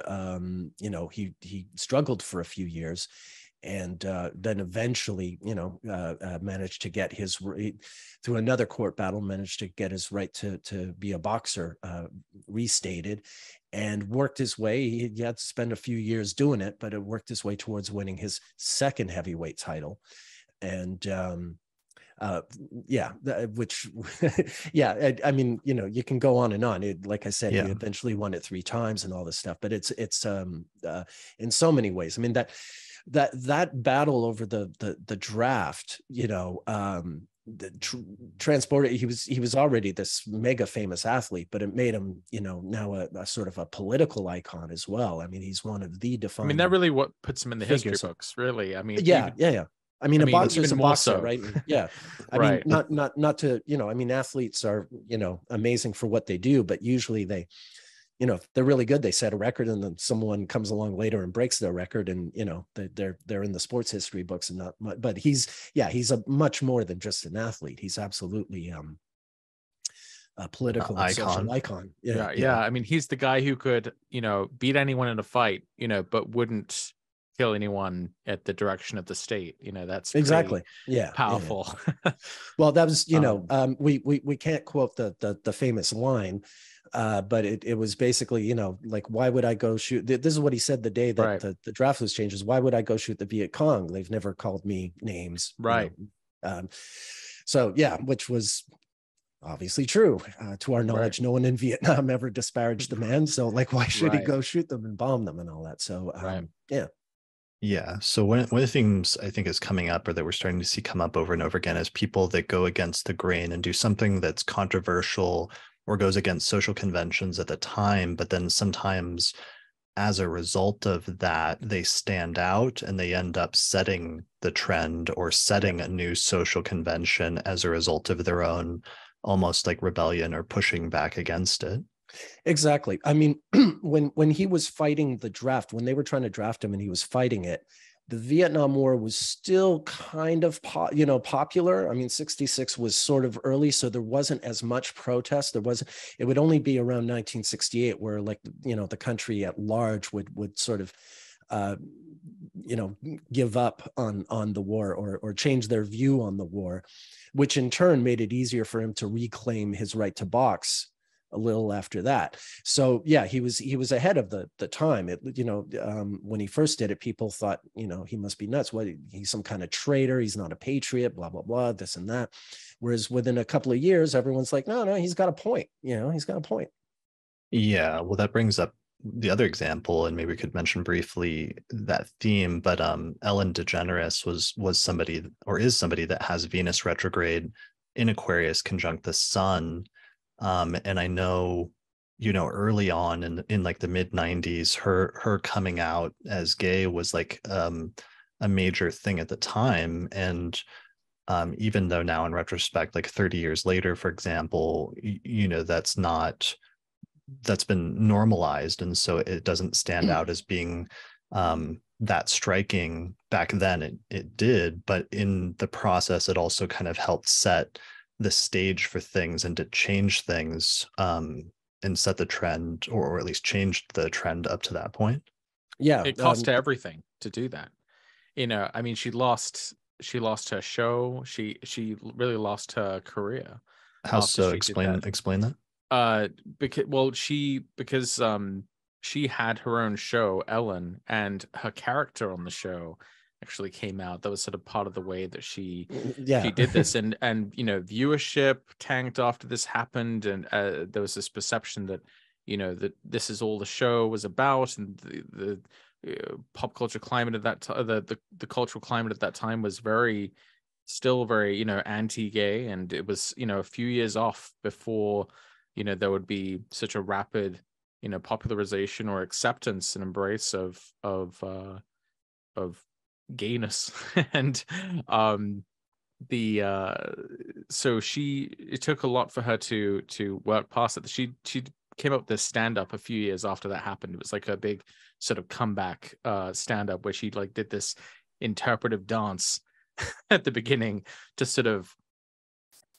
he struggled for a few years, and then eventually managed to get his, through another court battle, managed to get his right to be a boxer restated, and worked his way. He had to spend a few years doing it, but it worked his way towards winning his second heavyweight title. And I mean, you can go on and on. Like I said, he eventually won it 3 times and all this stuff, but it's in so many ways. I mean, that battle over the draft, transported, he was already this mega famous athlete, but it made him, now a sort of a political icon as well. I mean, he's one of the defining. I mean, that really what puts him in the history books, really. I mean, yeah. I mean, a boxer's a boxer, so. right? Yeah. I mean, not to, I mean, athletes are, amazing for what they do, but usually they, if they're really good, they set a record, and then someone comes along later and breaks their record, and, they're in the sports history books and not much, but he's a much more than just an athlete. He's absolutely a political and social icon. Yeah. I mean, he's the guy who could, beat anyone in a fight, but wouldn't kill anyone at the direction of the state. That's exactly powerful. Yeah. Well, that was, we can't quote the famous line, but it was basically, why would I go shoot? This is what he said the day that the draft was changed: is, why would I go shoot the Viet Cong? They've never called me names. Right. So yeah, which was obviously true. To our knowledge, no one in Vietnam ever disparaged the man. So like, why should he go shoot them and bomb them and all that? So yeah. Yeah. So one of the things I think is coming up, or that we're starting to see come up over and over again, is people that go against the grain and do something that's controversial or goes against social conventions at the time, but then sometimes as a result of that, they stand out and they end up setting the trend or setting a new social convention as a result of their own almost like rebellion or pushing back against it. Exactly. I mean, when he was fighting the draft, when they were trying to draft him and he was fighting it, the Vietnam War was still kind of popular. I mean, 66 was sort of early, so there wasn't as much protest. It would only be around 1968 where, like, the country at large would sort of give up on the war or change their view on the war, which in turn made it easier for him to reclaim his right to box a little after that. So yeah, he was ahead of the time. When he first did it, people thought, he must be nuts. What, he's some kind of traitor, he's not a patriot, blah blah blah, this and that. Whereas within a couple of years, everyone's like, no, he's got a point. He's got a point. Yeah, well, that brings up the other example, and maybe we could mention briefly that theme, but Ellen DeGeneres was somebody, or is somebody, that has Venus retrograde in Aquarius conjunct the sun. And I know, early on in like the mid 90s, her coming out as gay was like a major thing at the time. And even though now in retrospect, like 30 years later, for example, that's been normalized. And so it doesn't stand out as being that striking. Back then it did, but in the process, it also kind of helped set the stage for things and to change things and set the trend, or at least changed the trend up to that point. Yeah. It cost her everything to do that. I mean, she lost her show. She really lost her career. How so? Explain that. Because she had her own show, Ellen, and her character on the show actually came out. That was sort of part of the way that she did this, and viewership tanked after this happened, and there was this perception that that this is all the show was about, and the pop culture climate at that time, the cultural climate at that time was still very anti-gay, and it was a few years off before there would be such a rapid popularization or acceptance and embrace of gayness. And so it took a lot for her to work past it. She came up with this stand-up a few years after that happened. It was like a big sort of comeback stand-up where she like did this interpretive dance at the beginning to sort of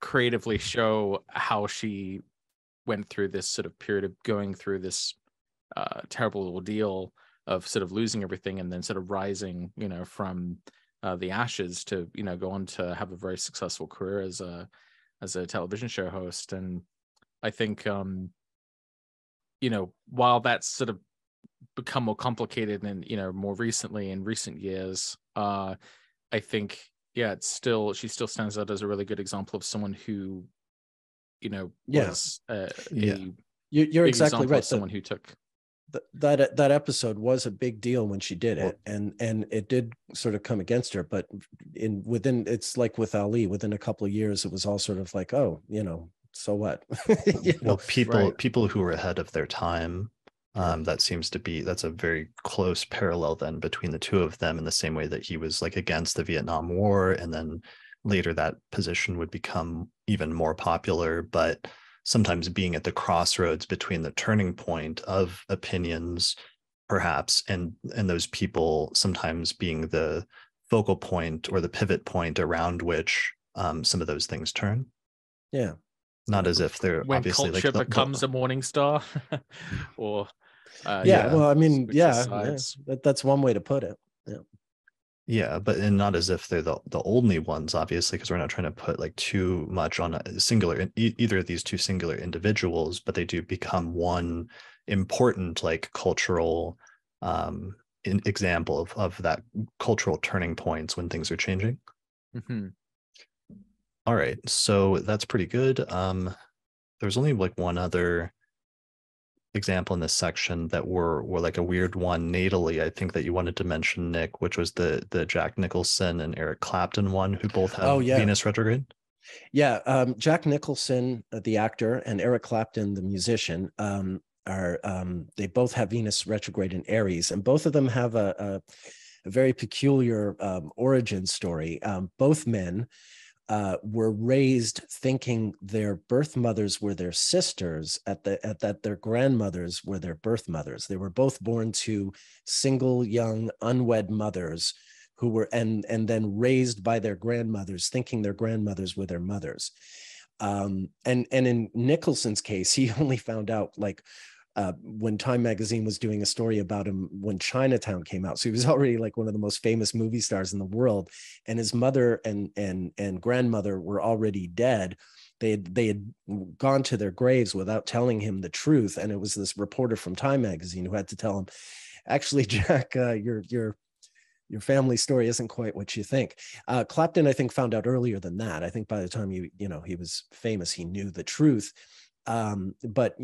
creatively show how she went through this sort of period of going through this terrible ordeal of sort of losing everything and then sort of rising, from the ashes to, go on to have a very successful career as a television show host. And I think, while that's sort of become more complicated and, more recently in recent years, I think, she still stands out as a really good example of someone who, was you're exactly right. Someone who took that episode was a big deal when she did it, and it did sort of come against her, but it's like with Ali, within a couple of years it was all sort of like, oh, so what? People who were ahead of their time, that's a very close parallel then between the two of them, in the same way that he was like against the Vietnam War, and then later that position would become even more popular, but sometimes being at the crossroads between the turning point of opinions, perhaps, and those people sometimes being the focal point or the pivot point around which some of those things turn. Yeah. Not as if they're when obviously culture like becomes a morning star, or well, I mean, that's one way to put it. Yeah, but and not as if they're the only ones, obviously, because we're not trying to put like too much on a singular, either of these two singular individuals, but they do become one important like cultural example of that cultural turning points when things are changing. Mm-hmm. All right, so that's pretty good. There's only like one other example in this section that were like a weird one natally, I think, that you wanted to mention, Nick, which was the Jack Nicholson and Eric Clapton one, who both have Venus retrograde. Yeah, Jack Nicholson, the actor, and Eric Clapton, the musician, are they both have Venus retrograde in Aries, and both of them have a very peculiar origin story. Both men were raised thinking their birth mothers were their sisters, that their grandmothers were their birth mothers. They were both born to single, young, unwed mothers who were and then raised by their grandmothers, thinking their grandmothers were their mothers. And in Nicholson's case, he only found out like when Time magazine was doing a story about him when Chinatown came out. So he was already like one of the most famous movie stars in the world, and his mother and grandmother were already dead. They had gone to their graves without telling him the truth, and it was this reporter from Time magazine who had to tell him, actually, Jack, your family story isn't quite what you think. Clapton, I think, found out earlier than that. I think by the time he was famous, he knew the truth. But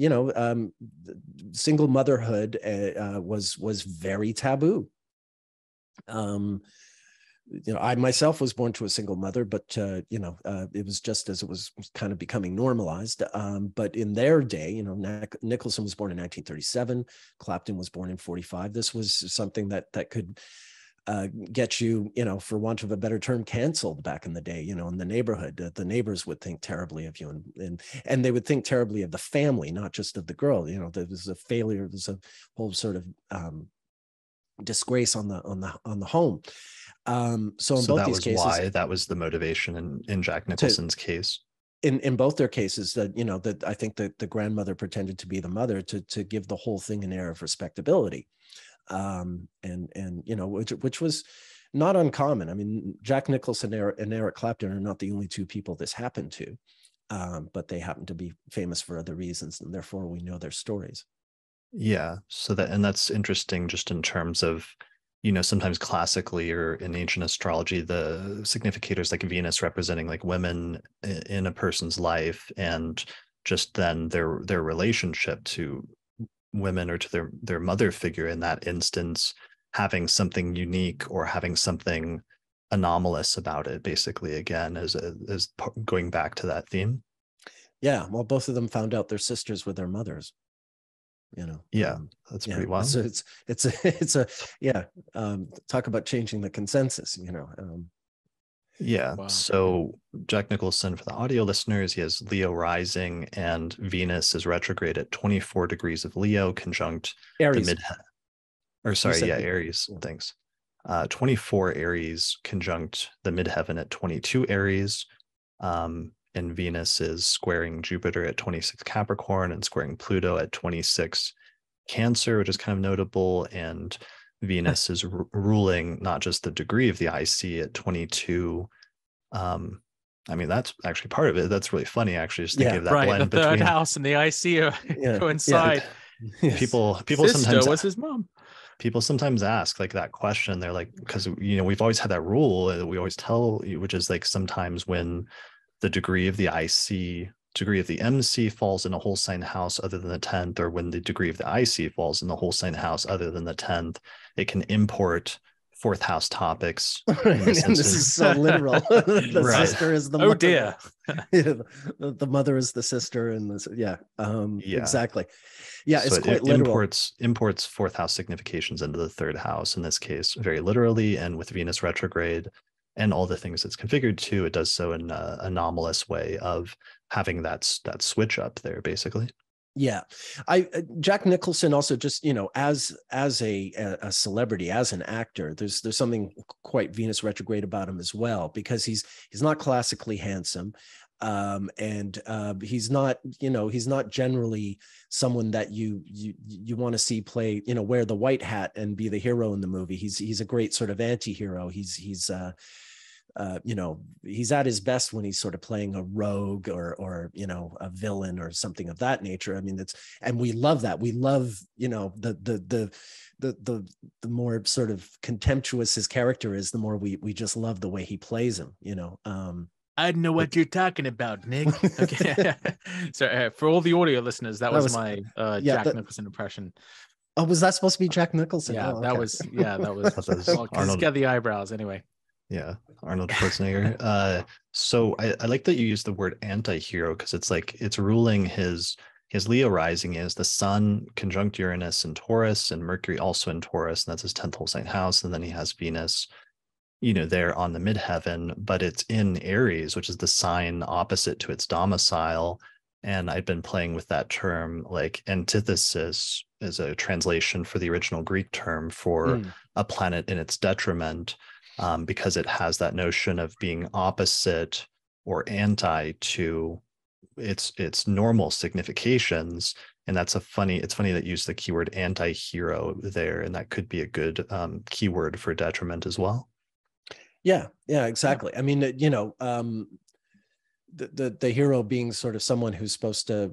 single motherhood was very taboo. I myself was born to a single mother, but it was just as it was kind of becoming normalized. But in their day, Nicholson was born in 1937. Clapton was born in 45. This was something that could get you, for want of a better term, canceled back in the day, in the neighborhood. The neighbors would think terribly of you, and they would think terribly of the family, not just of the girl. There was a failure. There's a whole sort of disgrace on the home. So in both these cases, why that was the motivation in Jack Nicholson's case. In both their cases, that I think that the grandmother pretended to be the mother to give the whole thing an air of respectability. Which was not uncommon. I mean, Jack Nicholson and Eric Clapton are not the only two people this happened to, but they happen to be famous for other reasons, and therefore we know their stories. Yeah, that's interesting, just in terms of, sometimes classically or in ancient astrology, the significators like Venus representing like women in a person's life, and just then their relationship to women or to their mother figure in that instance having something unique or having something anomalous about it, basically, again, as going back to that theme. Yeah, well, both of them found out their sisters were their mothers. That's pretty wild. So it's a talk about changing the consensus. Wow. So Jack Nicholson, for the audio listeners, he has Leo rising, and Venus is retrograde at 24 degrees of Leo, conjunct Aries. Aries. Thanks. 24 Aries conjunct the midheaven at 22 Aries. And Venus is squaring Jupiter at 26 Capricorn and squaring Pluto at 26 Cancer, which is kind of notable. And Venus is ruling not just the degree of the IC at 22. That's actually part of it. That's really funny, actually, just thinking of that blend the third house and the IC coincide. Yeah. People Sister sometimes was his mom. People sometimes ask like that question. They're like, because we've always had that rule that we always tell, which is like sometimes when the degree of the IC, degree of the MC falls in a whole sign house other than the 10th, or when the degree of the IC falls in the whole sign house other than the 10th, it can import fourth house topics. This is so literal. The sister is the mother. Oh dear. The mother is the sister, and exactly. Yeah, so it's quite literal. Imports fourth house significations into the third house, in this case, very literally, and with Venus retrograde and all the things it's configured to, it does so in an anomalous way of having that switch up there, basically. Yeah, Jack Nicholson also, just as a celebrity, as an actor, there's something quite Venus retrograde about him as well, because he's not classically handsome, and he's not generally someone that you want to see play, wear the white hat and be the hero in the movie. He's a great sort of anti-hero. He's at his best when he's sort of playing a rogue or a villain or something of that nature. I mean, and we love that. We love, the more sort of contemptuous his character is, the more we just love the way he plays him, I know what you're talking about, Nick. Okay. So for all the audio listeners, that was my Jack Nicholson impression. Oh, was that supposed to be Jack Nicholson? Yeah, oh, that was. Well, he's got the eyebrows anyway. Yeah, Arnold Schwarzenegger. So I like that you use the word anti-hero, because it's like it's ruling his Leo rising is the Sun conjunct Uranus in Taurus and Mercury also in Taurus, and that's his 10th whole sign house. And then he has Venus, there on the midheaven, but it's in Aries, which is the sign opposite to its domicile. And I've been playing with that term, like antithesis is a translation for the original Greek term for a planet in its detriment, because it has that notion of being opposite or anti to its normal significations. And it's funny that you use the keyword anti-hero there, and that could be a good keyword for detriment as well. Yeah, exactly. Yeah. I mean, the hero being sort of someone who's supposed to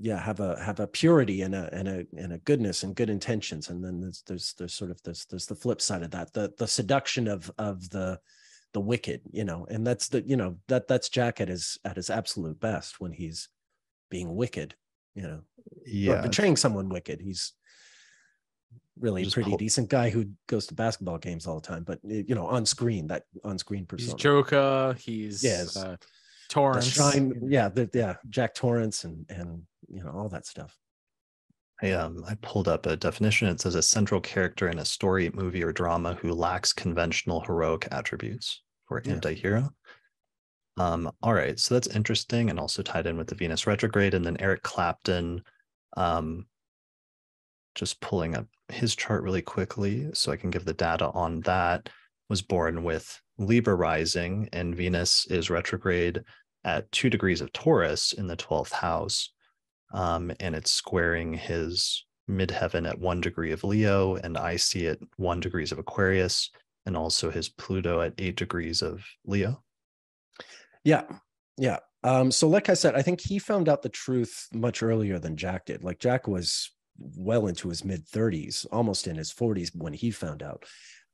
have a purity and a goodness and good intentions, and then there's the flip side of that, the seduction of the wicked, and that's that's Jack at his absolute best when he's being wicked, or betraying someone wicked. He's really a pretty decent guy who goes to basketball games all the time, but on screen persona. He's Joker. He's Torrance. Jack Torrance and all that stuff. I pulled up a definition. It says a central character in a story, movie, or drama who lacks conventional heroic attributes for anti-hero. All right, so that's interesting, and also tied in with the Venus retrograde. And then Eric Clapton, just pulling up his chart really quickly so I can give the data on that, was born with Libra rising, and Venus is retrograde at 2 degrees of Taurus in the 12th house. And it's squaring his midheaven at 1 degree of Leo, and I see it 1 degrees of Aquarius, and also his Pluto at 8 degrees of Leo. Yeah. So like I said, I think he found out the truth much earlier than Jack did. Like Jack was well into his mid 30s, almost in his 40s when he found out.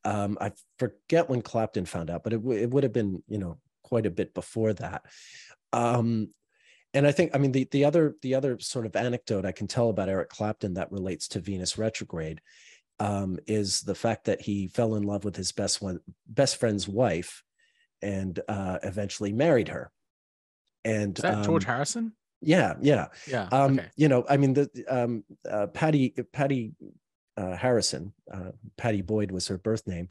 I forget when Clapton found out, but it would have been, quite a bit before that. And I think, the other sort of anecdote I can tell about Eric Clapton that relates to Venus retrograde is the fact that he fell in love with his best friend's wife and eventually married her. And is that George Harrison? Yeah. Okay. Patty Harrison, Patty Boyd was her birth name.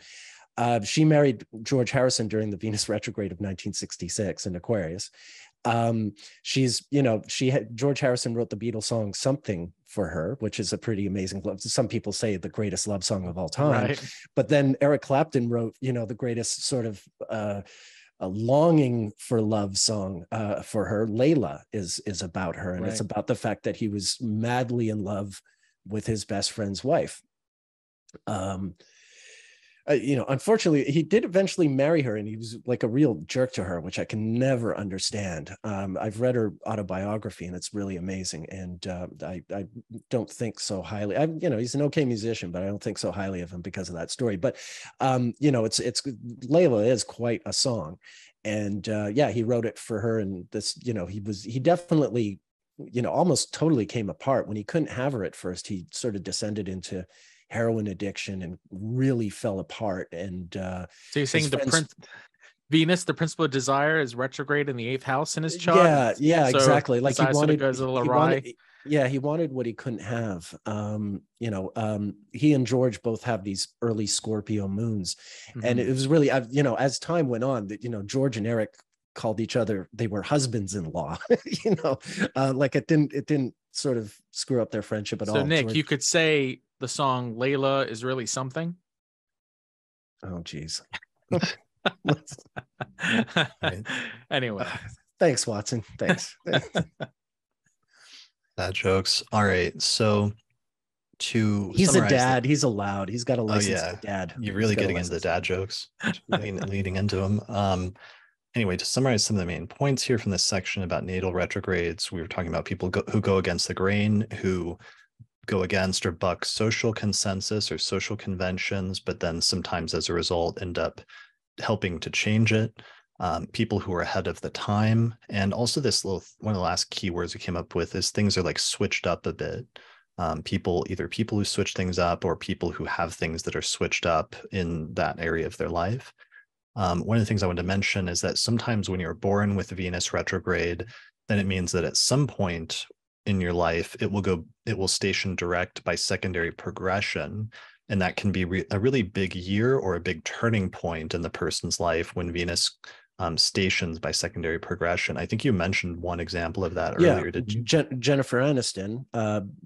She married George Harrison during the Venus retrograde of 1966 in Aquarius. George Harrison wrote the Beatles song "Something" for her, which is a pretty amazing love. Some people say the greatest love song of all time. Right. But then Eric Clapton wrote, the greatest sort of a longing for love song for her. Layla is about her, and right. It's about the fact that he was madly in love with his best friend's wife. Unfortunately, he did eventually marry her, and he was like a real jerk to her, which I can never understand. I've read her autobiography, and it's really amazing. And I don't think so highly. He's an okay musician, but I don't think so highly of him because of that story. But it's Layla is quite a song, and he wrote it for her. And this, he definitely, almost totally came apart when he couldn't have her at first. He sort of descended into heroin addiction and really fell apart. And so you're saying Venus, the principle of desire, is retrograde in the 8th house in his chart? Yeah, so exactly. Like he wanted what he couldn't have. He and George both have these early Scorpio moons, and it was really, as time went on, that George and Eric called each other, they were husbands-in-law. Like it didn't sort of screw up their friendship at all. So Nick, you could say the song Layla is really something. Oh, geez. Anyway. Thanks, Watson. Thanks. Bad jokes. All right. So he's a dad. He's allowed. He's got a license for dad. You're really getting into the dad jokes, leading into them. Anyway, to summarize some of the main points here from this section about natal retrogrades, we were talking about people who go against the grain, who go against or buck social consensus or social conventions, but then sometimes as a result end up helping to change it. people who are ahead of the time. And also this one of the last keywords we came up with is things are like switched up a bit. Either people who switch things up or people who have things that are switched up in that area of their life. One of the things I wanted to mention is that sometimes when you're born with Venus retrograde, then it means that at some point in your life, it will station direct by secondary progression. And that can be a really big year or a big turning point in the person's life when Venus stations by secondary progression. I think you mentioned one example of that earlier, didn't you? Jennifer Aniston,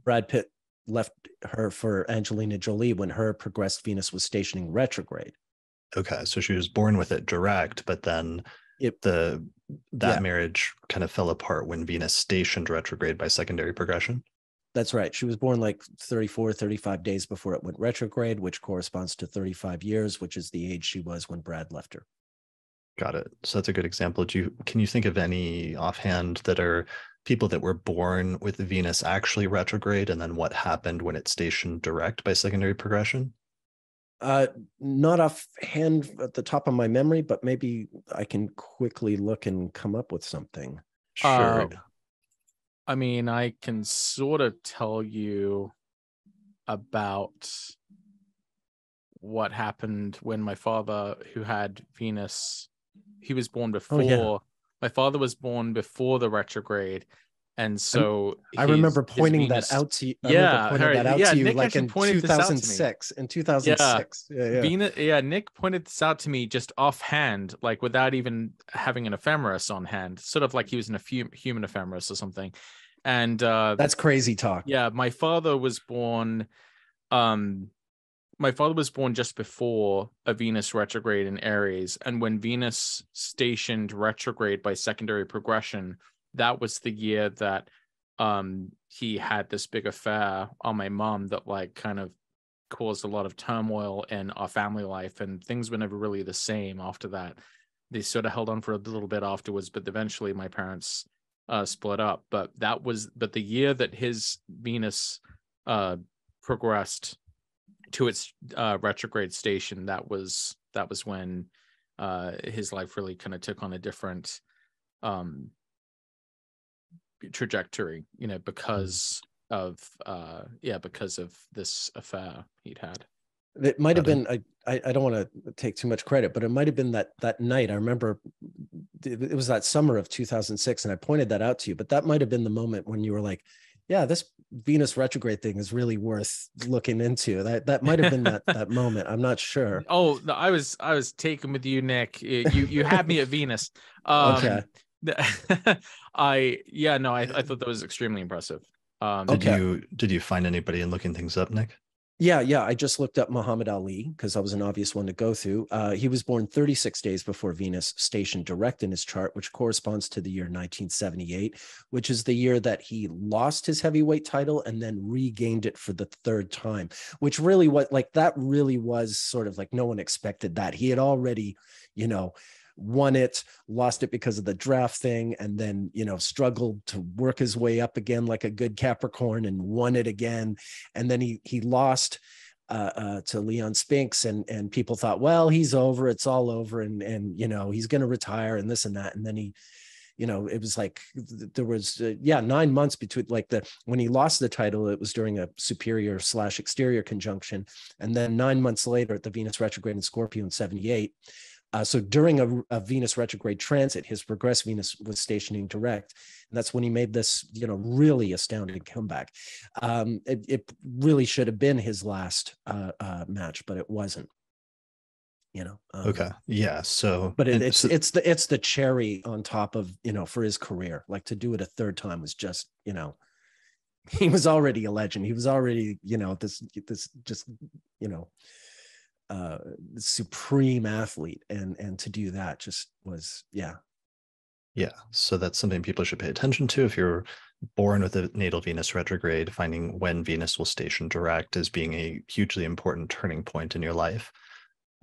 Brad Pitt left her for Angelina Jolie when her progressed Venus was stationing retrograde. Okay, so she was born with it direct, but then that marriage kind of fell apart when Venus stationed retrograde by secondary progression. That's right. She was born like 34, 35 days before it went retrograde, which corresponds to 35 years, which is the age she was when Brad left her. Got it. So that's a good example. Can you think of any offhand that are people that were born with Venus actually retrograde, and then what happened when it stationed direct by secondary progression? Not offhand at the top of my memory, but maybe I can quickly look and come up with something. Sure. I mean, I can sort of tell you about what happened when my father, who had Venus, he was born before. Oh, yeah. My father was born before the retrograde. And so I remember pointing that out to you. Nick like in 2006. In 2006. Nick pointed this out to me just offhand, like without even having an ephemeris on hand, sort of like he was in a human ephemeris or something. And that's crazy talk. Yeah, my father was born just before a Venus retrograde in Aries, and when Venus stationed retrograde by secondary progression, that was the year that he had this big affair on my mom that like kind of caused a lot of turmoil in our family life, and things were never really the same after that. They sort of held on for a little bit afterwards, but eventually my parents split up. But the year that his Venus progressed to its retrograde station, that was when his life really kind of took on a different trajectory, because of this affair he'd had. It might have been, I don't want to take too much credit, but it might have been that night. I remember it was that summer of 2006, and I pointed that out to you, but that might have been the moment when you were like, yeah, this Venus retrograde thing is really worth looking into. That might have been that moment. I'm not sure. Oh, no, I was taken with you, Nick. You had me at Venus. Okay. I thought that was extremely impressive. Did you find anybody in looking things up, Nick? Yeah. I just looked up Muhammad Ali because that was an obvious one to go through. He was born 36 days before Venus stationed direct in his chart, which corresponds to the year 1978, which is the year that he lost his heavyweight title and then regained it for the third time, which really was sort of like no one expected that. He had already, won it, lost it because of the draft thing, and then, struggled to work his way up again like a good Capricorn and won it again. And then he lost to Leon Spinks, and people thought, well, he's over, it's all over, and he's going to retire and this and that. And then he, it was like there was 9 months between when he lost the title, it was during a superior/exterior conjunction, and then 9 months later at the Venus retrograde in Scorpio in 78. So during a Venus retrograde transit, his progressed Venus was stationing direct. And that's when he made this, really astounding comeback. It really should have been his last match, but it wasn't. Okay. Yeah. So, but it's the cherry on top of, for his career. Like, to do it a third time was just, he was already a legend. He was already, this just, supreme athlete, and to do that just was so that's something people should pay attention to. If you're born with a natal Venus retrograde, finding when Venus will station direct as being a hugely important turning point in your life.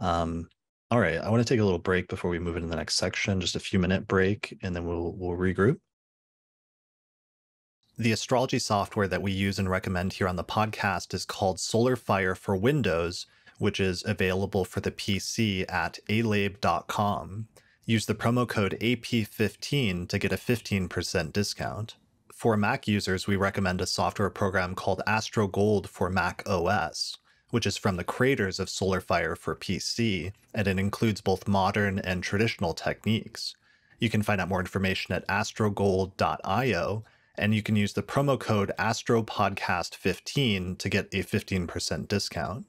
All right, I want to take a little break before we move into the next section, just a few-minute break, and then we'll regroup. The astrology software that we use and recommend here on the podcast is called SolarFire for Windows, which is available for the PC at alabe.com. Use the promo code AP15 to get a 15% discount. For Mac users, we recommend a software program called Gold for Mac OS, which is from the creators of SolarFire for PC, and it includes both modern and traditional techniques. You can find out more information at astrogold.io, and you can use the promo code AstroPodcast15 to get a 15% discount.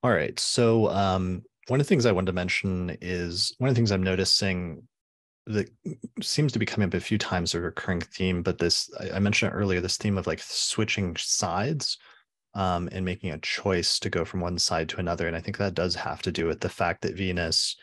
All right, so one of the things I wanted to mention is one of the things I'm noticing that seems to be coming up a few times, a recurring theme, but this, I mentioned earlier, this theme of like switching sides and making a choice to go from one side to another. And I think that does have to do with the fact that Venus,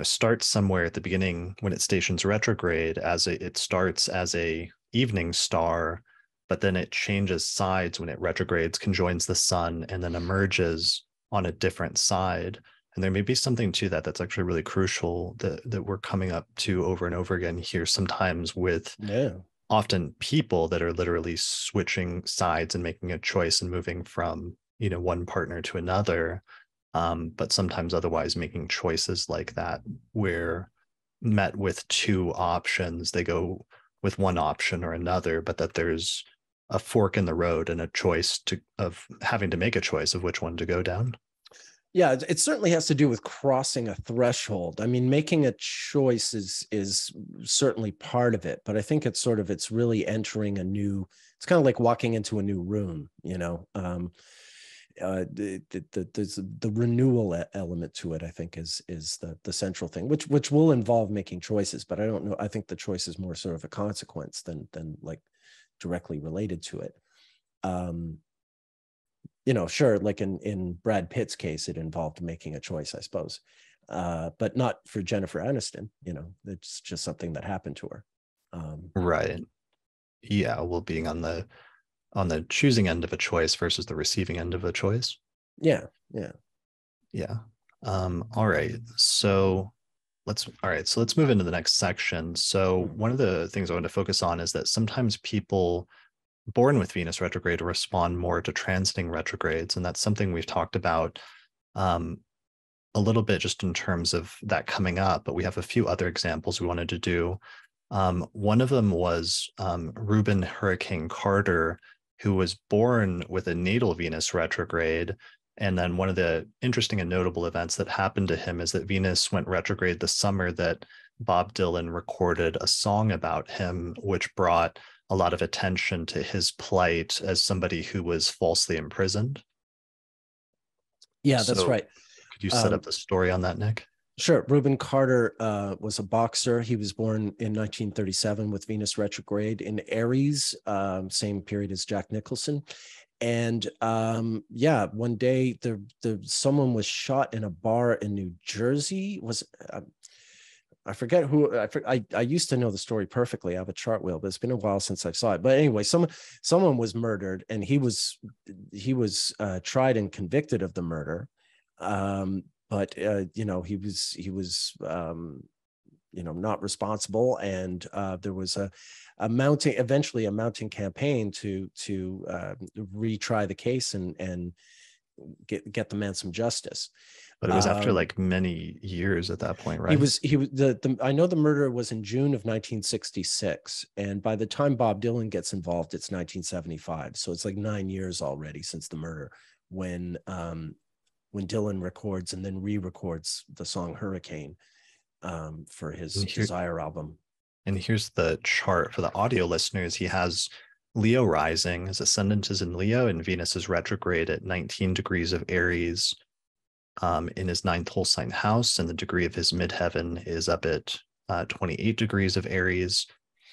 starts somewhere at the beginning when it stations retrograde it starts as a evening star, but then it changes sides when it retrogrades, conjoins the sun, and then emerges on a different side. And there may be something to that that's actually really crucial that we're coming up to over and over again here, sometimes with often people that are literally switching sides and making a choice and moving from, one partner to another. But sometimes otherwise making choices like that, where met with two options, they go with one option or another, but that there's a fork in the road and a choice of having to make a choice of which one to go down. Yeah, it certainly has to do with crossing a threshold. I mean, making a choice is certainly part of it, but I think it's really entering it's kind of like walking into a new room, the renewal element to it, I think, is the central thing, which will involve making choices, but I don't know. I think the choice is more sort of a consequence than like directly related to it. Sure, like in Brad Pitt's case, it involved making a choice, I suppose, but not for Jennifer Aniston. It's just something that happened to her. Right. Yeah. Well, being on the choosing end of a choice versus the receiving end of a choice. Yeah. All right. So let's move into the next section. So one of the things I want to focus on is that sometimes people born with Venus retrograde respond more to transiting retrogrades. And that's something we've talked about a little bit just in terms of that coming up, but we have a few other examples we wanted to do. One of them was Reuben Hurricane Carter, who was born with a natal Venus retrograde. And then one of the interesting and notable events that happened to him is that Venus went retrograde the summer that Bob Dylan recorded a song about him, which brought a lot of attention to his plight as somebody who was falsely imprisoned. Yeah, that's right. Could you set up the story on that, Nick? Sure. Reuben Carter was a boxer. He was born in 1937 with Venus retrograde in Aries, same period as Jack Nicholson. And one day someone was shot in a bar in New Jersey. I forget who. I used to know the story perfectly. I have a chart wheel, but it's been a while since I saw it. But anyway, someone was murdered, and he was tried and convicted of the murder. But he was not responsible, and there was a mounting campaign to retry the case and get the man some justice. But it was after like many years at that point, right? I know the murder was in June of 1966, and by the time Bob Dylan gets involved, it's 1975. So it's like 9 years already since the murder when Dylan records and then re-records the song Hurricane for his Desire album. And here's the chart for the audio listeners. He has Leo rising, his ascendant is in Leo, and Venus is retrograde at 19 degrees of Aries in his ninth whole sign house, and the degree of his midheaven is up at 28 degrees of Aries,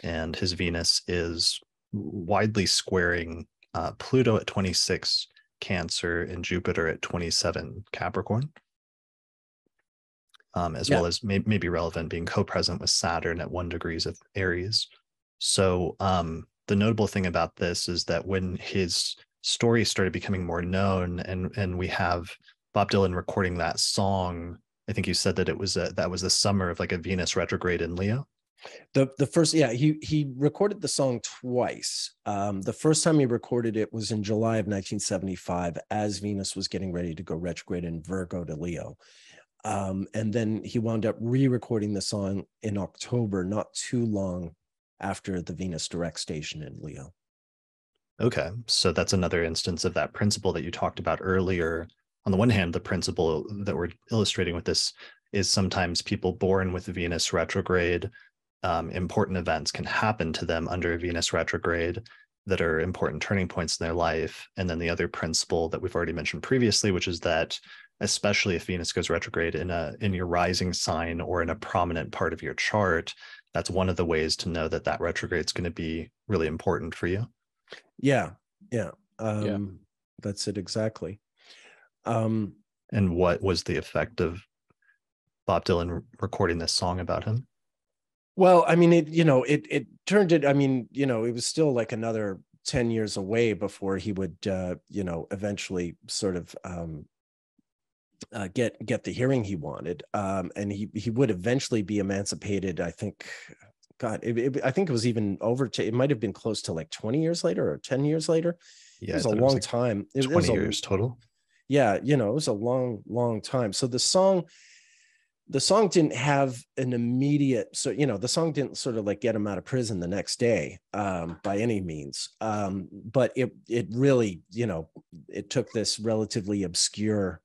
and his Venus is widely squaring Pluto at 26 Cancer and Jupiter at 27 Capricorn, well as maybe relevant being co-present with Saturn at 1 degrees of Aries. So the notable thing about this is that when his story started becoming more known, and we have Bob Dylan recording that song, I think you said that that was the summer of like a Venus retrograde in Leo. The first, he recorded the song twice. The first time he recorded it was in July of 1975 as Venus was getting ready to go retrograde in Virgo to Leo. And then he wound up re-recording the song in October, not too long after the Venus direct station in Leo. Okay, so that's another instance of that principle that you talked about earlier. On the one hand, the principle that we're illustrating with this is sometimes people born with Venus retrograde, important events can happen to them under Venus retrograde that are important turning points in their life. And then the other principle that we've already mentioned previously, which is that especially if Venus goes retrograde in your rising sign or in a prominent part of your chart, that's one of the ways to know that that retrograde is going to be really important for you. Yeah. That's it exactly. And what was the effect of Bob Dylan recording this song about him? Well, I mean, it turned it. I mean, it was still like another 10 years away before he would, eventually sort of get the hearing he wanted, and he would eventually be emancipated. I think, God, I think it was even it might have been close to like 20 years later or 10 years later. Yeah, it was a long time. 20 years total. Yeah, it was a long time. So the song didn't have an immediate, the song didn't sort of like get him out of prison the next day, by any means. But it really, it took this relatively obscure,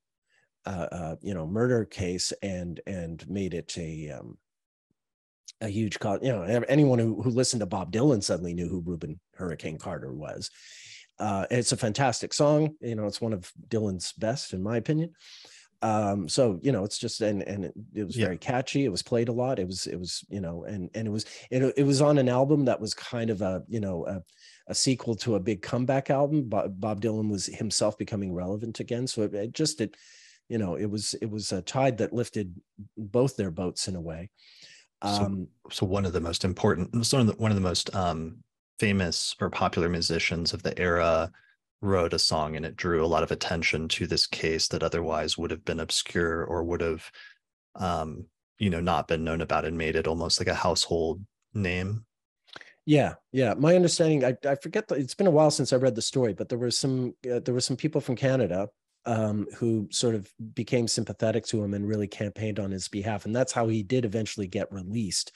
murder case and made it a huge cause. Anyone who listened to Bob Dylan suddenly knew who Reuben Hurricane Carter was. It's a fantastic song. It's one of Dylan's best, in my opinion. So it's just and it was very catchy. It was played a lot. It was and it was on an album that was kind of a sequel to a big comeback album. Bob Dylan was himself becoming relevant again. So it was a tide that lifted both their boats in a way. So one of the most important, one of the most famous or popular musicians of the era wrote a song, and it drew a lot of attention to this case that otherwise would have been obscure or would have not been known about, and made it almost like a household name. Yeah. My understanding, I forget, it's been a while since I read the story, but there were some people from Canada who sort of became sympathetic to him and really campaigned on his behalf, and that's how he did eventually get released.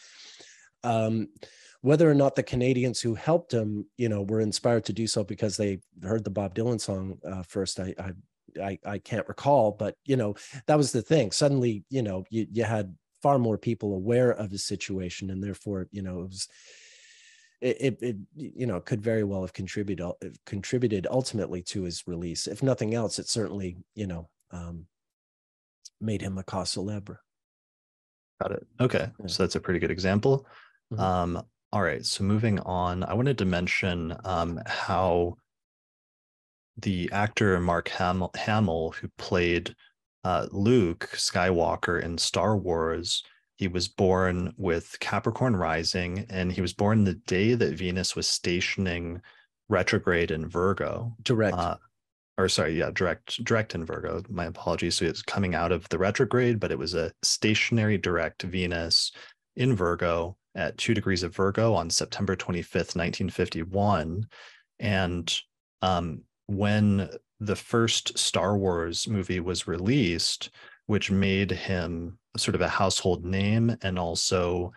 Whether or not the Canadians who helped him, were inspired to do so because they heard the Bob Dylan song first, I can't recall, but that was the thing. Suddenly, you had far more people aware of his situation, and therefore, it could very well have contributed ultimately to his release. If nothing else, it certainly, made him a cause célèbre. Got it. Okay, yeah. So that's a pretty good example. Mm-hmm. All right, so moving on, I wanted to mention how the actor Mark Hamill, who played Luke Skywalker in Star Wars, he was born with Capricorn rising, and he was born the day that Venus was stationing retrograde in Virgo. Direct in Virgo. My apologies. So it's coming out of the retrograde, but it was a stationary direct Venus in Virgo at 2 degrees of Virgo on September 25th, 1951. And when the first Star Wars movie was released, which made him sort of a household name and also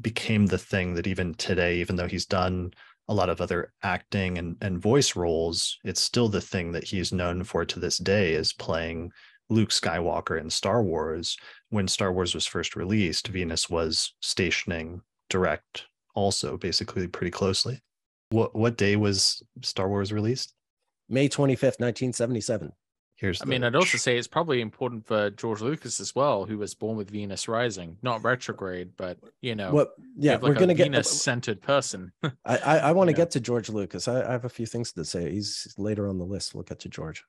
became the thing that even today, even though he's done a lot of other acting and voice roles, it's still the thing that he's known for to this day, is playing Luke Skywalker in Star Wars. When Star Wars was first released, Venus was stationing direct also, basically pretty closely. What day was Star Wars released? May 25th, 1977. I'd also say it's probably important for George Lucas as well, who was born with Venus rising, not retrograde, but we're going to get a Venus-centered person. I want to get to George Lucas. I have a few things to say. He's later on the list. We'll get to George.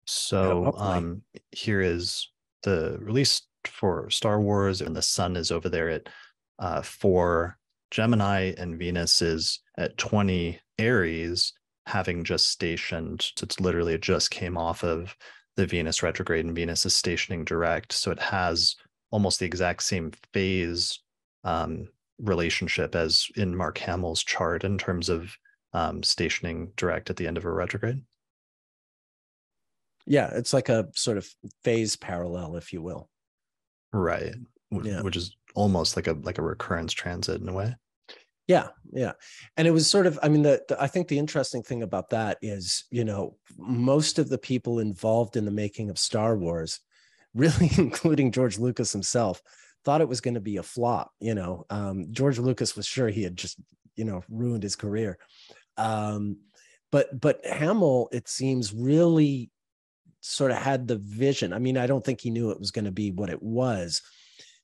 So here is the release for Star Wars, and the sun is over there at 4 Gemini, and Venus is at 20 Aries, having just stationed. So it's literally, it just came off of the Venus retrograde, and Venus is stationing direct. So it has almost the exact same phase relationship as in Mark Hamill's chart in terms of stationing direct at the end of a retrograde. Yeah, it's like a sort of phase parallel, if you will. Right. Yeah. Which is almost like a recurrence transit in a way. Yeah, yeah. And it was sort of, I mean, I think the interesting thing about that is, you know, most of the people involved in the making of Star Wars, really including George Lucas himself, thought it was going to be a flop. You know, George Lucas was sure he had just, you know, ruined his career. But Hamill, it seems, really sort of had the vision. I mean, I don't think he knew it was going to be what it was,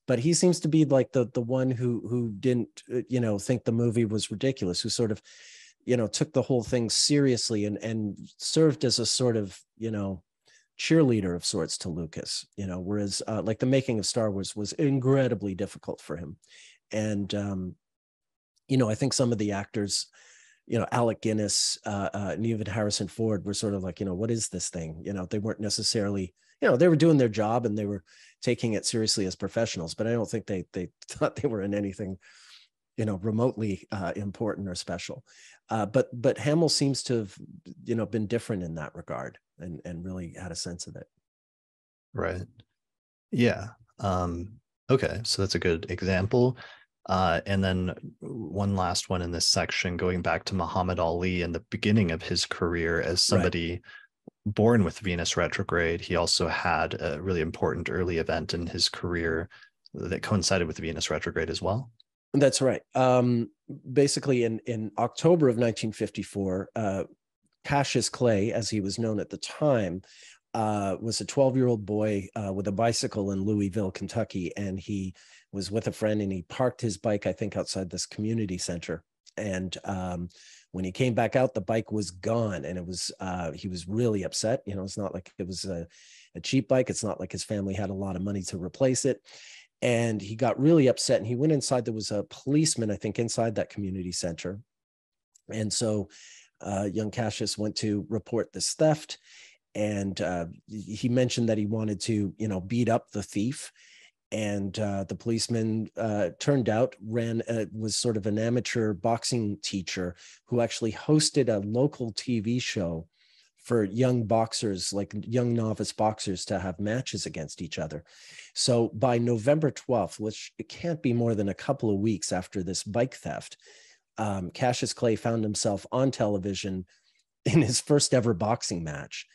but he seems to be like the one who didn't, you know, think the movie was ridiculous, who sort of, you know, took the whole thing seriously and served as a sort of, you know, cheerleader of sorts to Lucas, you know, whereas like the making of Star Wars was incredibly difficult for him. And, you know, I think some of the actors, you know, Alec Guinness, and even Harrison Ford were sort of like, you know, what is this thing? You know, they weren't necessarily, you know, they were doing their job and they were taking it seriously as professionals, but I don't think they thought they were in anything, you know, remotely important or special. But Hamill seems to have, you know, been different in that regard and really had a sense of it. Right. Yeah. Okay. So that's a good example. And then one last one in this section, going back to Muhammad Ali and the beginning of his career as somebody born with Venus retrograde. He also had a really important early event in his career that coincided with Venus retrograde as well. That's right. Basically, in October of 1954, Cassius Clay, as he was known at the time, was a 12-year-old boy with a bicycle in Louisville, Kentucky, and he was with a friend and he parked his bike, I think, outside this community center. And when he came back out, the bike was gone, and it was he was really upset. You know, it's not like it was a cheap bike. It's not like his family had a lot of money to replace it. And he got really upset, and he went inside. There was a policeman, I think, inside that community center. And so young Cassius went to report this theft. And he mentioned that he wanted to, you know, beat up the thief. And the policeman turned out was sort of an amateur boxing teacher who actually hosted a local TV show for young boxers, like young novice boxers, to have matches against each other. So by November 12th, which it can't be more than a couple of weeks after this bike theft, Cassius Clay found himself on television in his first ever boxing match.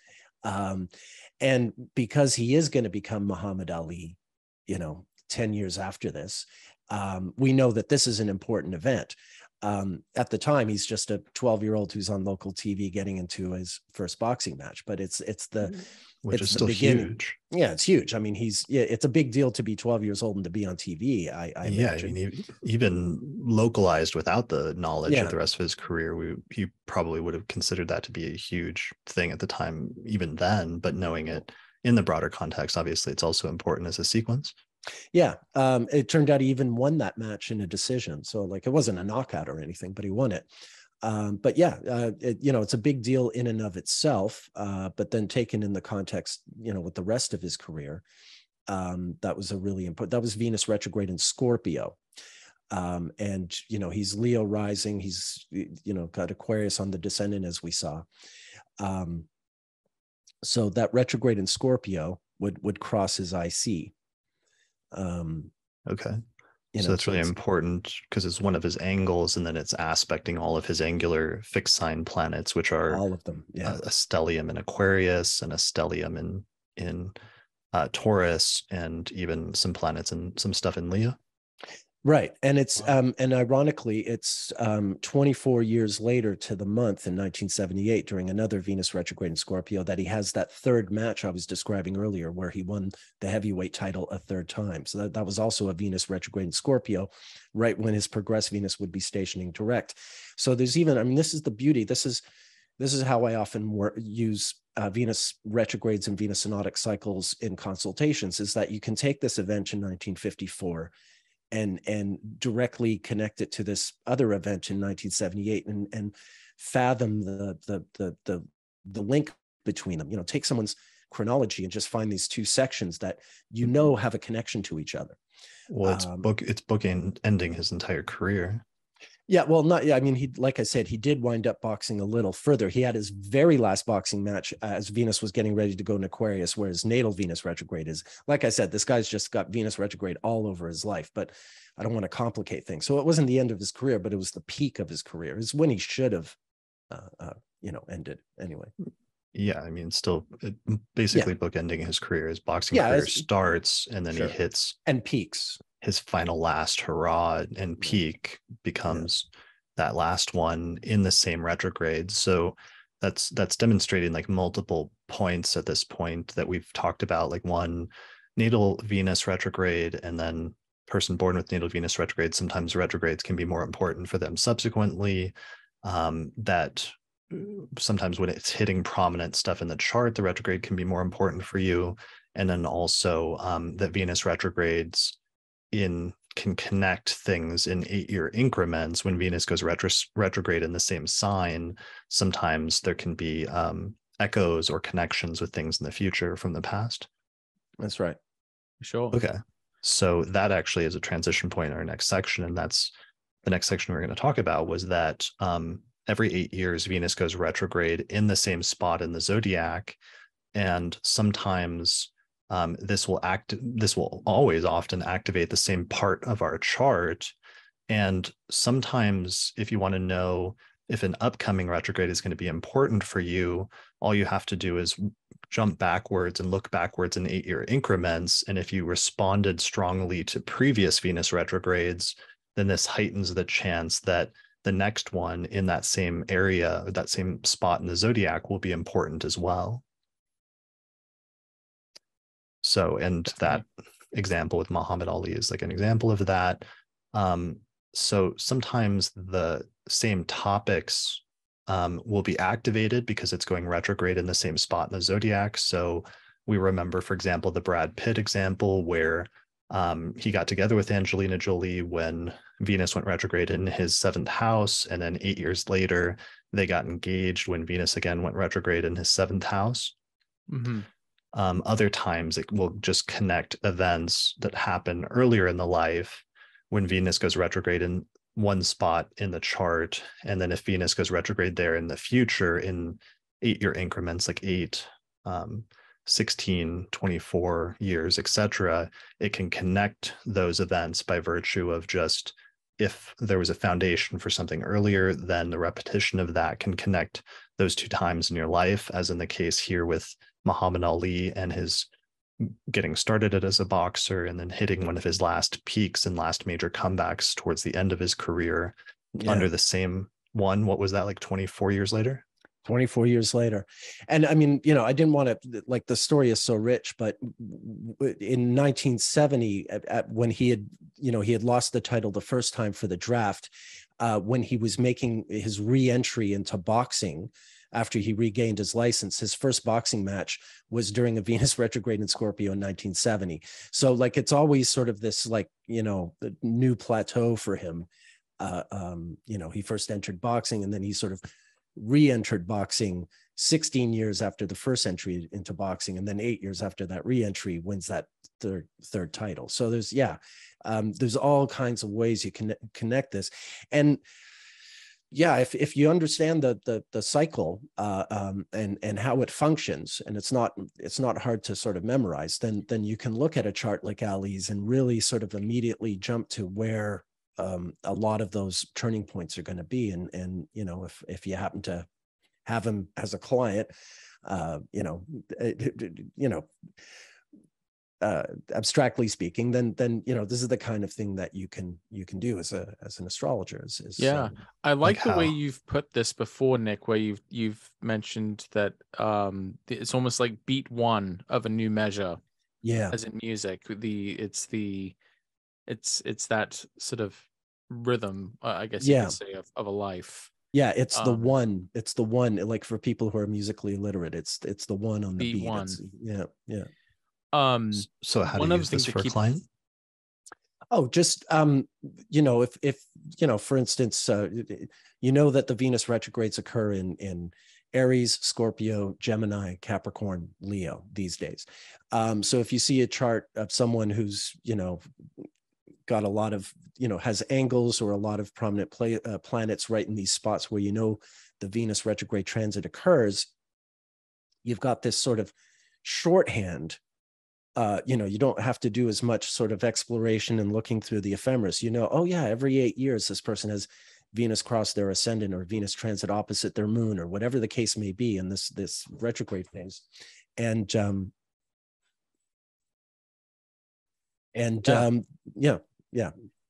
And because he is going to become Muhammad Ali, you know, 10 years after this, we know that this is an important event. At the time, he's just a 12-year-old who's on local TV getting into his first boxing match, but it's which is the still beginning. huge. Yeah, it's huge. I mean, it's a big deal to be 12 years old and to be on TV. I imagine. I mean, even localized without the knowledge Yeah. of the rest of his career, he probably would have considered that to be a huge thing at the time, even then. But knowing it in the broader context, obviously, it's also important as a sequence. Yeah, it turned out he even won that match in a decision. So, like, it wasn't a knockout or anything, but he won it. But yeah, you know, it's a big deal in and of itself. But then taken in the context, you know, with the rest of his career, that was a really important. That was Venus retrograde in Scorpio, and you know, he's Leo rising. He's, you know, got Aquarius on the descendant, as we saw. So that retrograde in Scorpio would cross his IC. Okay. You so know, that's really important because it's one of his angles, and then it's aspecting all of his angular fixed sign planets, which are all of them. Yeah. A stellium in Aquarius and a stellium in Taurus, and even some planets and some stuff in Leo. Right. And it's and ironically, it's 24 years later to the month in 1978, during another Venus retrograde in Scorpio, that he has that third match I was describing earlier, where he won the heavyweight title a third time. So that was also a Venus retrograde in Scorpio, right when his progressed Venus would be stationing direct. So there's even, I mean, this is the beauty. This is how I often use Venus retrogrades and Venus synodic cycles in consultations, is that you can take this event in 1954 and directly connect it to this other event in 1978 and fathom the link between them. You know, take someone's chronology and just find these two sections that, you know, have a connection to each other. Well, it's ending his entire career. Yeah, well, not. Yeah, I mean, he, like I said, he did wind up boxing a little further. He had his very last boxing match as Venus was getting ready to go in Aquarius, where his natal Venus retrograde is. Like I said, this guy's just got Venus retrograde all over his life. But I don't want to complicate things. So it wasn't the end of his career, but it was the peak of his career. It's when he should have, ended anyway. Yeah, I mean, still basically bookending his career. His boxing career starts, and then he hits and peaks. His final last hurrah and peak becomes that last one in the same retrograde. So that's demonstrating like multiple points at this point that we've talked about, like one, natal Venus retrograde, and then person born with natal Venus retrograde. Sometimes retrogrades can be more important for them subsequently. That sometimes when it's hitting prominent stuff in the chart, the retrograde can be more important for you. And then also that Venus retrogrades can connect things in 8-year increments. When Venus goes retrograde in the same sign, sometimes there can be echoes or connections with things in the future from the past. That's right. Sure. Okay. So that actually is a transition point in our next section. And that's the next section we're going to talk about, was that every 8 years, Venus goes retrograde in the same spot in the zodiac. And sometimes this will always often activate the same part of our chart. And sometimes if you want to know if an upcoming retrograde is going to be important for you, all you have to do is jump backwards and look backwards in 8-year increments. And if you responded strongly to previous Venus retrogrades, then this heightens the chance that the next one in that same area, or that same spot in the zodiac, will be important as well. So, and that example with Muhammad Ali is like an example of that. So sometimes the same topics will be activated because it's going retrograde in the same spot in the zodiac. So we remember, for example, the Brad Pitt example, where he got together with Angelina Jolie when Venus went retrograde in his 7th house. And then 8 years later, they got engaged when Venus again went retrograde in his 7th house. Mm-hmm. Other times it will just connect events that happen earlier in the life when Venus goes retrograde in one spot in the chart. And then if Venus goes retrograde there in the future in 8-year increments, like 8, 16, 24 years, etc., it can connect those events by virtue of just, if there was a foundation for something earlier, then the repetition of that can connect those 2 times in your life, as in the case here with Muhammad Ali and his getting started as a boxer and then hitting one of his last peaks and last major comebacks towards the end of his career under the same one. What was that, like 24 years later? 24 years later. And I mean, I didn't want to, like, the story is so rich, but in 1970, when he had lost the title the first time for the draft, when he was making his re-entry into boxing, after he regained his license, his first boxing match was during a Venus retrograde in Scorpio in 1970. So like, it's always sort of this, like, the new plateau for him. He first entered boxing, and then he sort of re-entered boxing 16 years after the first entry into boxing. And then 8 years after that re-entry, wins that third title. So there's all kinds of ways you can connect this. And if you understand the cycle and how it functions, and it's not hard to sort of memorize, then you can look at a chart like Ali's and really sort of immediately jump to where a lot of those turning points are going to be. And if you happen to have him as a client, abstractly speaking, then this is the kind of thing that you can do as an astrologer. I like the way you've put this before, Nick, where you've mentioned that it's almost like beat one of a new measure. As in music, it's that sort of rhythm, I guess you could say, of a life. It's the one. It's the one. Like, for people who are musically illiterate, it's the one on the beat. One. So how do you use this for a client? Oh, just if for instance, that the Venus retrogrades occur in Aries, Scorpio, Gemini, Capricorn, Leo these days. So if you see a chart of someone who's got a lot of, has angles or a lot of prominent planets right in these spots where the Venus retrograde transit occurs, you've got this sort of shorthand. You don't have to do as much sort of exploration and looking through the ephemeris. Oh yeah, every 8 years this person has Venus cross their ascendant or Venus transit opposite their moon, or whatever the case may be in this retrograde phase. And sorry,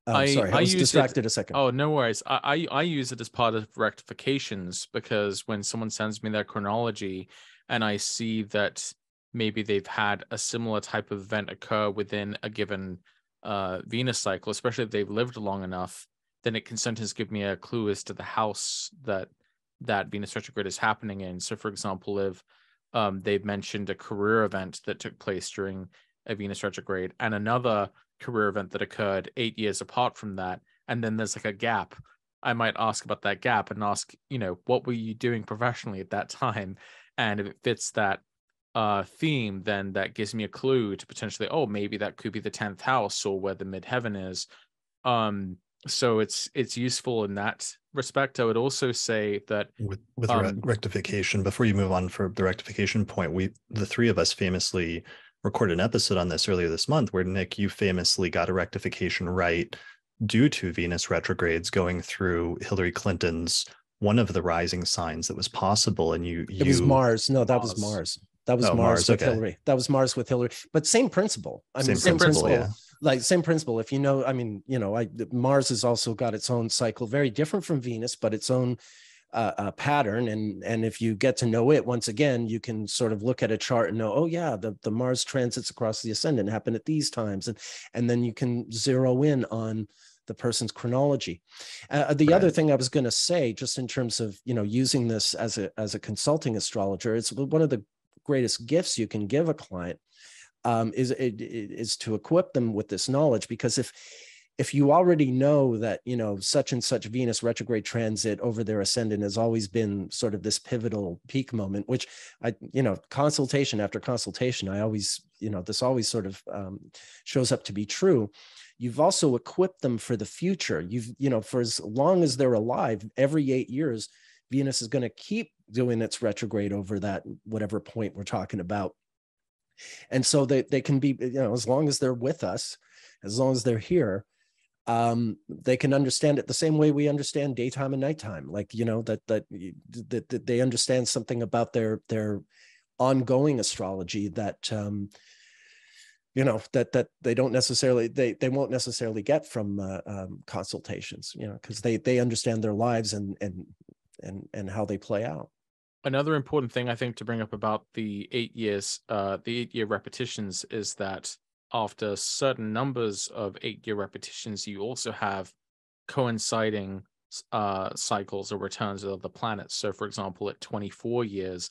I was distracted a second. Oh, no worries. I use it as part of rectifications, because when someone sends me their chronology and I see that maybe they've had a similar type of event occur within a given Venus cycle, especially if they've lived long enough, then it can sometimes give me a clue as to the house that Venus retrograde is happening in. So, for example, if they've mentioned a career event that took place during a Venus retrograde and another career event that occurred 8 years apart from that, and then there's like a gap, I might ask about that gap and ask, what were you doing professionally at that time? And if it fits that theme, then that gives me a clue to potentially, maybe that could be the 10th house or where the midheaven is. So it's useful in that respect. I would also say that with rectification, before you move on for the rectification point, the three of us famously recorded an episode on this earlier this month where, Nick, you famously got a rectification right due to Venus retrogrades going through Hillary Clinton's one of the rising signs that was possible. And it was Mars. No, that was Mars. That was Mars with Hillary. That was Mars with Hillary. But same principle. Same principle. Yeah. Like same principle. If Mars has also got its own cycle, very different from Venus, but its own pattern. And if you get to know it, once again, you can sort of look at a chart and know, oh yeah, the Mars transits across the ascendant happen at these times. And then you can zero in on the person's chronology. The other thing I was going to say, just in terms of, using this as a consulting astrologer, it's one of the greatest gifts you can give a client is to equip them with this knowledge. Because if you already know that, such and such Venus retrograde transit over their ascendant has always been sort of this pivotal peak moment, which consultation after consultation, I always, this always sort of shows up to be true. You've also equipped them for the future. For as long as they're alive, every 8 years, Venus is going to keep doing its retrograde over that, whatever point we're talking about. And so they can be, as long as they're with us, as long as they're here, they can understand it the same way we understand daytime and nighttime. Like, that they understand something about their ongoing astrology that, that they don't necessarily, they won't necessarily get from consultations, because they understand their lives and how they play out. Another important thing I think to bring up about the 8 years, the 8 year repetitions, is that after certain numbers of 8 year repetitions, you also have coinciding cycles or returns of the planets. So, for example, at 24 years,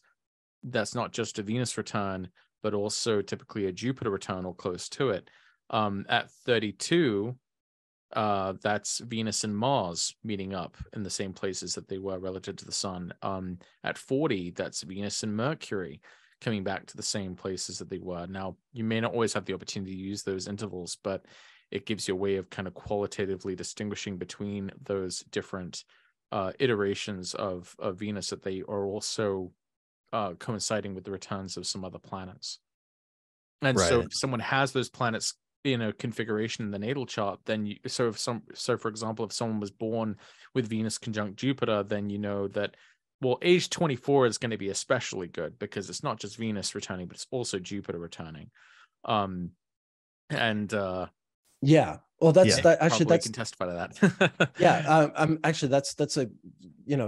that's not just a Venus return, but also typically a Jupiter return or close to it. At 32, that's Venus and Mars meeting up in the same places that they were relative to the sun. At 40, that's Venus and Mercury coming back to the same places that they were. Now, you may not always have the opportunity to use those intervals, but it gives you a way of kind of qualitatively distinguishing between those different iterations of Venus, that they are also coinciding with the returns of some other planets. And so if someone has those planets in a configuration in the natal chart, then for example, if someone was born with Venus conjunct Jupiter, then you know that, well, age 24 is going to be especially good because it's not just Venus returning, but it's also Jupiter returning. Yeah. Well, that's can testify to that. Yeah. Actually, that's a,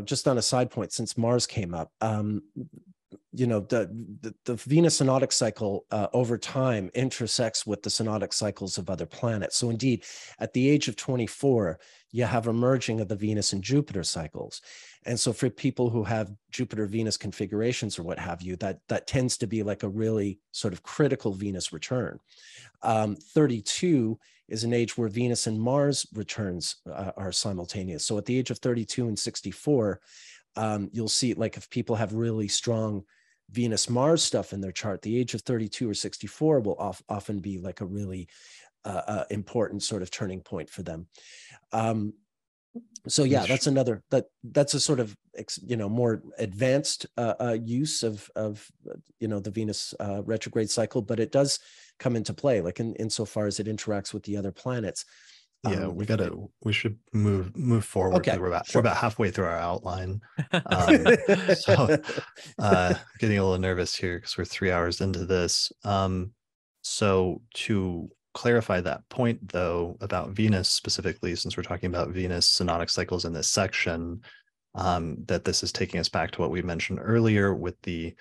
just on a side point, since Mars came up, the Venus synodic cycle over time intersects with the synodic cycles of other planets. So indeed, at the age of 24, you have a merging of the Venus and Jupiter cycles. And so for people who have Jupiter-Venus configurations or what have you, that tends to be like a really sort of critical Venus return. 32 is an age where Venus and Mars returns are simultaneous. So at the age of 32 and 64, you'll see, like, if people have really strong Venus-Mars stuff in their chart, the age of 32 or 64 will often be like a really important sort of turning point for them. So yeah, that's another, that's a sort of, more advanced use of the Venus retrograde cycle, but it does come into play, like insofar as it interacts with the other planets. Yeah, we should move forward. Okay, we're sure. about halfway through our outline. So getting a little nervous here because we're 3 hours into this. So to clarify that point, though, about Venus specifically, since we're talking about Venus synodic cycles in this section, that this is taking us back to what we mentioned earlier with the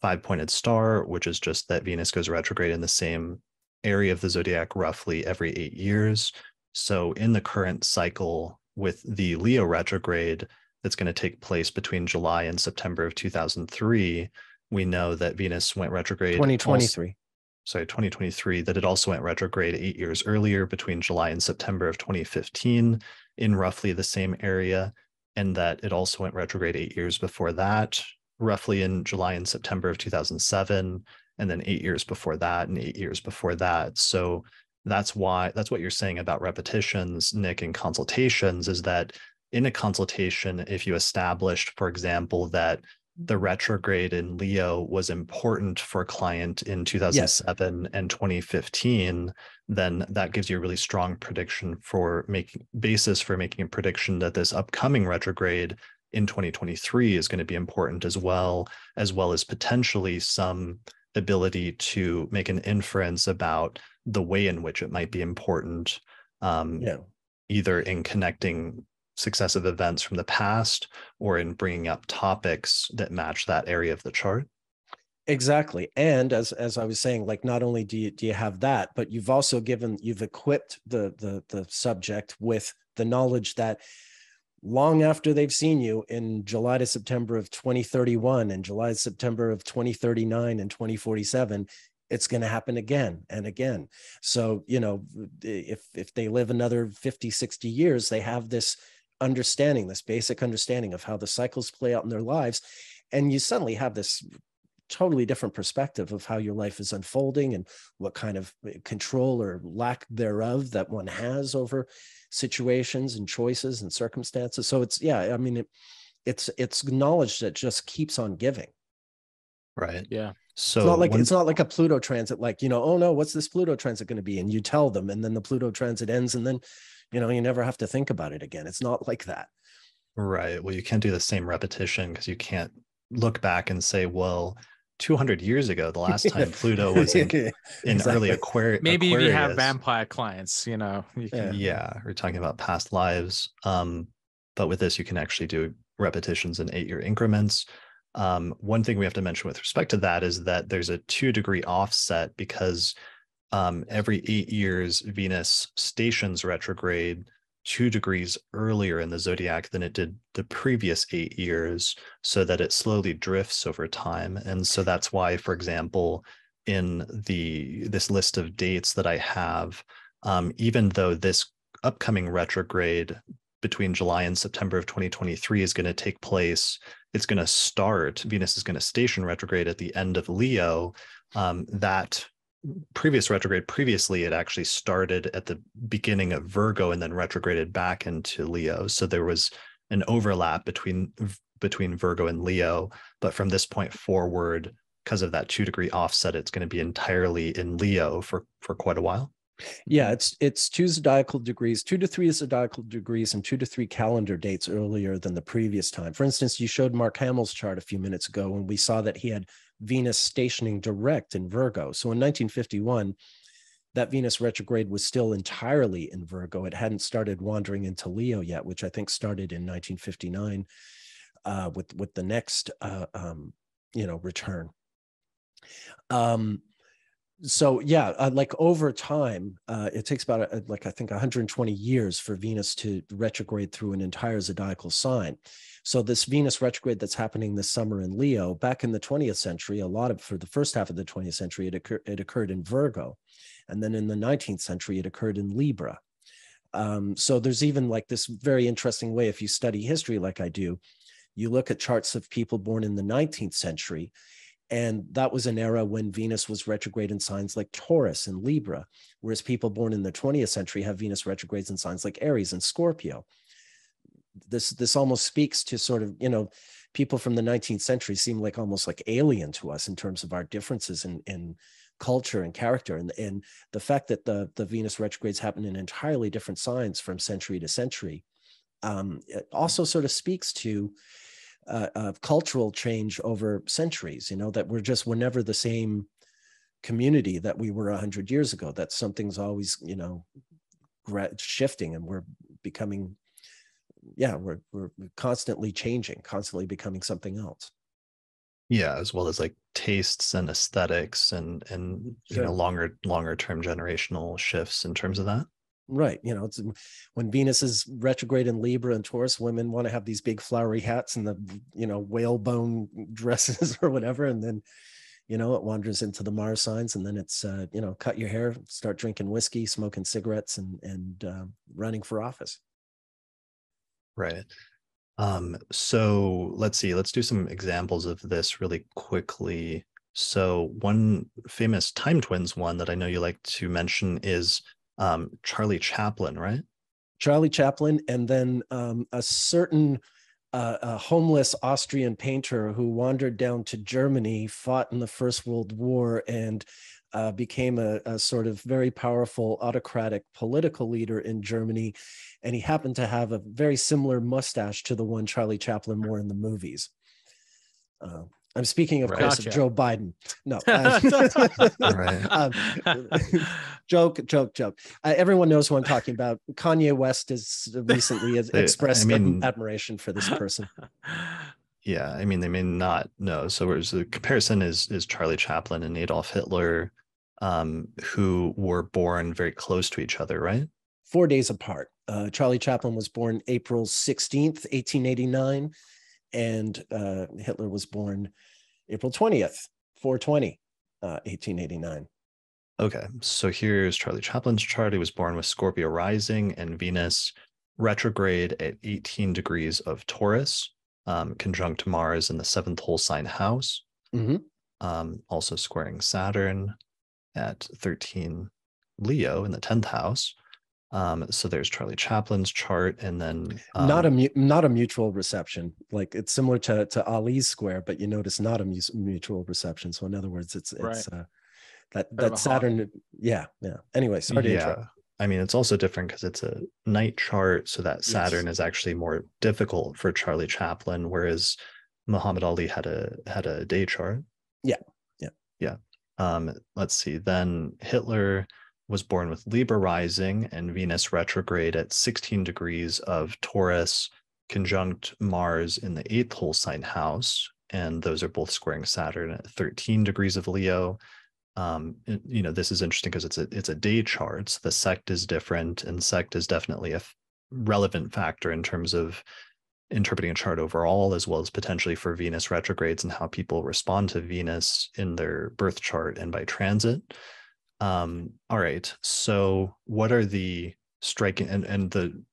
5-pointed star, which is just that Venus goes retrograde in the same area of the zodiac roughly every 8 years. So in the current cycle with the Leo retrograde that's going to take place between July and September of 2003, we know that Venus went retrograde 2023. 2023, that it also went retrograde 8 years earlier between July and September of 2015 in roughly the same area, and that it also went retrograde 8 years before that, roughly in July and September of 2007, and then 8 years before that and 8 years before that. So that's what you're saying about repetitions, Nick, in consultations, is that in a consultation, if you established, for example, that the retrograde in Leo was important for a client in 2007 and 2015, then that gives you a really strong prediction for making a prediction that this upcoming retrograde in 2023 is going to be important as well as potentially some ability to make an inference about the way in which it might be important, either in connecting successive events from the past or in bringing up topics that match that area of the chart. Exactly. And as I was saying, like, not only do you have that, but you've also equipped the subject with the knowledge that long after they've seen you in July to September of 2031 and July to September of 2039 and 2047, it's going to happen again and again. So, if they live another 50, 60 years, they have this basic understanding of how the cycles play out in their lives. And you suddenly have this totally different perspective of how your life is unfolding and what kind of control or lack thereof that one has over situations and choices and circumstances. So it's knowledge that just keeps on giving. Right. Yeah. So it's not like a Pluto transit, like, oh no, what's this Pluto transit going to be? And you tell them, and then the Pluto transit ends, and then, you never have to think about it again. It's not like that. Right. Well, you can't do the same repetition because you can't look back and say, well, 200 years ago, the last time Pluto was in early Aquarius. Maybe if you have vampire clients, you can. Yeah, we're talking about past lives. But with this, you can actually do repetitions in 8-year increments. One thing we have to mention with respect to that is that there's a 2-degree offset because every 8 years, Venus stations retrograde 2 degrees earlier in the zodiac than it did the previous 8 years, so that it slowly drifts over time. And so that's why, for example, in this list of dates that I have, even though this upcoming retrograde between July and September of 2023 is going to take place, it's going to start, Venus is going to station retrograde at the end of Leo. That previous retrograde, previously it actually started at the beginning of Virgo and then retrograded back into Leo. So there was an overlap between Virgo and Leo, but from this point forward, because of that 2-degree offset, it's going to be entirely in Leo for quite a while. Yeah, it's 2 zodiacal degrees, 2 to 3 zodiacal degrees, and 2 to 3 calendar dates earlier than the previous time. For instance, you showed Mark Hamill's chart a few minutes ago, and we saw that he had Venus stationing direct in Virgo. So in 1951, that Venus retrograde was still entirely in Virgo. It hadn't started wandering into Leo yet, which I think started in 1959 with the next return. So yeah, like over time, it takes about I think 120 years for Venus to retrograde through an entire zodiacal sign. So this Venus retrograde that's happening this summer in Leo, back in the 20th century, for the first half of the 20th century, it occurred in Virgo. And then in the 19th century, it occurred in Libra. So there's even like this very interesting way, if you study history like I do, you look at charts of people born in the 19th century, And that was an era when Venus was retrograde in signs like Taurus and Libra, whereas people born in the 20th century have Venus retrogrades in signs like Aries and Scorpio. This almost speaks to sort of, people from the 19th century seem like almost like alien to us in terms of our differences in culture and character. And the fact that the Venus retrogrades happen in entirely different signs from century to century, it also sort of speaks to cultural change over centuries, that we're never the same community that we were 100 years ago, that something's always, shifting, and we're becoming, we're constantly changing, constantly becoming something else. Yeah, as well as like tastes and aesthetics and Sure. longer term generational shifts in terms of that. Right. It's when Venus is retrograde in Libra and Taurus, women want to have these big flowery hats and the, whalebone dresses or whatever. And then, it wanders into the Mars signs, and then it's, cut your hair, start drinking whiskey, smoking cigarettes, and running for office. Right. So let's see, let's do some examples of this really quickly. So one famous time twins one that I know you like to mention is Charlie Chaplin, right? Charlie Chaplin, and then a certain a homeless Austrian painter who wandered down to Germany, fought in the First World War, and became a sort of very powerful autocratic political leader in Germany. And he happened to have a very similar mustache to the one Charlie Chaplin wore in the movies. I'm speaking, of course, of Joe Biden. No. Joke. Everyone knows who I'm talking about. Kanye West has recently expressed admiration for this person. Yeah, I mean, they may not know. So the comparison is Charlie Chaplin and Adolf Hitler, who were born very close to each other, right? 4 days apart. Charlie Chaplin was born April 16th, 1889, and Hitler was born April 20th, 4/20, 1889. Okay, so here's Charlie Chaplin's chart. He was born with Scorpio rising and Venus retrograde at 18 degrees of Taurus, conjunct Mars in the 7th whole sign house. Mm-hmm. Also squaring Saturn at 13 Leo in the 10th house. So there's Charlie Chaplin's chart, and then not a mutual reception. Like, it's similar to Ali's square, but you notice not a mutual reception. So in other words, it's that Saturn. Yeah. Anyway, sorry to interrupt. I mean, it's also different because it's a night chart, so that Saturn is actually more difficult for Charlie Chaplin, whereas Muhammad Ali had a day chart. Yeah. Let's see. Then Hitler was born with Libra rising and Venus retrograde at 16 degrees of Taurus, conjunct Mars in the 8th whole sign house, and those are both squaring Saturn at 13 degrees of Leo. This is interesting because it's a day chart. So the sect is different, and sect is definitely a relevant factor in terms of interpreting a chart overall, as well as potentially for Venus retrogrades and how people respond to Venus in their birth chart and by transit. All right. So what are the striking and the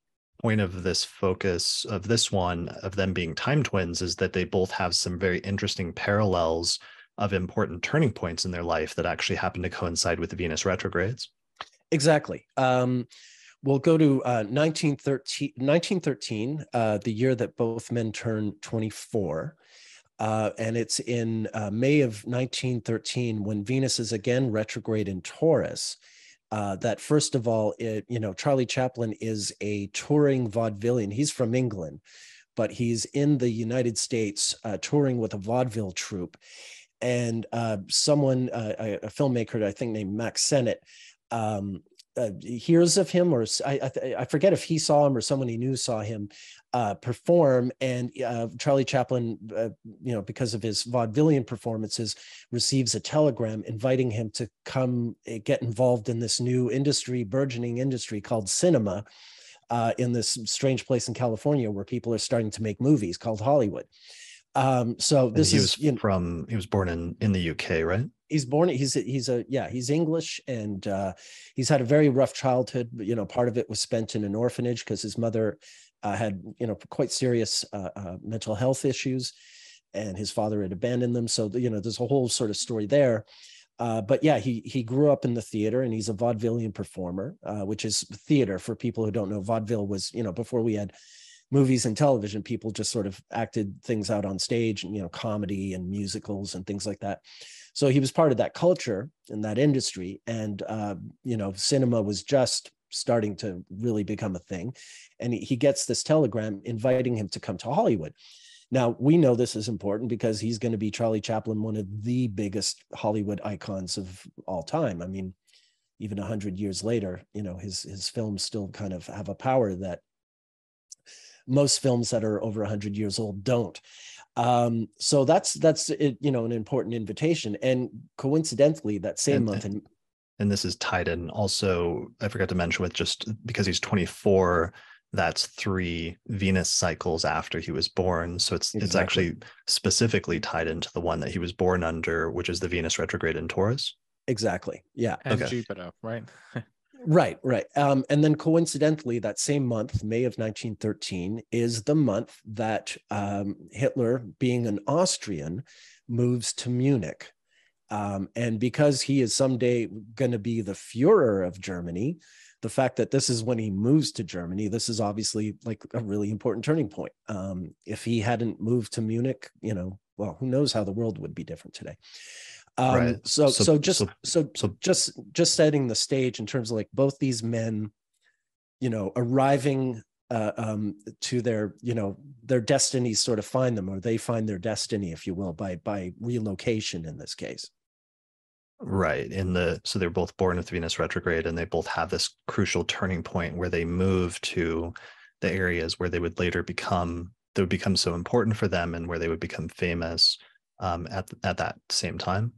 point of this focus of this one of them being time twins is that they both have some very interesting parallels of important turning points in their life that actually happen to coincide with the Venus retrogrades. Exactly. We'll go to 1913, the year that both men turned 24. And it's in May of 1913 when Venus is again retrograde in Taurus. That first of all, Charlie Chaplin is a touring vaudevillian. He's from England, but he's in the United States touring with a vaudeville troupe. And someone, a filmmaker, I think named Max Sennett, hears of him, or I forget if he saw him or someone he knew saw him perform, and Charlie Chaplin, because of his vaudevillian performances, receives a telegram inviting him to come get involved in this new industry, burgeoning industry called cinema, in this strange place in California where people are starting to make movies called Hollywood. So this he was born in the UK, right? He's English, and he's had a very rough childhood. Part of it was spent in an orphanage because his mother had, quite serious mental health issues. and his father had abandoned them. So, there's a whole sort of story there. But yeah, he grew up in the theater, and he's a vaudevillian performer, which is theater for people who don't know. Vaudeville was, before we had movies and television, people just sort of acted things out on stage, and, comedy and musicals and things like that. So he was part of that culture in that industry. And, cinema was just starting to really become a thing. And he gets this telegram inviting him to come to Hollywood. Now, we know this is important because he's going to be Charlie Chaplin, one of the biggest Hollywood icons of all time. I mean, even 100 years later, his films still kind of have a power that most films that are over 100 years old don't. So that's it, an important invitation. And coincidentally, that same month, and this is tied in also, I forgot to mention, with just because he's 24, that's 3 Venus cycles after he was born. So it's actually specifically tied into the one that he was born under, which is the Venus retrograde in Taurus. Exactly. Yeah. And Jupiter, right? Right. And then coincidentally, that same month, May of 1913, is the month that Hitler, being an Austrian, moves to Munich. And because he is someday going to be the Führer of Germany, the fact that this is when he moves to Germany, this is obviously like a really important turning point. If he hadn't moved to Munich, well, who knows how the world would be different today. Right. So just setting the stage in terms of like both these men, arriving to their destinies sort of find them, or they find their destiny, if you will, by relocation in this case. Right. So they're both born with Venus retrograde, and they both have this crucial turning point where they move to the areas where they would later become so important for them, and where they would become famous at that same time.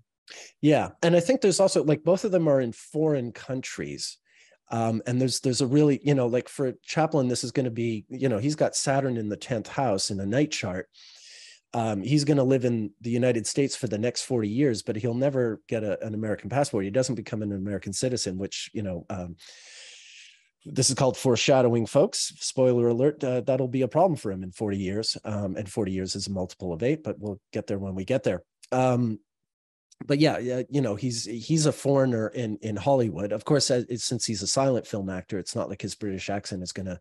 Yeah. And I think there's also, like, both of them are in foreign countries. And there's a really, like for Chaplin, this is going to be, he's got Saturn in the 10th house in a night chart. He's going to live in the United States for the next 40 years, but he'll never get an American passport. He doesn't become an American citizen, which, this is called foreshadowing, folks. Spoiler alert, that'll be a problem for him in 40 years. And 40 years is a multiple of 8, but we'll get there when we get there. But yeah, he's a foreigner in Hollywood. Of course, since he's a silent film actor, it's not like his British accent is going to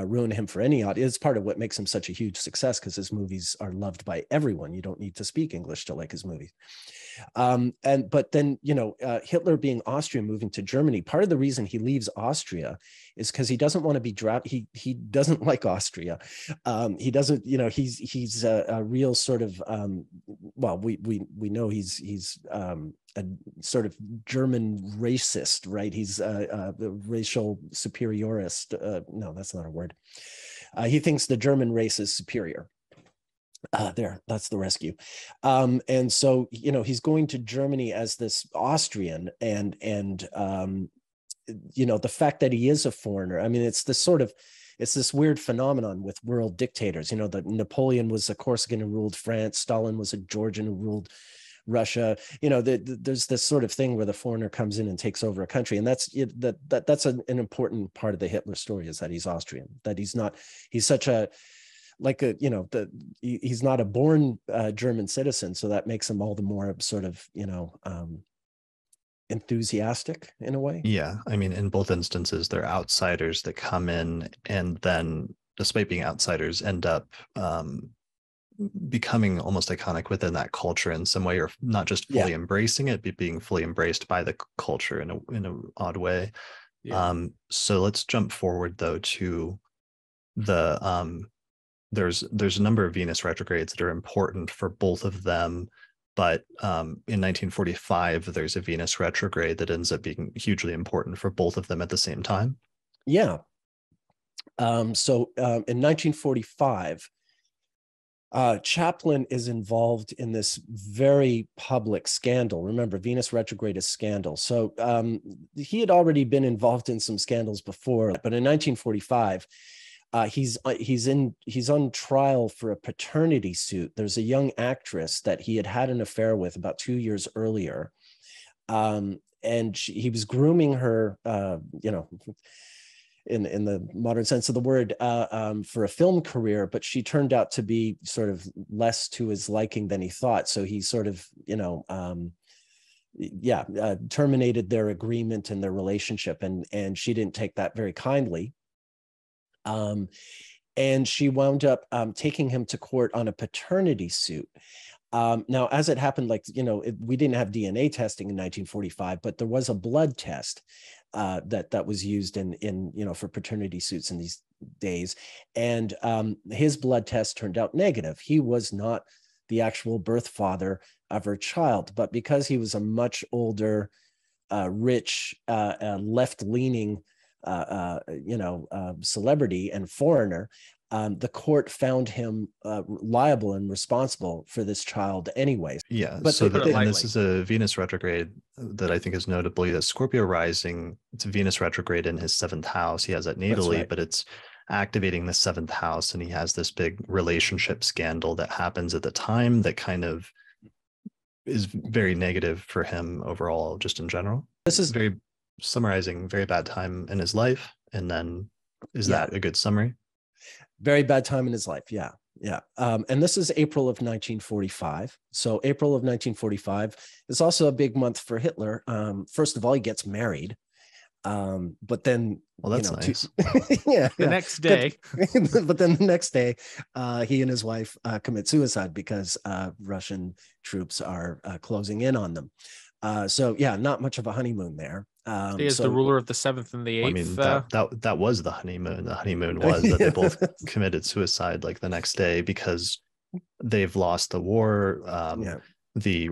ruin him for any audience. It's part of what makes him such a huge success, because his movies are loved by everyone. You don't need to speak English to like his movies. But then, Hitler being Austrian, moving to Germany, part of the reason he leaves Austria is because he doesn't want to be drafted. He doesn't like Austria. He doesn't, he's a real sort of, we know he's a sort of German racist, right? He's a racial superiorist. No, that's not a word. He thinks the German race is superior. That's the rescue. And so, he's going to Germany as this Austrian, and the fact that he is a foreigner, I mean, it's this weird phenomenon with world dictators, that Napoleon was a Corsican who ruled France, Stalin was a Georgian who ruled Russia. There's this sort of thing where the foreigner comes in and takes over a country. And that's an important part of the Hitler story, is that he's Austrian, that he's not a born German citizen. So that makes him all the more sort of, enthusiastic in a way. Yeah. I mean, in both instances, they're outsiders that come in, and then, despite being outsiders, end up becoming almost iconic within that culture in some way, or not just fully embracing it, but being fully embraced by the culture in an odd way. Yeah. So let's jump forward though to the there's a number of Venus retrogrades that are important for both of them. But in 1945, there's a Venus retrograde that ends up being hugely important for both of them at the same time. Yeah. So in 1945, Chaplin is involved in this very public scandal. Remember, Venus retrograde is scandal. So he had already been involved in some scandals before, but in 1945, he's on trial for a paternity suit. There's a young actress that he had an affair with about 2 years earlier, and he was grooming her. in the modern sense of the word, for a film career, but she turned out to be sort of less to his liking than he thought. So he sort of, terminated their agreement and their relationship, and she didn't take that very kindly. And she wound up taking him to court on a paternity suit. Now, as it happened, we didn't have DNA testing in 1945, but there was a blood test that was used in for paternity suits in these days, and his blood test turned out negative. He was not the actual birth father of her child, but because he was a much older, rich, left-leaning, celebrity and foreigner, the court found him liable and responsible for this child anyways. Yeah, but this is a Venus retrograde that I think is notably that Scorpio rising, it's a Venus retrograde in his 7th house. He has that natally, right. But it's activating the 7th house, and he has this big relationship scandal that happens at the time that kind of is very negative for him overall, just in general. This is very summarizing very bad time in his life. And then is that a good summary? Very bad time in his life. Yeah. And this is April of 1945. So April of 1945 is also a big month for Hitler. First of all, he gets married. But then, well, that's nice. The next day. But then the next day, he and his wife commit suicide because Russian troops are closing in on them. So not much of a honeymoon there. He is the ruler of the 7th and the 8th. I mean, that was the honeymoon. The honeymoon was that they both committed suicide like the next day because they've lost the war. The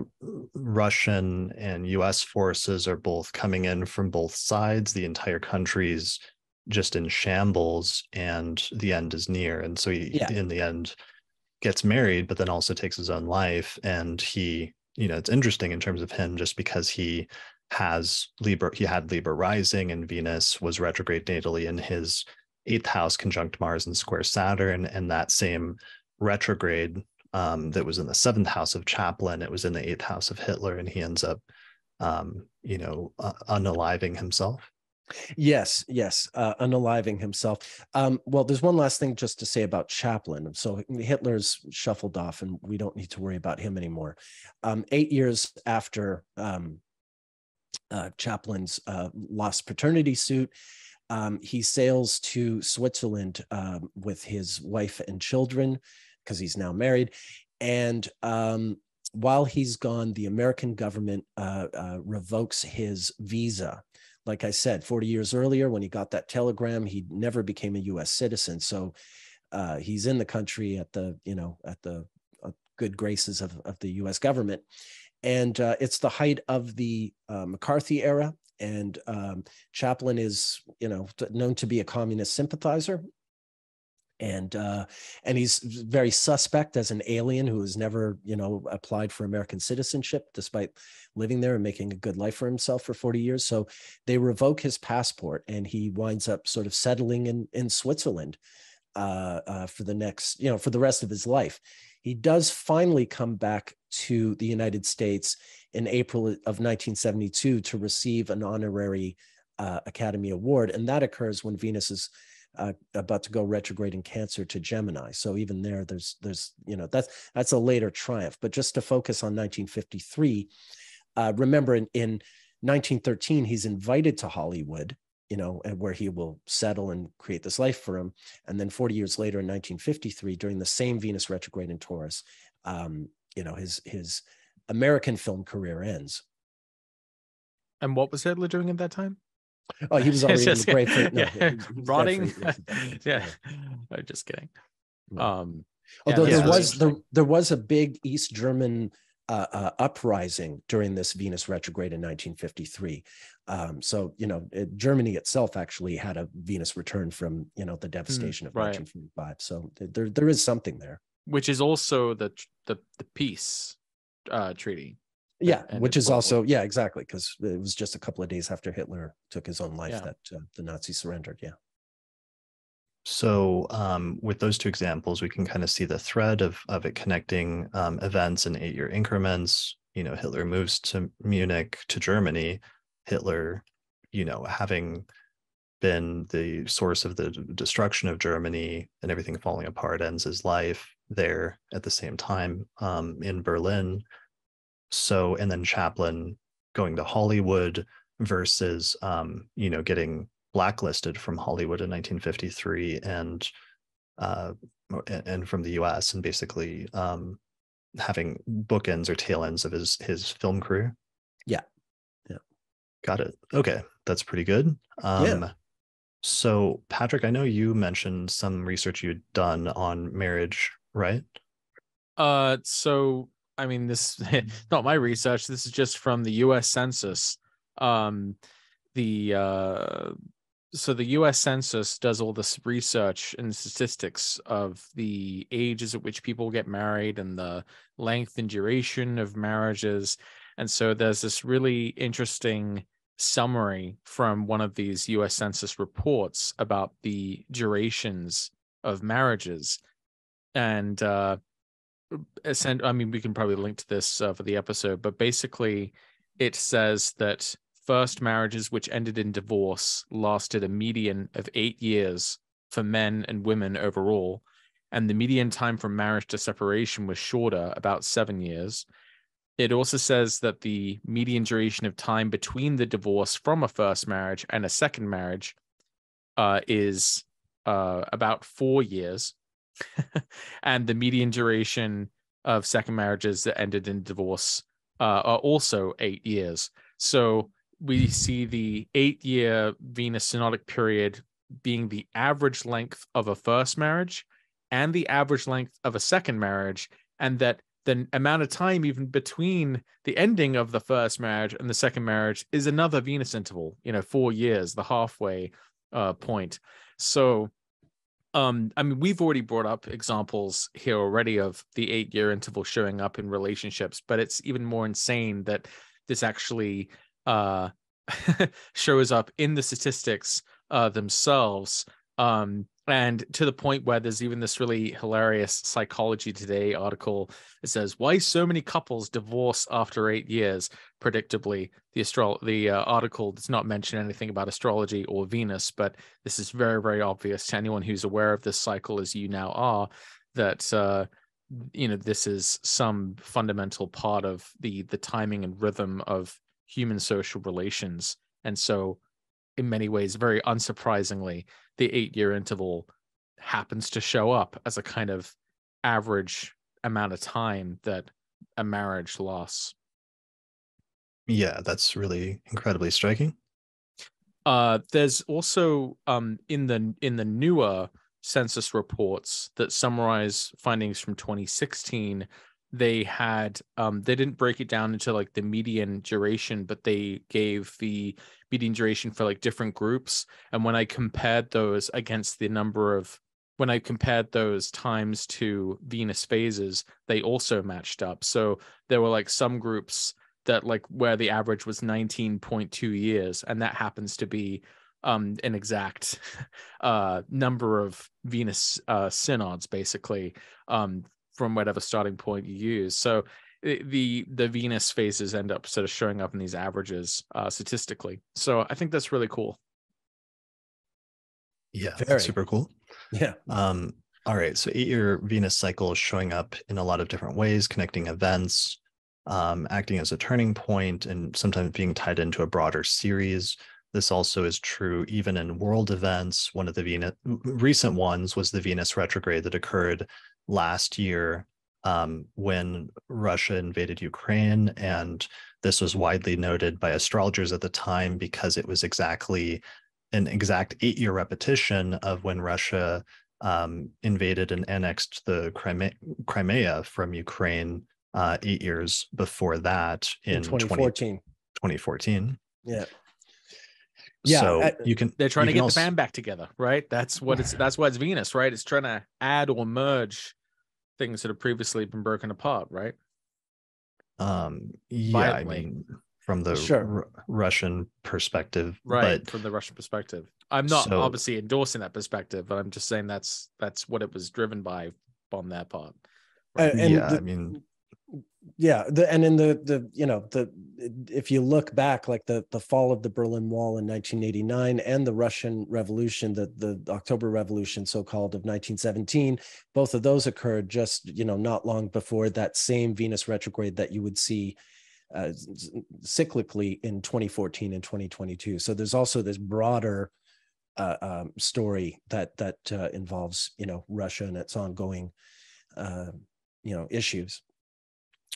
Russian and US forces are both coming in from both sides. The entire country's just in shambles, and the end is near. And so he, in the end, gets married, but then also takes his own life. And he, it's interesting in terms of him, just because he had Libra rising, and Venus was retrograde natally in his 8th house conjunct Mars and square Saturn, and that same retrograde that was in the 7th house of Chaplin, it was in the 8th house of Hitler, and he ends up unaliving himself. Yes, unaliving himself. Well, there's one last thing just to say about Chaplin. So Hitler's shuffled off, and we don't need to worry about him anymore. 8 years after Chaplin's lost paternity suit, he sails to Switzerland with his wife and children, because he's now married. And while he's gone, the American government revokes his visa. Like I said, 40 years earlier, when he got that telegram, he never became a U.S. citizen. So he's in the country at the good graces of the U.S. government. And it's the height of the McCarthy era. And Chaplin is, known to be a communist sympathizer. And he's very suspect as an alien who has never, applied for American citizenship, despite living there and making a good life for himself for 40 years. So they revoke his passport, and he winds up sort of settling in Switzerland for the next, for the rest of his life. He does finally come back to the United States in April of 1972 to receive an honorary Academy Award, and that occurs when Venus is about to go retrograde in Cancer to Gemini. So even there's that's a later triumph. But just to focus on 1953, remember in 1913 he's invited to Hollywood, and where he will settle and create this life for him. And then 40 years later, in 1953, during the same Venus retrograde in Taurus, his American film career ends. And what was Hitler doing at that time? Oh, he was already in the grave. Rotting. Yeah, I'm just kidding. Although there was a big East German uprising during this Venus retrograde in 1953. So Germany itself actually had a Venus return from the devastation of 1945. So there is something there, which is also the peace treaty. Yeah, which is also, exactly, because it was just a couple of days after Hitler took his own life that the Nazis surrendered. Yeah. So with those two examples, we can kind of see the thread of it connecting events in 8-year increments. Hitler moves to Munich, to Germany. Hitler, having been the source of the destruction of Germany and everything falling apart, ends his life there at the same time in Berlin. So, and then Chaplin going to Hollywood versus, getting blacklisted from Hollywood in 1953 and from the US, and basically having bookends or tail ends of his film career. Yeah. Got it. Okay. That's pretty good. So Patrick, I know you mentioned some research you'd done on marriage, right? So I mean, this not my research. This is just from the U.S. Census. So the U.S. Census does all this research and statistics of the ages at which people get married and the length and duration of marriages. And so there's this really interesting summary from one of these U.S. Census reports about the durations of marriages. And I mean, we can probably link to this for the episode, but basically it says that first marriages which ended in divorce lasted a median of 8 years for men and women overall, and the median time from marriage to separation was shorter, about 7 years. It also says that the median duration of time between the divorce from a first marriage and a second marriage is about 4 years, and the median duration of second marriages that ended in divorce are also 8 years. So we see the 8-year Venus synodic period being the average length of a first marriage and the average length of a second marriage, and that the amount of time even between the ending of the first marriage and the second marriage is another Venus interval, 4 years, the halfway point. So, I mean, we've already brought up examples here already of the 8-year interval showing up in relationships, but it's even more insane that this actually shows up in the statistics themselves, and to the point where there's even this really hilarious Psychology Today article that says why so many couples divorce after 8 years. Predictably, the article does not mention anything about astrology or Venus, but this is very, very obvious to anyone who's aware of this cycle, as you now are, that this is some fundamental part of the timing and rhythm of human social relations. And so in many ways, very unsurprisingly, the 8-year interval happens to show up as a kind of average amount of time that a marriage lasts. Yeah, that's really incredibly striking. There's also in the newer census reports that summarize findings from 2016, they had they didn't break it down into like the median duration, but they gave the median duration for like different groups. And when I compared those against when I compared those times to Venus phases, they also matched up. So there were like some groups that like where the average was 19.2 years, and that happens to be an exact number of Venus synods, basically, from whatever starting point you use. So the Venus phases end up sort of showing up in these averages statistically. So I think that's really cool. Yeah, that's super cool. Yeah. All right. So 8-year Venus cycle is showing up in a lot of different ways, connecting events, acting as a turning point, and sometimes being tied into a broader series. This also is true even in world events. One of the recent ones was the Venus retrograde that occurred last year when Russia invaded Ukraine. And this was widely noted by astrologers at the time because it was an exact 8-year repetition of when Russia invaded and annexed the Crimea from Ukraine 8 years before that in 2014. Yeah. So they're trying to get the band back together, right? That's why it's Venus, right? It's trying to add or merge things that have previously been broken apart, right? Yeah, I mean, from the Russian perspective, right? But from the Russian perspective, I'm not obviously endorsing that perspective, but I'm just saying that's what it was driven by on their part. Right? I mean, Yeah, and in if you look back, like the fall of the Berlin Wall in 1989 and the Russian Revolution, the October Revolution, so-called, of 1917, both of those occurred just not long before that same Venus retrograde that you would see cyclically in 2014 and 2022. So there's also this broader story that involves Russia and its ongoing issues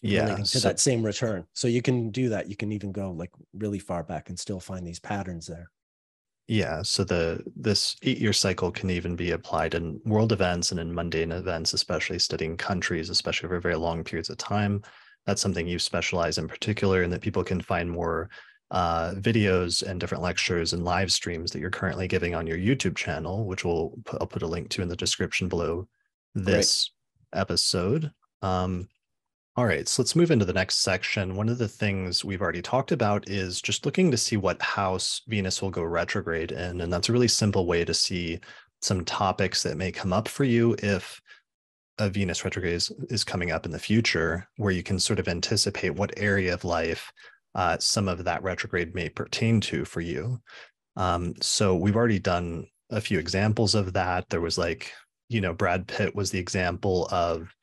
relating to that same return. So you can do that. You can even go like really far back and still find these patterns there. Yeah, so this 8-year cycle can even be applied in world events and in mundane events, especially studying countries, especially over very long periods of time. That's something you specialize in particular, and that people can find more videos and different lectures and live streams that you're currently giving on your YouTube channel, which I'll put a link to in the description below this episode. All right, so let's move into the next section. One of the things we've already talked about is just looking to see what house Venus will go retrograde in. And that's a really simple way to see some topics that may come up for you if a Venus retrograde is coming up in the future, where you can sort of anticipate what area of life some of that retrograde may pertain to for you. So we've already done a few examples of that. There was Brad Pitt was the example of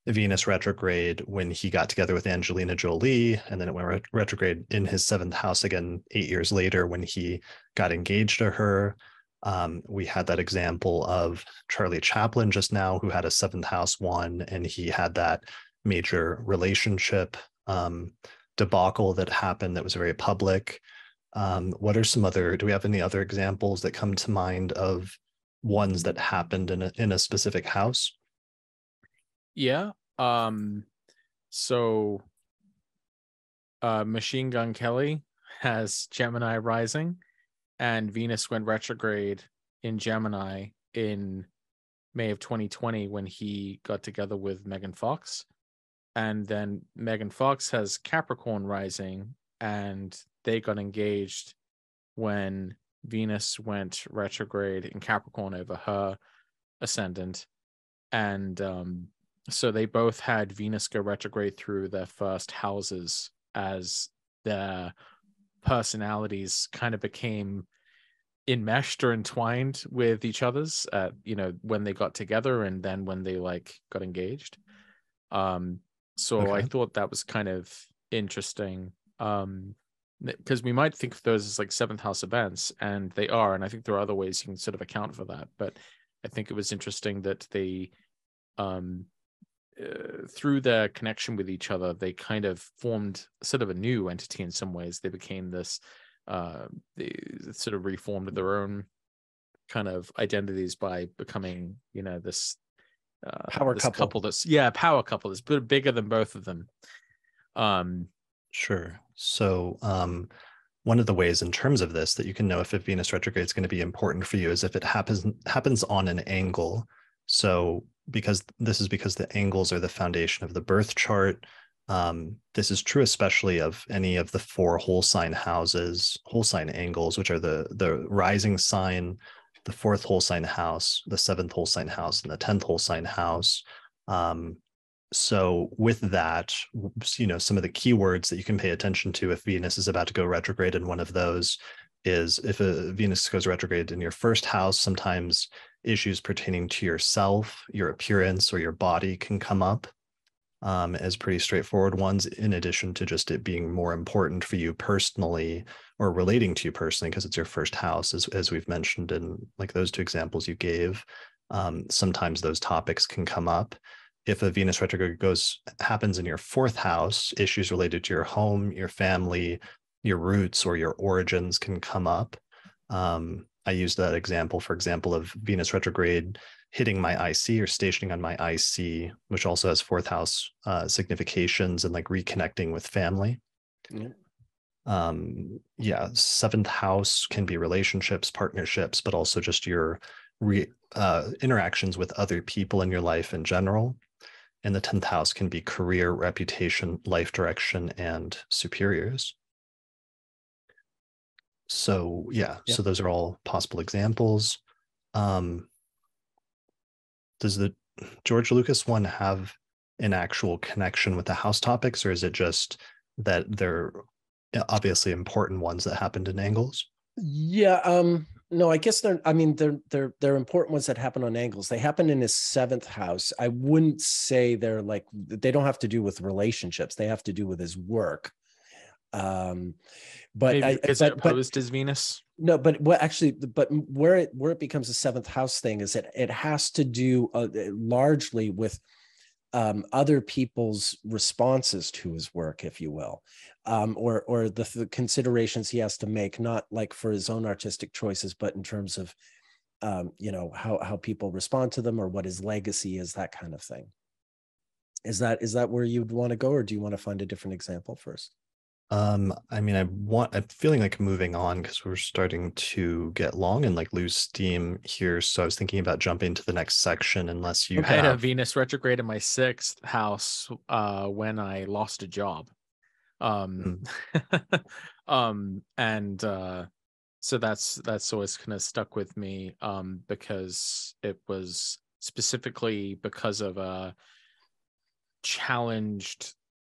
Venus retrograde when he got together with Angelina Jolie, and then it went retrograde in his 7th house again 8 years later when he got engaged to her. We had that example of Charlie Chaplin just now, who had a 7th house one, and he had that major relationship debacle that happened that was very public. What are some other, do we have any other examples that come to mind of ones that happened in a specific house? Yeah. So Machine Gun Kelly has Gemini rising, and Venus went retrograde in Gemini in May of 2020 when he got together with Megan Fox. And then Megan Fox has Capricorn rising, and they got engaged when Venus went retrograde in Capricorn over her ascendant. And so they both had Venus go retrograde through their first houses as their personalities kind of became enmeshed or entwined with each other's, when they got together and then when they got engaged. So I thought that was kind of interesting, because we might think of those as 7th house events, and they are, and I think there are other ways you can sort of account for that. But I think it was interesting that they through their connection with each other, they kind of formed sort of a new entity in some ways. They became this, they sort of reformed their own kind of identities by becoming, this power couple that's power couple that's bigger than both of them. Sure. So one of the ways in terms of this that you can know if a Venus retrograde is going to be important for you is if it happens on an angle. So because the angles are the foundation of the birth chart. This is true especially of any of the 4 whole sign houses, whole sign angles, which are the rising sign, the 4th whole sign house, the 7th whole sign house, and the 10th whole sign house. So with that, some of the keywords that you can pay attention to if Venus is about to go retrograde in one of those is if a Venus goes retrograde in your 1st house, sometimes issues pertaining to yourself, your appearance, or your body can come up as pretty straightforward ones, in addition to just it being more important for you personally or relating to you personally because it's your 1st house, as we've mentioned in those 2 examples you gave. Sometimes those topics can come up. If a Venus retrograde happens in your 4th house, issues related to your home, your family, your roots, or your origins can come up. I used that example, for example, of Venus retrograde hitting my IC or stationing on my IC, which also has 4th house significations and reconnecting with family. Yeah. 7th house can be relationships, partnerships, but also just your interactions with other people in your life in general. And the 10th house can be career, reputation, life direction, and superiors. So so those are all possible examples. Does the George Lucas one have an actual connection with the house topics, or is it just that they're obviously important ones that happened in angles? Yeah, no, I guess they're important ones that happen on angles. They happen in his 7th house. I wouldn't say they don't have to do with relationships. They have to do with his work. But maybe because it opposed his Venus. No, but where it becomes a 7th house thing is that it has to do largely with other people's responses to his work, if you will, or the considerations he has to make, not like for his own artistic choices, but in terms of how people respond to them, or what his legacy is, that kind of thing. Is that where you'd want to go, or do you want to find a different example first? I'm feeling like moving on because we're starting to get long and like lose steam here. So I was thinking about jumping to the next section, unless you I had a Venus retrograde in my 6th house when I lost a job. So that's always kind of stuck with me because it was specifically because of a challenged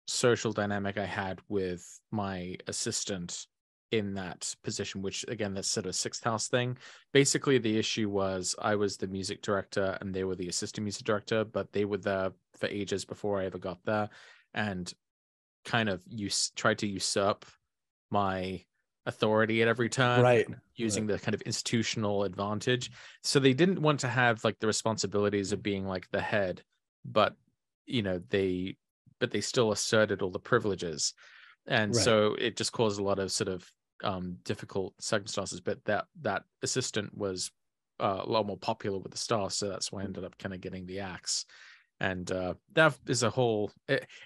social dynamic I had with my assistant in that position, which again, that's sort of 6th house thing. Basically, the issue was I was the music director and they were the assistant music director, but they were there for ages before I ever got there, and kind of tried to usurp my authority at every turn, right? Using the kind of institutional advantage. So they didn't want to have like the responsibilities of being like the head, but they still asserted all the privileges. And so it just caused a lot of sort of difficult circumstances. But that assistant was a lot more popular with the staff. So that's why I ended up kind of getting the axe. And that is a whole,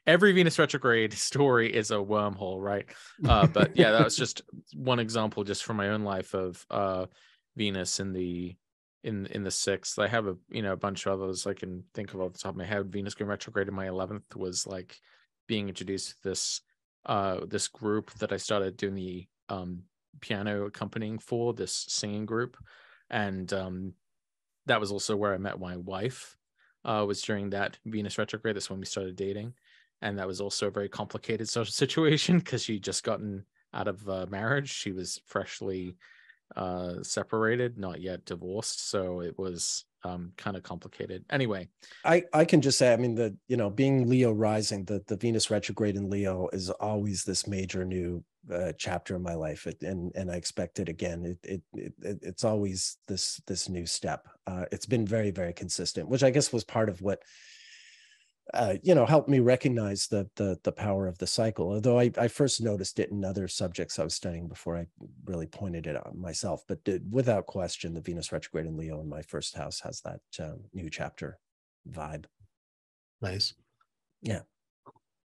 every Venus retrograde story is a wormhole, right? But yeah, that was just one example just from my own life of Venus in the 6th. I have a bunch of others I can think of off the top of my head. Venus going retrograde in my 11th was like being introduced to this group that I started doing the piano accompanying for, this singing group, and that was also where I met my wife. Was during that Venus retrograde. That's when we started dating, and that was also a very complicated social situation because she'd just gotten out of marriage. She was freshly separated, not yet divorced, so it was kind of complicated. Anyway, I can just say, I mean, being Leo rising, the Venus retrograde in Leo is always this major new chapter in my life, and I expect it again. It's always this new step. It's been very, very consistent, which I guess was part of what helped me recognize the power of the cycle. Although I first noticed it in other subjects I was studying before I really pointed it out myself. But without question, the Venus retrograde in Leo in my 1st house has that new chapter vibe. Nice. Yeah.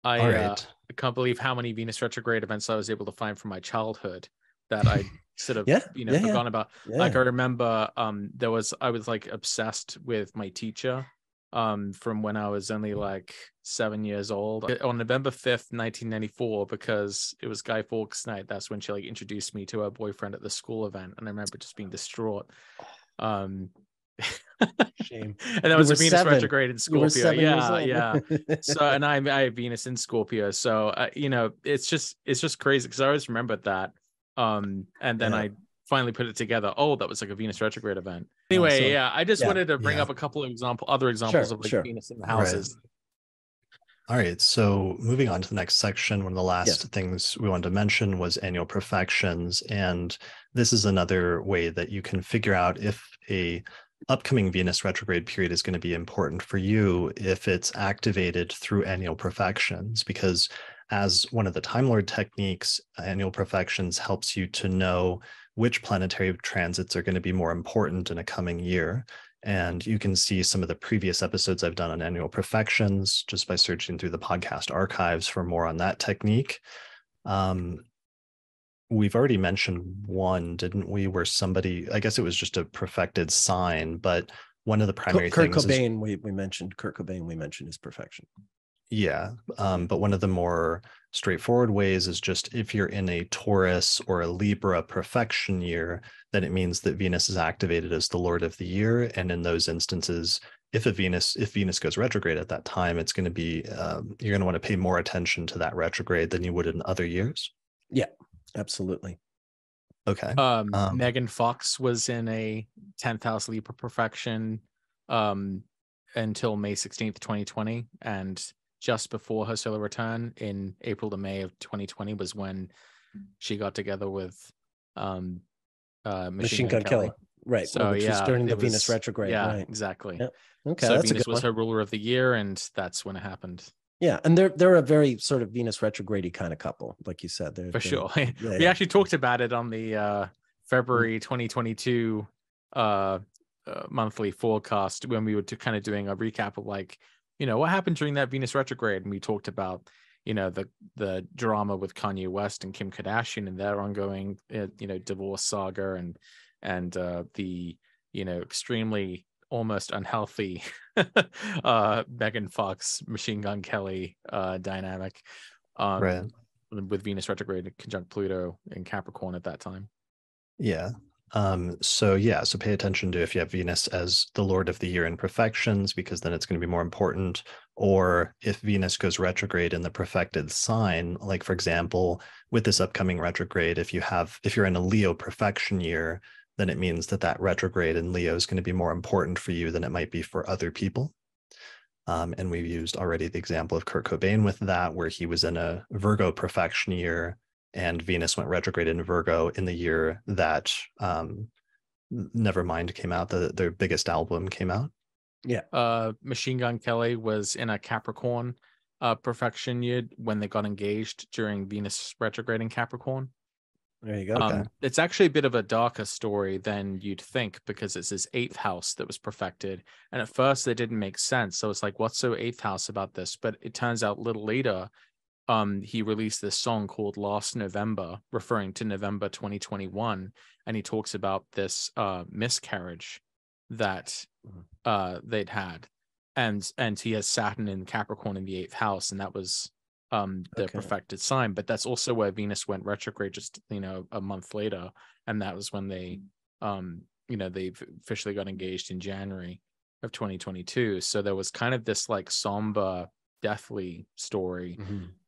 I can't believe how many Venus retrograde events I was able to find from my childhood that I sort of forgotten about. Yeah. Like I remember I was like obsessed with my teacher from when I was only like 7 years old. On November 5th, 1994, because it was Guy Fawkes night, that's when she like introduced me to her boyfriend at the school event, and I remember just being distraught. Shame. And that was a Venus retrograde in Scorpio. Yeah. So, and I have Venus in Scorpio. So, it's just crazy because I always remembered that. And then I finally put it together. Oh, that was like a Venus retrograde event. Anyway, I just wanted to bring up a couple of other examples of like Venus in the houses. All right. So moving on to the next section, one of the last things we wanted to mention was annual profections. And this is another way that you can figure out if a upcoming Venus retrograde period is going to be important for you if it's activated through annual profections, because as one of the Time Lord techniques, annual profections helps you to know which planetary transits are going to be more important in a coming year. And you can see some of the previous episodes I've done on annual profections just by searching through the podcast archives for more on that technique. We've already mentioned one, didn't we, where somebody, I guess it was just a perfected sign, but one of the primary Kurt things Cobain, we mentioned his perfection. Yeah, but one of the more straightforward ways is just if you're in a Taurus or a Libra perfection year, then it means that Venus is activated as the Lord of the year. And in those instances, if Venus goes retrograde at that time, it's going to be you're going to want to pay more attention to that retrograde than you would in other years. Yeah, absolutely. Okay. Megan Fox was in a 10th house Libra perfection until May 16th, 2020. And just before her solar return in April to May of 2020 was when she got together with Machine Gun Kelly. Right. So which was during the Venus retrograde. Yeah, right. exactly. Yep. Okay. So that's Venus a good was one. her ruler of the year, and that's when it happened. Yeah, and they're a very sort of Venus retrograde kind of couple, like you said. For sure. Yeah, we actually talked about it on the February 2022 monthly forecast when we were kind of doing a recap of like, what happened during that Venus retrograde, and we talked about the drama with Kanye West and Kim Kardashian and their ongoing divorce saga and the extremely almost unhealthy Megan Fox, Machine Gun Kelly dynamic Right. with Venus retrograde conjunct Pluto in Capricorn at that time. Yeah. So pay attention to if you have Venus as the Lord of the year in profections, because then it's going to be more important. Or if Venus goes retrograde in the perfected sign, like for example, with this upcoming retrograde, if you're in a Leo perfection year, then it means that retrograde in Leo is going to be more important for you than it might be for other people. And we've used already the example of Kurt Cobain with that, where he was in a Virgo perfection year and Venus went retrograde in Virgo in the year that Nevermind came out, their biggest album came out. Yeah. Machine Gun Kelly was in a Capricorn perfection year when they got engaged during Venus retrograde in Capricorn. There you go. Okay. It's actually a bit of a darker story than you'd think, because it's his 8th house that was perfected. And at first it didn't make sense. So it's like, what's so 8th house about this? But it turns out a little later, he released this song called Last November, referring to November 2021. And he talks about this miscarriage that they'd had. And he has Saturn in Capricorn in the 8th house. And that was the perfected sign. But that's also where Venus went retrograde just a month later, and that was when they they officially got engaged in January of 2022. So there was kind of this like somber, deathly story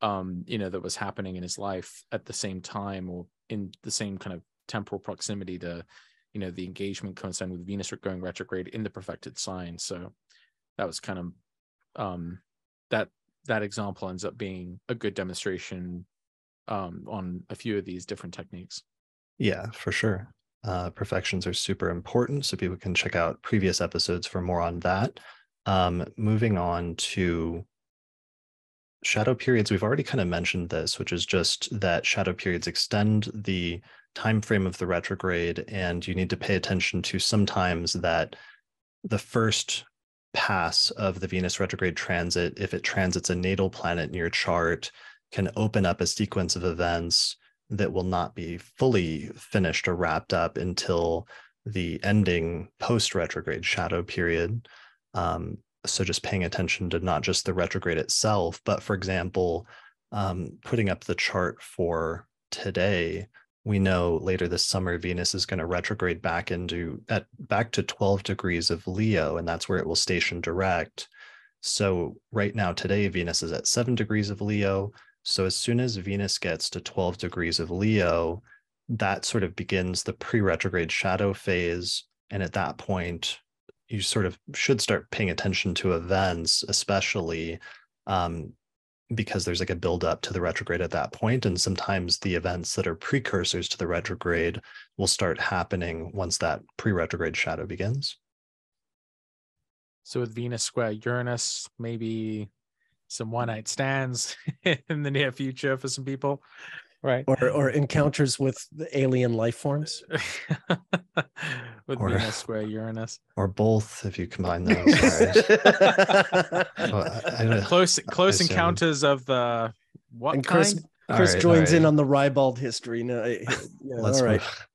that was happening in his life at the same time, or in the same kind of temporal proximity to the engagement coinciding with Venus going retrograde in the perfected sign. So that was kind of that example ends up being a good demonstration on a few of these different techniques. Yeah, for sure. Perfections are super important, so people can check out previous episodes for more on that. Moving on to shadow periods, we've already kind of mentioned this, which is just that shadow periods extend the time frame of the retrograde, and you need to pay attention to sometimes that the first pass of the Venus retrograde transit, if it transits a natal planet in your chart, can open up a sequence of events that will not be fully finished or wrapped up until the ending post-retrograde shadow period. So just paying attention to not just the retrograde itself, but for example, putting up the chart for today, we know later this summer, Venus is going to retrograde back to 12 degrees of Leo, and that's where it will station direct. So right now, today, Venus is at 7 degrees of Leo. So as soon as Venus gets to 12 degrees of Leo, that sort of begins the pre-retrograde shadow phase. And at that point, you sort of should start paying attention to events, especially because there's like a buildup to the retrograde at that point. And sometimes the events that are precursors to the retrograde will start happening once that pre-retrograde shadow begins. So with Venus square Uranus, maybe some one-night stands in the near future for some people, right? Or encounters with the alien life forms. With Venus square Uranus. Or both, if you combine those. Close encounters of the what and kind? Chris joins in on the ribald history. No, Let's move.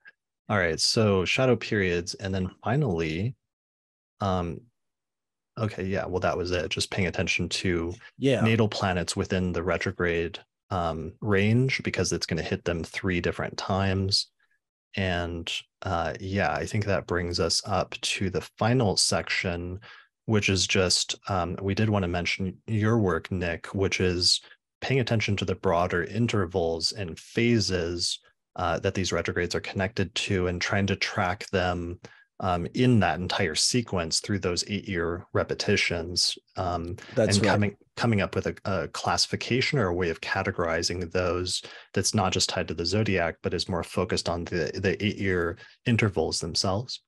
All right, so shadow periods, and then finally, that was it. Just paying attention to natal planets within the retrograde range, because it's going to hit them 3 different times. And I think that brings us up to the final section, which is just, we did want to mention your work, Nick, which is paying attention to the broader intervals and phases that these retrogrades are connected to, and trying to track them in that entire sequence through those 8-year repetitions. That's and right. coming up with a classification or a way of categorizing those that's not just tied to the zodiac, but is more focused on the 8-year intervals themselves.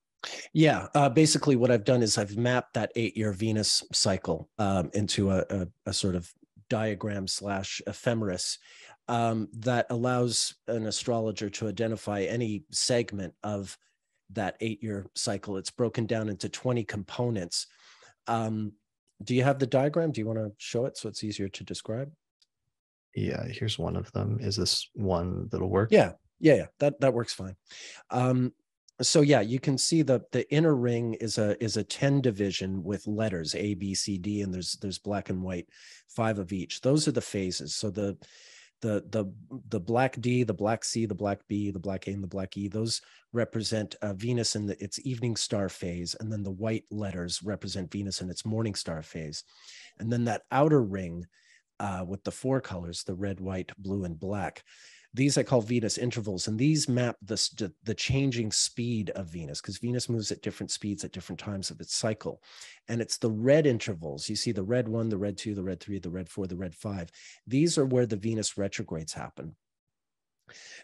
Yeah, basically what I've done is I've mapped that 8-year Venus cycle into a sort of diagram / ephemeris that allows an astrologer to identify any segment of that 8-year cycle. It's broken down into 20 components. Do you have the diagram? Do you want to show it so it's easier to describe? Yeah, here's one of them. Is this one that'll work? Yeah. That works fine. So yeah, you can see the inner ring is a 10 division with letters A, B, C, D, and there's black and white, 5 of each. Those are the phases. So the black D, the black C, the black B, the black A, and the black E, those represent Venus in its evening star phase, and then the white letters represent Venus in its morning star phase. And then that outer ring with the 4 colors, the red, white, blue, and black, these I call Venus intervals, and these map the changing speed of Venus, because Venus moves at different speeds at different times of its cycle. And it's the red intervals. You see the red 1, the red 2, the red 3, the red 4, the red 5. These are where the Venus retrogrades happen.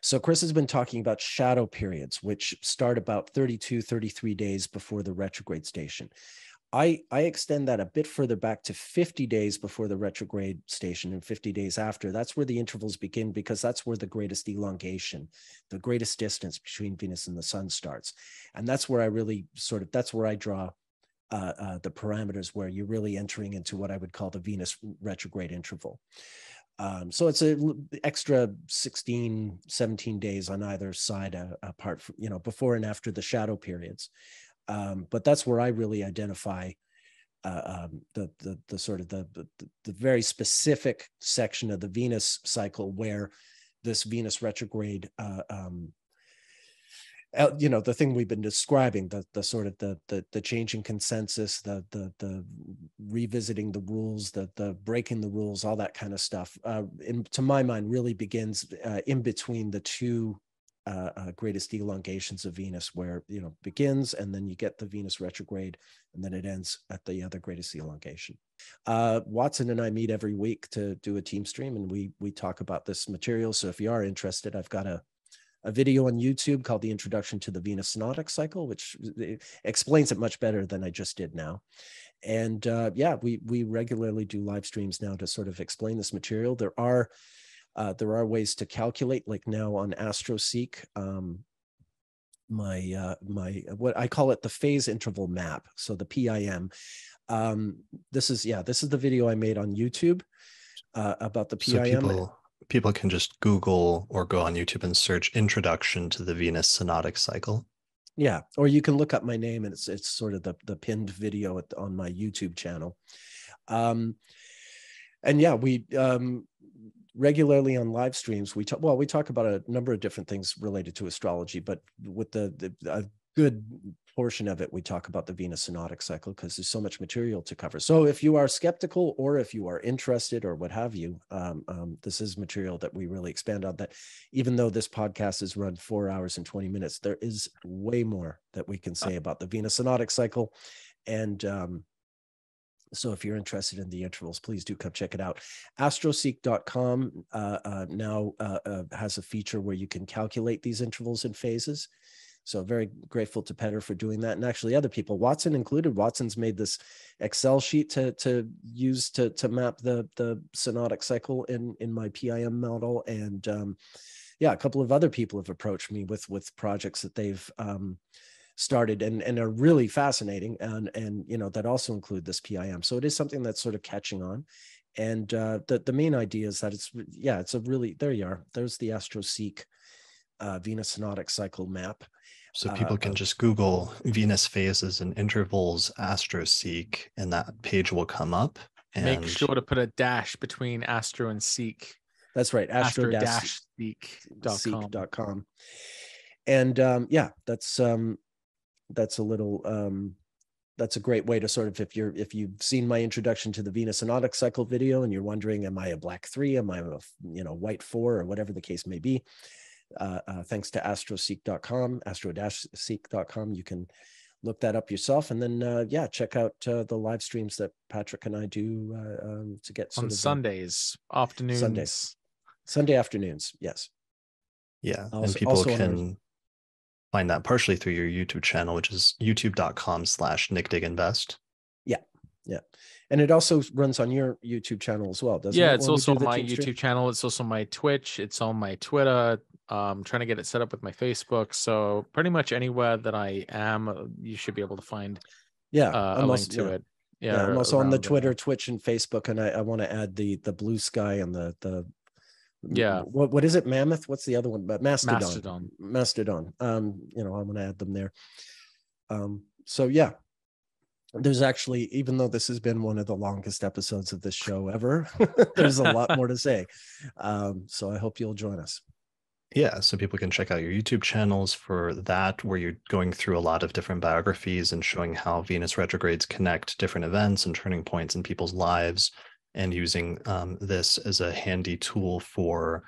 So Chris has been talking about shadow periods, which start about 32, 33 days before the retrograde station. I extend that a bit further back to 50 days before the retrograde station and 50 days after. That's where the intervals begin, because that's where the greatest elongation, the greatest distance between Venus and the sun starts. And that's where I really that's where I draw the parameters, where you're really entering into what I would call the Venus retrograde interval. So it's an extra 16, 17 days on either side apart from, before and after the shadow periods. But that's where I really identify the sort of the very specific section of the Venus cycle where this Venus retrograde, the thing we've been describing, the sort of the changing consensus, the revisiting the rules, the breaking the rules, all that kind of stuff, to my mind, really begins in between the two greatest elongations of Venus, where begins, and then you get the Venus retrograde, and then it ends at the other greatest elongation. Watson and I meet every week to do a team stream, and we talk about this material. So if you are interested, I've got a video on YouTube called The Introduction to the Venus Synodic Cycle, which explains it much better than I just did now. And we regularly do live streams now to sort of explain this material. There are ways to calculate, like now on AstroSeek, my what I call it the phase interval map. So the PIM. This is the video I made on YouTube about the PIM. So people can just Google or go on YouTube and search "Introduction to the Venus Synodic Cycle." Yeah, or you can look up my name, and it's sort of the pinned video on my YouTube channel. And yeah, we regularly on live streams, we talk about a number of different things related to astrology, but with a good portion of it, we talk about the Venus synodic cycle, because there's so much material to cover. So if you are skeptical, or if you are interested, or what have you, this is material that we really expand on. That even though this podcast is run 4 hours and 20 minutes, there is way more that we can say about the Venus synodic cycle. And so if you're interested in the intervals, please do come check it out. Astroseek.com now has a feature where you can calculate these intervals and phases. So very grateful to Petter for doing that. And actually other people, Watson included. Watson's made this Excel sheet to use to map the synodic cycle in my PIM model. And a couple of other people have approached me with projects that they've started and are really fascinating, and that also include this PIM. So it is something that's sort of catching on. And the main idea is that it's a really, there you are. There's the AstroSeek Venus synodic cycle map. So people can just Google Venus phases and intervals AstroSeek, and that page will come up. And make sure to put a dash between Astro and Seek. That's right. Astro-seek.com. And that's a little that's a great way to sort of, if you've seen my introduction to the Venus synodic cycle video and you're wondering, am I a black 3, am I a white 4, or whatever the case may be, thanks to astroseek.com, astro-seek.com, you can look that up yourself, and then check out the live streams that Patrick and I do to get sort on of Sundays afternoons. Sunday afternoons, yes. Yeah, Also, and people also can find that partially through your YouTube channel, which is youtube.com/nickdiginvest. Yeah. And it also runs on your YouTube channel as well, doesn't it? Yeah, it's also on my YouTube channel. It's also my Twitch. It's on my Twitter. I'm trying to get it set up with my Facebook. So pretty much anywhere that I am, you should be able to find a link to it. Yeah, I'm also on the Twitter, Twitch, and Facebook. And I want to add the Blue Sky and the what is it? Mammoth? What's the other one? But Mastodon. I want to add them there. So yeah. There's actually, even though this has been one of the longest episodes of this show ever, there's a lot more to say. So I hope you'll join us. Yeah, so people can check out your YouTube channels for that, where you're going through a lot of different biographies and showing how Venus retrogrades connect different events and turning points in people's lives, and using this as a handy tool for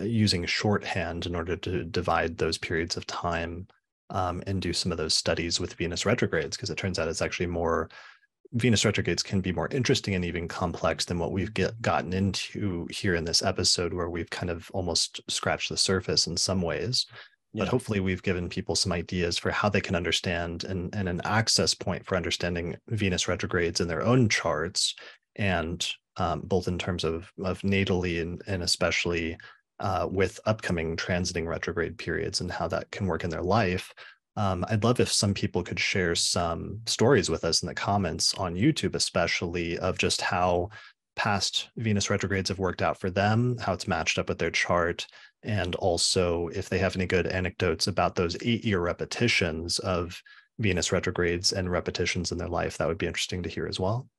using shorthand in order to divide those periods of time. And do some of those studies with Venus retrogrades, because it turns out it's actually Venus retrogrades can be more interesting and even complex than what we've gotten into here in this episode, where we've kind of almost scratched the surface in some ways. Yeah. But hopefully we've given people some ideas for how they can understand and an access point for understanding Venus retrogrades in their own charts, and both in terms of natally and especially with upcoming transiting retrograde periods and how that can work in their life. I'd love if some people could share some stories with us in the comments on YouTube, especially of just how past Venus retrogrades have worked out for them, how it's matched up with their chart, and also if they have any good anecdotes about those 8-year repetitions of Venus retrogrades and repetitions in their life. That would be interesting to hear as well.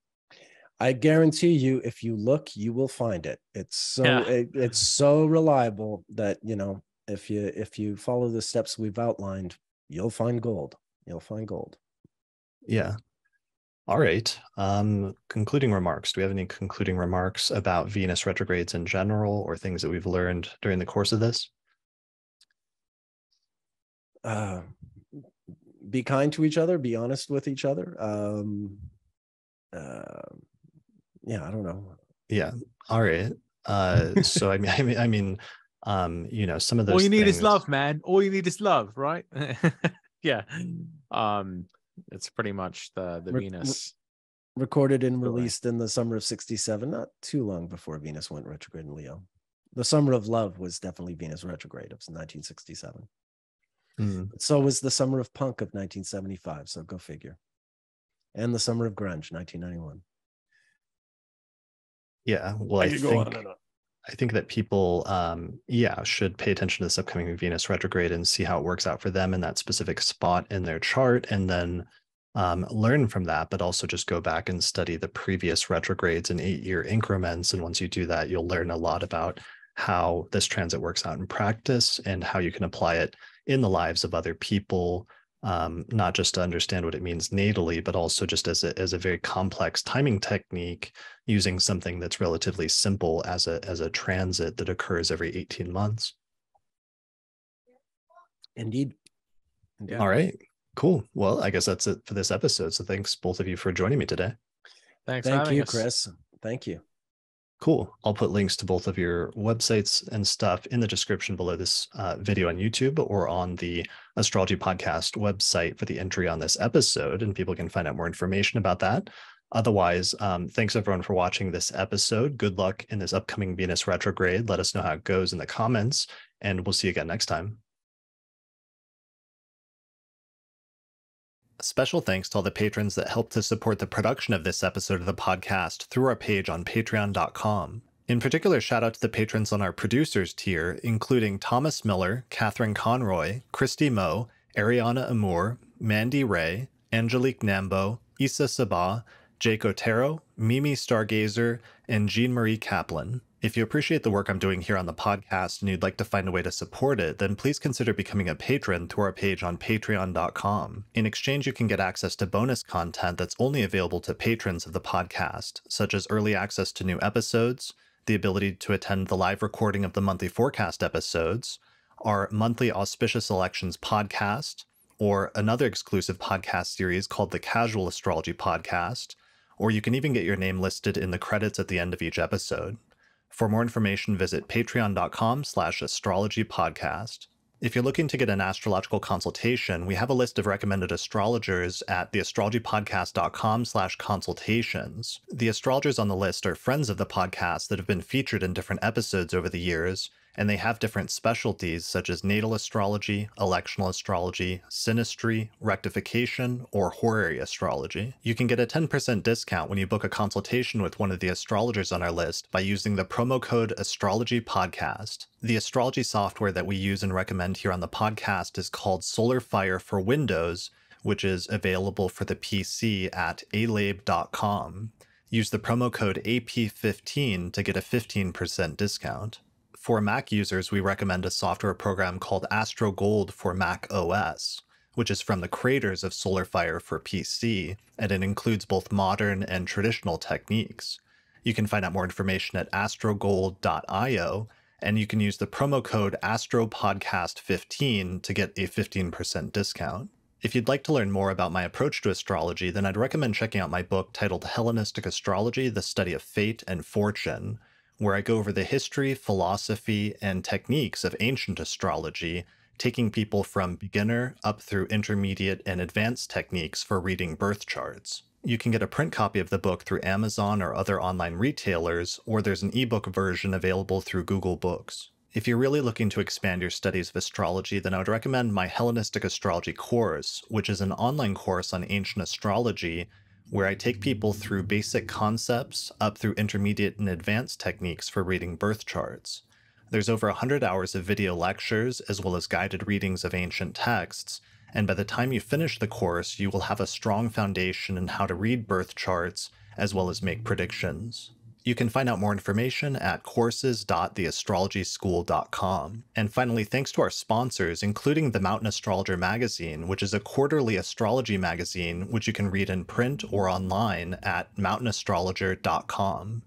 I guarantee you, if you look, you will find it. It's so reliable that, if you follow the steps we've outlined, you'll find gold. Yeah. All right. Concluding remarks. Do we have any concluding remarks about Venus retrogrades in general, or things that we've learned during the course of this? Be kind to each other. Be honest with each other. Yeah, I don't know. Yeah. All right. So I mean, some of those. All you need is love, man. All you need is love, right? Yeah. It's pretty much the Venus. Recorded and released in the summer of '67, not too long before Venus went retrograde in Leo. The summer of love was definitely Venus retrograde. It was 1967. So was the summer of punk of 1975. So go figure. And the summer of grunge, 1991. Yeah, well, I think that people, should pay attention to this upcoming Venus retrograde and see how it works out for them in that specific spot in their chart, and then learn from that, but also just go back and study the previous retrogrades in 8-year increments. And once you do that, you'll learn a lot about how this transit works out in practice and how you can apply it in the lives of other people. Not just to understand what it means natally, but also just as a very complex timing technique, using something that's relatively simple as a transit that occurs every 18 months. Indeed. All right, cool. Well, I guess that's it for this episode. So thanks both of you for joining me today. Thank you, Chris. Thank you. Cool. I'll put links to both of your websites and stuff in the description below this video on YouTube, or on the Astrology Podcast website for the entry on this episode, and people can find out more information about that. Otherwise, thanks everyone for watching this episode. Good luck in this upcoming Venus retrograde. Let us know how it goes in the comments, and we'll see you again next time. Special thanks to all the patrons that helped to support the production of this episode of the podcast through our page on patreon.com. In particular, shout out to the patrons on our producers tier, including Thomas Miller, Catherine Conroy, Christy Moe, Ariana Amour, Mandy Ray, Angelique Nambo, Issa Sabah, Jake Otero, Mimi Stargazer, and Jean-Marie Kaplan. If you appreciate the work I'm doing here on the podcast and you'd like to find a way to support it, then please consider becoming a patron through our page on patreon.com. In exchange, you can get access to bonus content that's only available to patrons of the podcast, such as early access to new episodes, the ability to attend the live recording of the monthly forecast episodes, our monthly auspicious elections podcast, or another exclusive podcast series called the Casual Astrology Podcast, or you can even get your name listed in the credits at the end of each episode. For more information, visit patreon.com/astrologypodcast. If you're looking to get an astrological consultation, we have a list of recommended astrologers at theastrologypodcast.com/consultations. The astrologers on the list are friends of the podcast that have been featured in different episodes over the years, and they have different specialties such as natal astrology, electional astrology, synastry, rectification, or horary astrology. You can get a 10% discount when you book a consultation with one of the astrologers on our list by using the promo code Astrology Podcast. The astrology software that we use and recommend here on the podcast is called Solar Fire for Windows, which is available for the PC at alabe.com. Use the promo code AP15 to get a 15% discount. For Mac users, we recommend a software program called Astrology for Mac OS, which is from the creators of Solar Fire for PC, and it includes both modern and traditional techniques. You can find out more information at astrogold.io, and you can use the promo code AstroPodcast15 to get a 15% discount. If you'd like to learn more about my approach to astrology, then I'd recommend checking out my book titled Hellenistic Astrology, The Study of Fate and Fortune, where I go over the history, philosophy, and techniques of ancient astrology, taking people from beginner up through intermediate and advanced techniques for reading birth charts. You can get a print copy of the book through Amazon or other online retailers, or there's an ebook version available through Google Books. If you're really looking to expand your studies of astrology, then I would recommend my Hellenistic Astrology course, which is an online course on ancient astrology where I take people through basic concepts up through intermediate and advanced techniques for reading birth charts. There's over 100 hours of video lectures as well as guided readings of ancient texts, and by the time you finish the course, you will have a strong foundation in how to read birth charts as well as make predictions. You can find out more information at courses.theastrologyschool.com. And finally, thanks to our sponsors, including the Mountain Astrologer magazine, which is a quarterly astrology magazine which you can read in print or online at mountainastrologer.com.